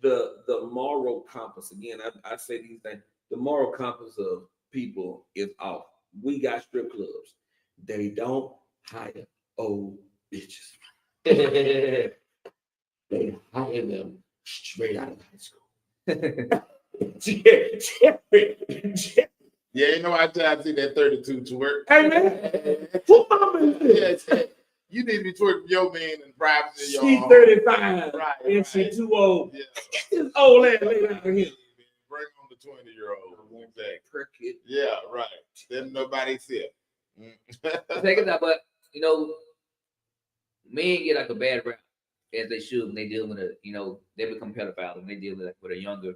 the moral compass, again, I say these things, the moral compass of people is off. We got strip clubs. They don't hire old bitches. They hire them straight out of high school. Yeah, you know, I see that 32 twerk. Hey man, who mama is this? You need to be twerking your man in private. She's 35, right, and she's too old. Yeah. This old ass lady out here. Bring on the 20-year-old. Exactly. Yeah, right. Then nobody see it. Take it out, but you know, men get like a bad rap as they should when they deal with they become pedophiles when they deal with a younger.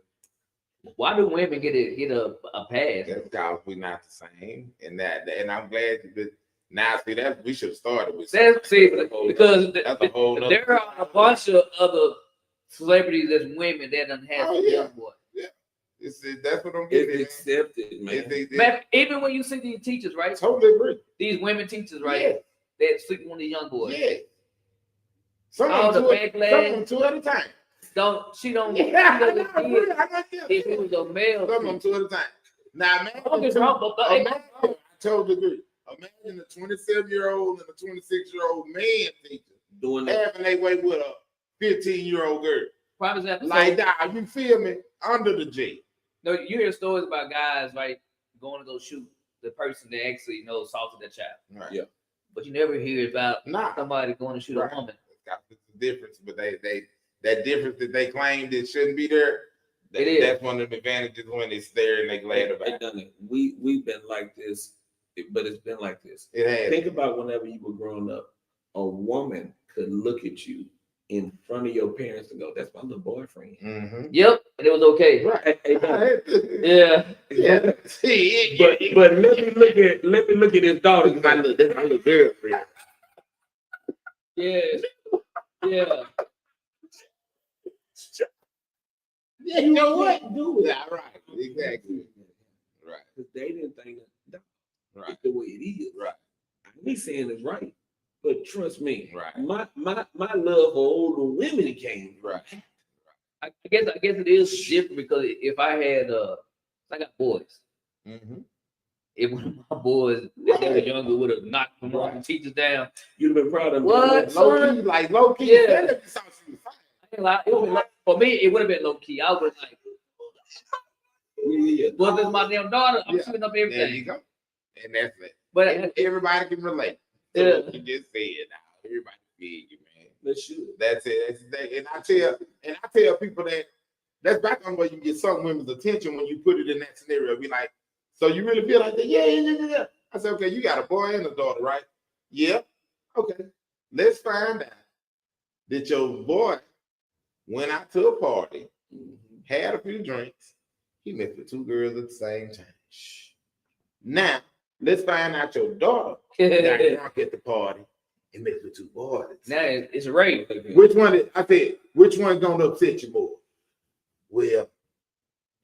Why do women get a pass? That's because we're not the same, and I'm glad that now see that we should have started with because that's a whole there are a bunch of other celebrities as women that done had a young boy. Yeah, that's what I'm getting. It's accepted, man. Even when you see these teachers, right? Totally agree. These women teachers, right? That sleep with these young boys. Yeah. Some of them two at a time. She doesn't if it was a male. Some of them 2 at a time. Now imagine I totally agree. Imagine a 27-year-old and a 26-year-old man teacher doing having their way with a 15-year-old girl. Prime example. Like that, you feel me? Under the J. No, you hear stories about guys right going to go shoot the person that actually assaulted their child. Right. Yeah. But you never hear about somebody going to shoot a woman. That's the difference, but that difference that they claimed it shouldn't be there. That's one of the advantages when it's there and they're glad about it. We've been like this, but it's been like this. It has. Think about whenever you were growing up, a woman could look at you in front of your parents and go, "That's my little boyfriend." Mm-hmm. Yep, and it was okay. Right. Yeah. But let me look at his daughter. That's my little girlfriend. Yeah. Yeah. Yeah, you know what? Do it. Yeah, right. Exactly. because they didn't think that Right. the way it is. Right. I ain't saying it's right, but trust me, Right. my love for older women came. Right. I guess it is different because if I had I got boys. Mm-hmm. If one of my boys that they were younger would have knocked one of the teachers down, You'd have been proud of me. What? Low key, like low key. Yeah. That if something she was fine. I ain't lie, it would've been for me, it would have been low key. I was like, Yeah. well, this is my damn daughter. I'm Yeah. shooting up There everything. you go. And that's it. But And everybody can relate. So Yeah. what you just said now. Everybody feel you, man. That should. That's it. That's the thing. And I tell people that's back on where you get some women's attention when you put it in that scenario. Be like, so you really feel like that? Yeah. I said, okay, you got a boy and a daughter, right? Yeah. Okay. Let's find out that your boy went out to a party, had a few drinks, he met with 2 girls at the same time. Shh. Now, let's find out your daughter got drunk at the party and met with 2 boys. now it's rape. Which one gonna upset you more? Well,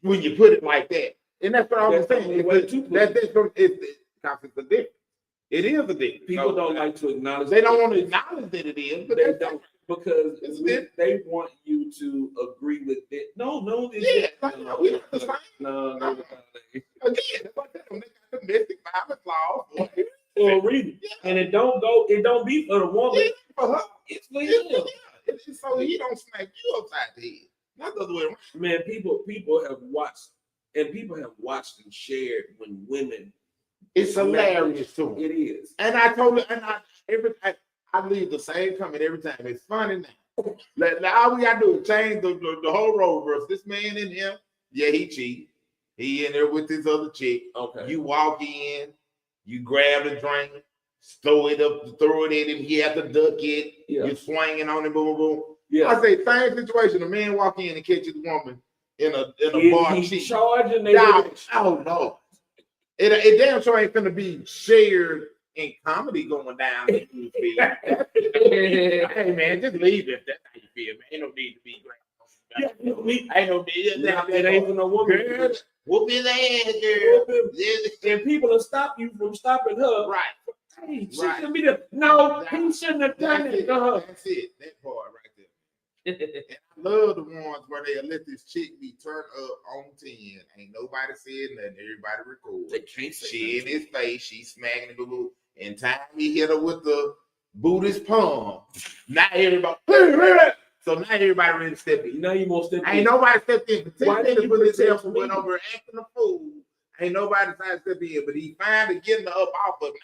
when you put it like that, and that's what I was saying. It's a difference. It is a difference. People don't like to acknowledge. They don't want to acknowledge that it is, but They they don't because It's different. they want you to agree with it. No, Yeah, like, no, we not the same. No. Again, that's what I tell them. They got domestic violence laws. For a reason. And it don't be for the woman. Yeah, for her. It's for Yeah, him. it's just so he don't smack you upside the head. Not the other way around. Man, people have watched and shared when women. It's hilarious too. It is. And I leave the same comment every time. It's funny now. Like, all we gotta do is change the whole role verse. This man in him, yeah, he cheat. He in there with this other chick. Okay. You walk in, you grab the drink, throw it in him. He have to duck it. Yeah. You swinging on him, boom, boom. Yeah. I say same situation. A man walk in and catches a woman in a bar He's cheat. charging Oh no. It damn sure ain't gonna be shared in comedy going down. Hey man, just leave it if that's how you feel, man. Ain't no need to be great. Ain't no need. It ain't for no woman. Girl, whoop his ass, girl. And people will stop you from stopping her. Right. Hey, she Right. shouldn't be there. No, he shouldn't have done That's it it. to her. That's it. That part right there. And I love the ones where they let this chick be turned up on 10. Ain't nobody said nothing. Everybody record. They can't say She in nothing. his face. She smacking the boo. And time he hit her with the Buddhist palm. Now everybody. So now everybody ready to step in. Now you won't step Ain't nobody stepped in. For 10 Why didn't minutes you when his protect help me? went over acting a fool. Ain't nobody trying to step in. But he finally getting her up off of him.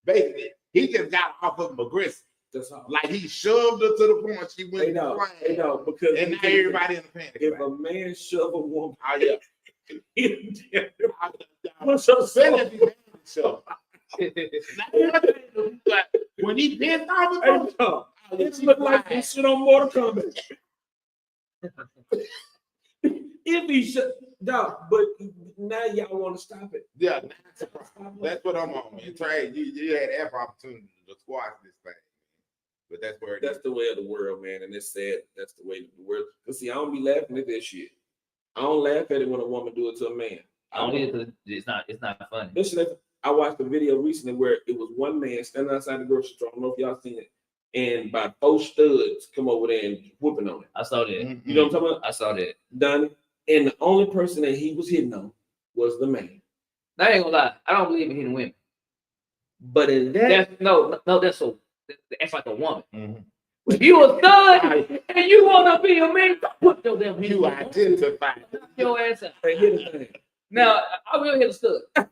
Basically, he just got off of him aggressive. That's all. Like he shoved her to the point she went They know because and now everybody in the panic. if a man shove a woman, Oh yeah. what's up, Say son? that so. When he pissed off Hey, of no, it look like this shit on Mortal Kombat. If he should, no, but now y'all want to stop it. yeah, that's what I'm on, man. Trey, you had every opportunity to squash this thing, but that's where That's the way of the world, man, and it's sad. That's the way of the world. Cause see, I don't be laughing at that shit. I don't laugh at it when a woman do it to a man. I don't either because it's not funny. Listen, I watched a video recently where it was one man standing outside the grocery store. I don't know if y'all seen it, and about 4 studs come over there and whooping on it. I saw that. Mm-hmm. You know what I'm talking about? I saw that. Done. And the only person that he was hitting on was the man. I ain't gonna lie. I don't believe in hitting women. But in that, That's like a woman. Mhm. If you a stud and you wanna be a man, put your damn hands You up. identify. Knock your ass out. hey, here's the thing. Now I will hit a stud. I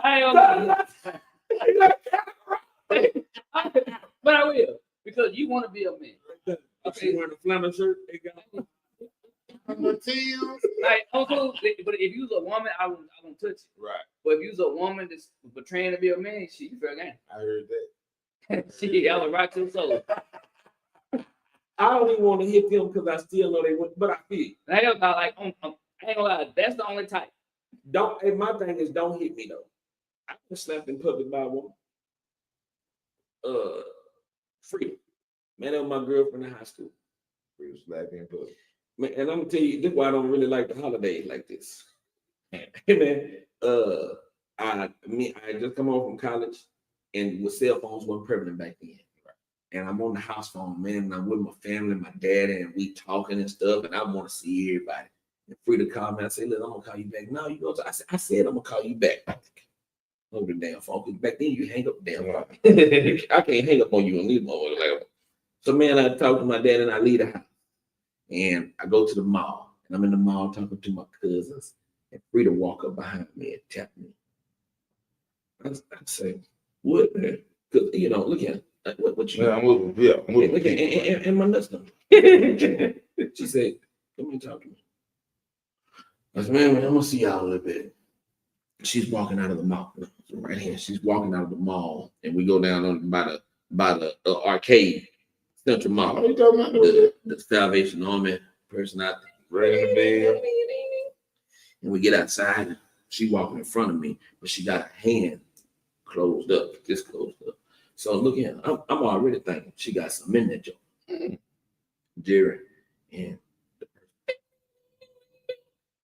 ain't gonna lie. But I will because you want to be a man. If you wearing a flannel shirt, they got Matilda. Like, also, but if you was a woman, I won't touch it. Right. But if you was a woman that's portraying to be a man, she fair game. I heard that. She, I would rock to the soul. I don't even want to hit them because I still know they went, but I feel. I ain't gonna lie, I ain't gonna lie, that's the only type. Don't. And my thing is, don't hit me though. I been slapped in public by a woman. Free. Man, that was my girlfriend in high school. We was slapping in public. Man, and I'm gonna tell you, this is why I don't really like the holidays like this. Man, I just come home from college, and with cell phones weren't prevalent back then. And I'm on the house phone, man, and I'm with my family, my dad, and we talking and stuff, and I want to see everybody. And Frida called me. I said, look, I'm gonna call you back. No, you go. I said I'm gonna call you back. Hold the damn phone. Because back then you hang up the damn phone. I can't hang up on you and leave my like. So man, I talk to my dad and I leave the house. And I go to the mall. And I'm in the mall talking to my cousins. And Frida walk up behind me and tap me. I say, what, man? Because, you know, look at what you. Yeah, I'm moving. Yeah, I'm moving. Look at and my nuts done. She said, come and talk to me. I said, man, I'm going to see y'all a little bit. She's walking out of the mall. Right here. She's walking out of the mall. And we go down on by the arcade. Central Mall. What are you talking about? The Salvation Army person out there. Ringing the bell. And we get outside, and she walking in front of me, but she got her hand closed up, just closed up. So look at her. I'm already thinking she got some in that joint. Jerry and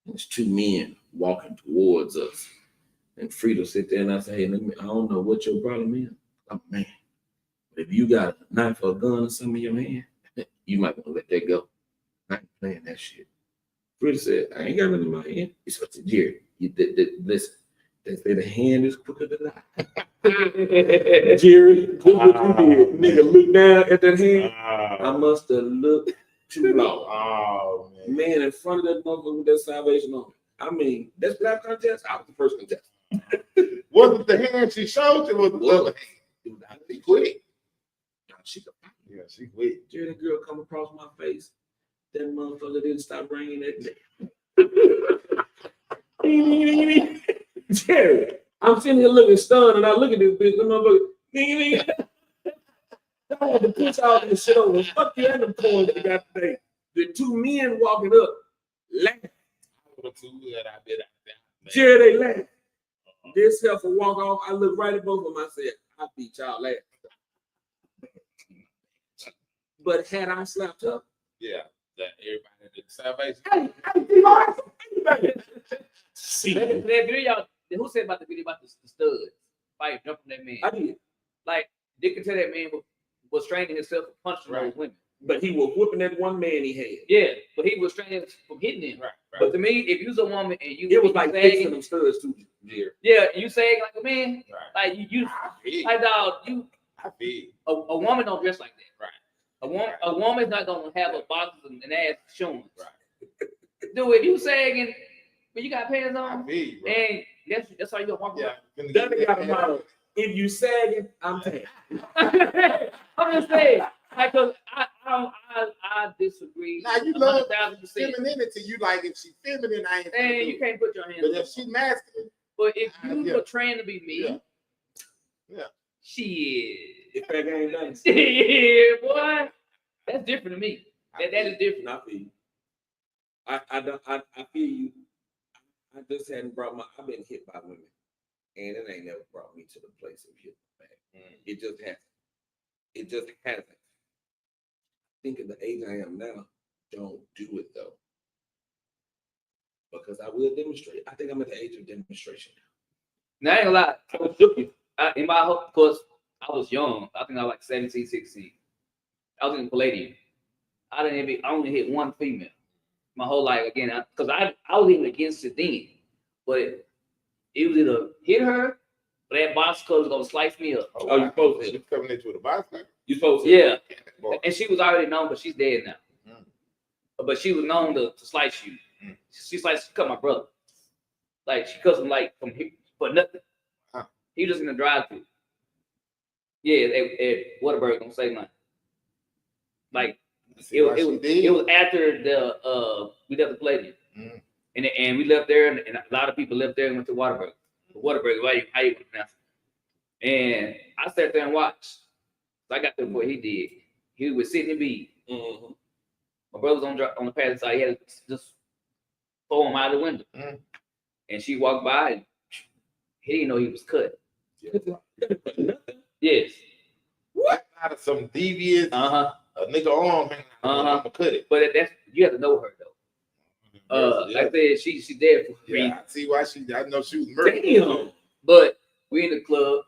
there's two men walking towards us. And Frida sit there and I say, hey, I don't know what your problem is. Oh, man. If you got a knife or a gun or something in your hand, you might want to let that go. I ain't playing that shit. Frida said, I ain't got nothing in my hand. He said, Jerry, listen, they say the hand is quicker than I. Jerry, look what you did. Nigga, look down at that hand. I must have looked too long. Oh, man, in front of that motherfucker with that Salvation on it. I mean, that's black contest. I was the first contest. Wasn't the hand she showed you? Was the other hand? She quit. Yeah, she quit. Jerry, the girl come across my face. That motherfucker didn't stop ringing that day. Jerry, I'm sitting here looking stunned, and I look at this bitch. The motherfucker. I had to push all this shit over. Fuck you and the coins they got today. The two men walking up, laughing. Jerry, they laugh. This heifer walk off. I look right at both of them. I said, I beat y'all last. But had I slapped her, yeah, that everybody did Salvation. See, that video, who said about the video about the studs fight jumping that man? I did. Like, they could tell that man was training himself for punching those women. But he was whooping that one man he had. Yeah, but he was training from hitting him. Right. But to me, if you was a woman and you, it was like fixing them studs too. Yeah, you say like a man, like you like dog, you. I feel a woman don't dress like that, right? A woman's not gonna have a box and ass showing. Right. Dude, if you sagging, but you got pants on, and that's how you gonna walk around. That got a model. If you sagging, I'm tagging. I'm just saying, because I disagree. Now you love femininity. You like if she's feminine, I ain't. And you can't put your hands. But if she's masculine, but if you were trained to be me, shit. If that ain't done, yeah, boy, that's different to me. That is different. I feel you. I feel you. I just hadn't brought I've been hit by women, and it ain't never brought me to the place of hitting back. It just hasn't. It just hasn't. Think of the age I am now. Don't do it though, because I will demonstrate. I think I'm at the age of demonstration now. Now I ain't gonna lie. I was shook you. In my hope, because I was young. I think I was like 17, 16. I was in Palladium. I only hit one female my whole life. Again, because I was even against it then. But it was either hit her, or that box cut was gonna slice me up. Oh, you supposed to? She's coming into with a box cut? You supposed to? Yeah. And she was already known, but she's dead now. But she was known to slice you. She cut my brother. Like she cuts him like from here for nothing. He was just in the drive-thru. Yeah, at Whataburger, don't say nothing. Like it was after we left the Palladium. And we left there, and a lot of people left there and went to Whataburger. Whataburger, how you pronounce it? And I sat there and watched. So I got there before he did. He was sitting in B. My brother was on the passenger side. He had to just throw him out of the window. And she walked by, and he didn't know he was cut. Yes. What? Out of some devious, a nigga arm hanging out. I'm gonna cut it. But that's you have to know her though. Like I said, she's dead for a reason. Yeah, I see why I know she was murdered. Damn. But we in the club,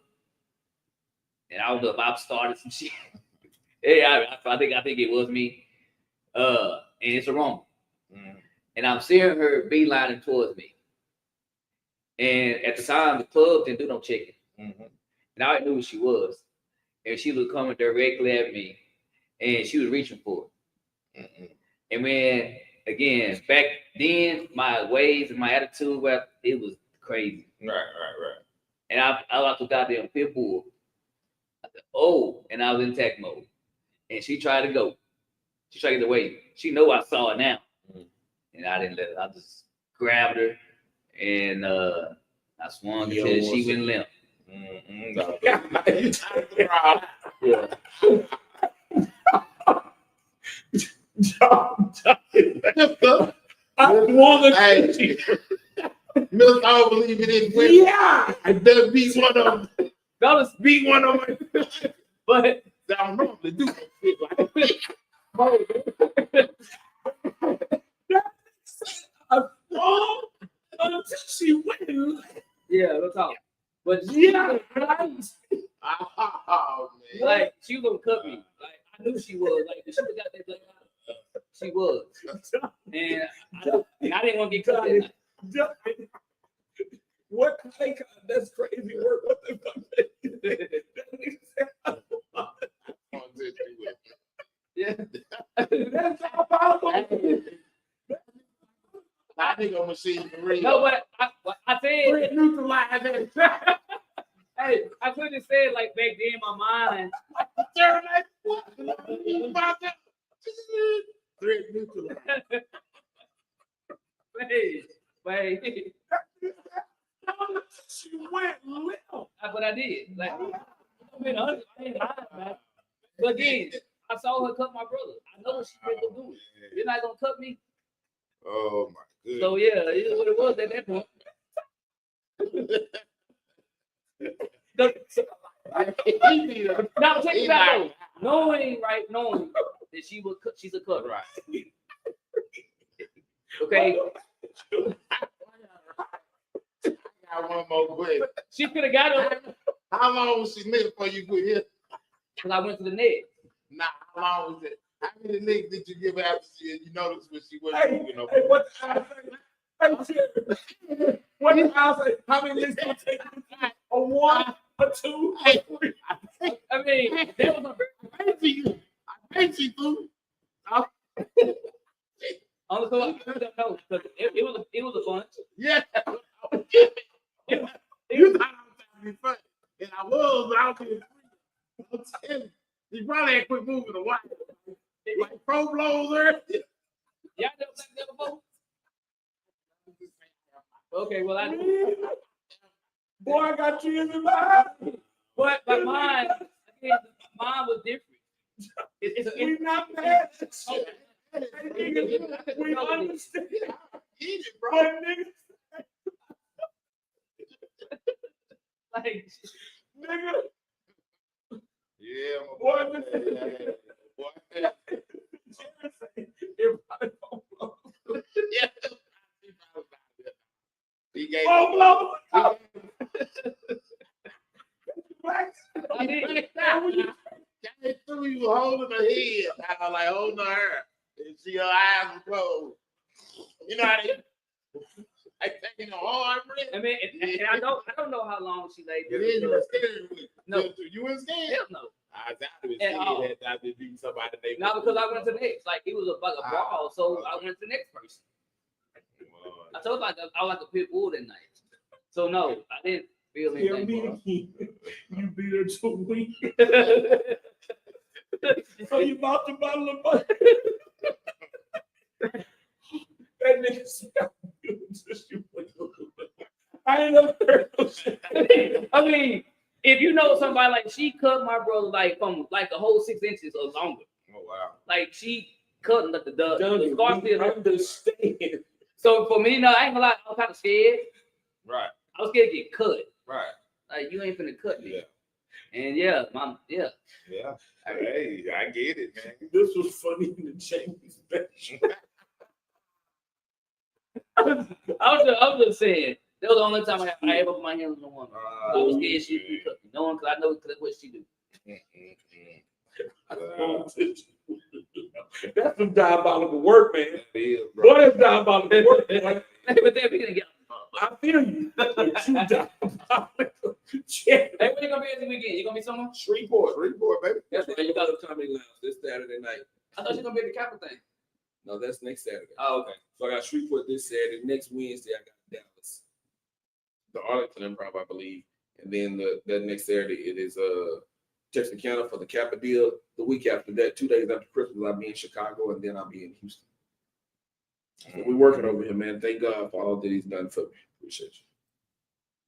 and I don't know if I've started some shit. Yeah, I think it was me. And it's a Roma. And I'm seeing her beelining towards me. And at the time, the club didn't do no checking. And I knew who she was. And she was coming directly at me. And she was reaching for it. And when, again, back then, my ways and my attitude, well, it was crazy. Right. And I was a goddamn pit bull. I said, oh, and I was in attack mode. And she tried to go. She tried to get away. She know I saw it now. And I didn't let her. I just grabbed her and I swung until she went limp. You turned around. Yeah. I want to. Hey, Milk, I don't believe it is. Yeah. I better beat one of them. That was Beat one of them. but I don't normally do that shit like that. Until she went. yeah, no talk. But Yeah. Oh, man. like she was gonna cut me. Like I knew she was. Like she got that black eye. She was. And I didn't want to get cut that night. What? That's crazy work. What the fuck? Yeah. That's how powerful. I think I'm machine for real. No, but I said Neutralize it. hey, I couldn't have said like back then in my mind. Threat neutralize. Hey. She went little. That's what I did. Like, I mean, I ain't lying, man. But again, I saw her cut my brother. I know what she's going to do. You're not going to cut me. Oh my goodness. So, yeah, it is what it was at that point. Now, check it out. Knowing that she's a cut. Right. Okay. I got one more question. She could have got her How long was she living before you quit here? because I went to the net. Nah, how long was it? How many niggas did you give after you noticed when she wasn't moving over? Hey, what the hell? Hey, what the hell? How many licks gonna take? A one, a two, a three. I mean, that was I paid for you. I paid for you, fool. on the club. No, because it was a bunch. Yeah. It You was, thought I was trying to be funny. And I was, but I was being free. I'm telling you, he probably had quit moving a while. Like pro blows earlier. y'all never like that before? Okay, well I Boy, I got tears in my eyes. but mine was different. We not mad at you. Okay. Hey, nigga, we understand. Eat it, bro. But nigga, Like nigga, Yeah, my boy, boy. nigga. Boy. It probably don't blow. Yeah. He gave Oh, blow. I did. Came through, you were holding her head. I was like, holding her hair. And see her eyes were closed. You know how they like taking a hard breath. I mean, and I don't know how long she laid And there. then you were scared with it. No. You weren't scared? Hell no. I was out of it. At all. Scared that I did do somebody they Not because I went to the next. Like it was like a brawl, so I went to the next person. I told like I was like a pit bull that night. So no, I didn't feel Tell anything. me for her. again. You beat her to a week. So you bought the bottle of butter. That nigga said, I ain't never heard no shit. I mean, if you know somebody like she cut my brother like from like a whole 6 inches or longer. Oh, wow. Like she cut the Duncan, scar we still. understand. So for me, no, I ain't gonna lie, I was kind of scared. Right. I was scared to get cut. Right. Like you ain't finna cut me. Yeah. And yeah. Yeah. Hey, I get it, man. This was funny in the Jamie's bench. I was just saying. That was the only time I ever put my hands on a woman. I was scared she'd be cooking. No one, because I know that's what she do. That's some diabolical work, man. It is, bro. Boy, that's diabolical work, boy. But then we gonna get. I feel you. But you diabolical. Hey, where you gonna be at the weekend? You gonna be somewhere? Shreveport. Baby. That's That's where you got. the comedy lounge this Saturday night. I thought you were gonna be at the Capitol thing. No, that's next Saturday. Oh, okay. So I got Shreveport this Saturday. Next Wednesday, I got Dallas. The Arlington Improv, I believe. And then the next Saturday, it is Texarkana for the Kappa deal. The week after that, 2 days after Christmas, I'll be in Chicago, and then I'll be in Houston. So we're working over here, man. Thank God for all that he's done for me. Appreciate you.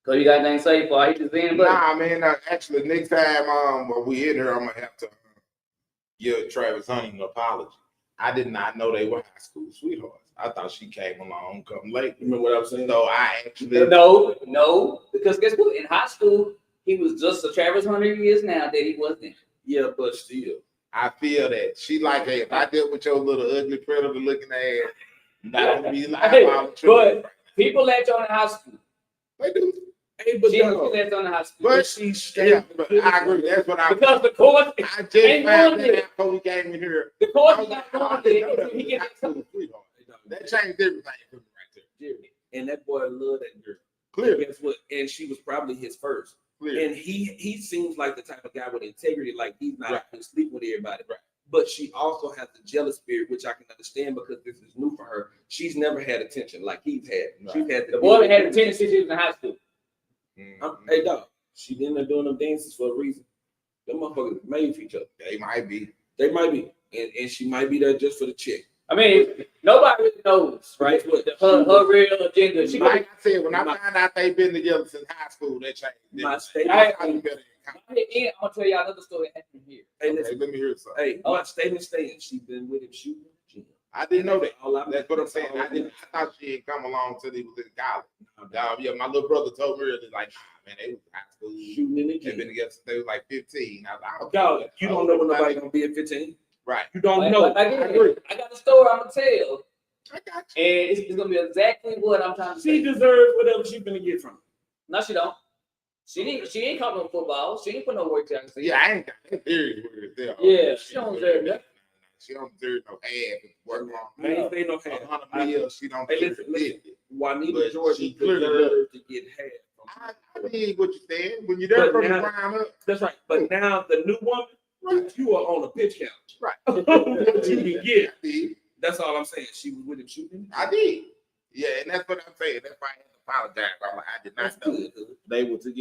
So you got anything to say before I hit this in, buddy? Nah, man. Actually, next time when we in here, I'm gonna have to give Travis Hunting an apology. I did not know they were high school sweethearts. I thought she came along, come late. You remember what I was saying? So I actually No, because guess what? In high school, he was just a Travis Hunter he is now that he wasn't. Yeah, but still. I feel that she like, hey, if I deal with your little ugly predator looking ass, not gonna be like, But people let you on in high school. they do. Hey, but People let you on in high school. But she's yeah, but I agree. That's what I. Because the court, I just ain't found one that bit. out before we came in here. the I court was is like, not oh, I going didn't know to that he was gets high school sweetheart. That changed everything for me right there. And that boy loved that girl. Clear, Guess what? And she was probably his first. clear. And he seems like the type of guy with integrity, like he's not Right. going to sleep with everybody. Right. But she also has the jealous spirit, which I can understand because this is new for her. She's never had attention like he's had. Right. She's had The boy had attention since he was in high school. Hey, dog, she been there doing them dances for a reason. Them motherfuckers made for each other. They might be. They might be. And she might be there just for the chick. I mean, nobody really knows, right? Her real agenda. She Like I said, when I found out they've been together since high school, that changed. My everything. statement, That's how you better encounter. I'm gonna tell y'all another story that happened here. hey, Okay, listen, let me hear something. hey, my statement stands. She's been with him shooting in the gym. I didn't know that. All I'm- That's what I'm saying. I thought she had come along till he was in college. Yeah, my little brother told me earlier, like, nah, man, they was in high school. Shooting in the They've gym. been together since they was like 15. I was like, okay. Dog, you don't know when nobody's gonna be at 15. Right. You don't But know. again, I got a story I'm gonna tell, I got and it's gonna be exactly what I'm trying to She say. deserves whatever she's gonna get from him. No, she don't. She ain't caught no football. She ain't put no work to you. Yeah, I ain't got that theory there. Yeah, she don't deserve that. She don't deserve no half of work on. I ain't say no half. 100 mil, she don't Hey, deserve listen. 50. Juanita But George she clearly deserves to get half. I mean what you said. When you're there But from the now- ground up, That's right. But now the new woman, you are on a pitch count. right. What you can get. I did. That's all I'm saying. She was with him shooting. I did. Yeah, and that's what I'm saying. That's why I had to apologize. I'm like, I did That's not know good. they were together.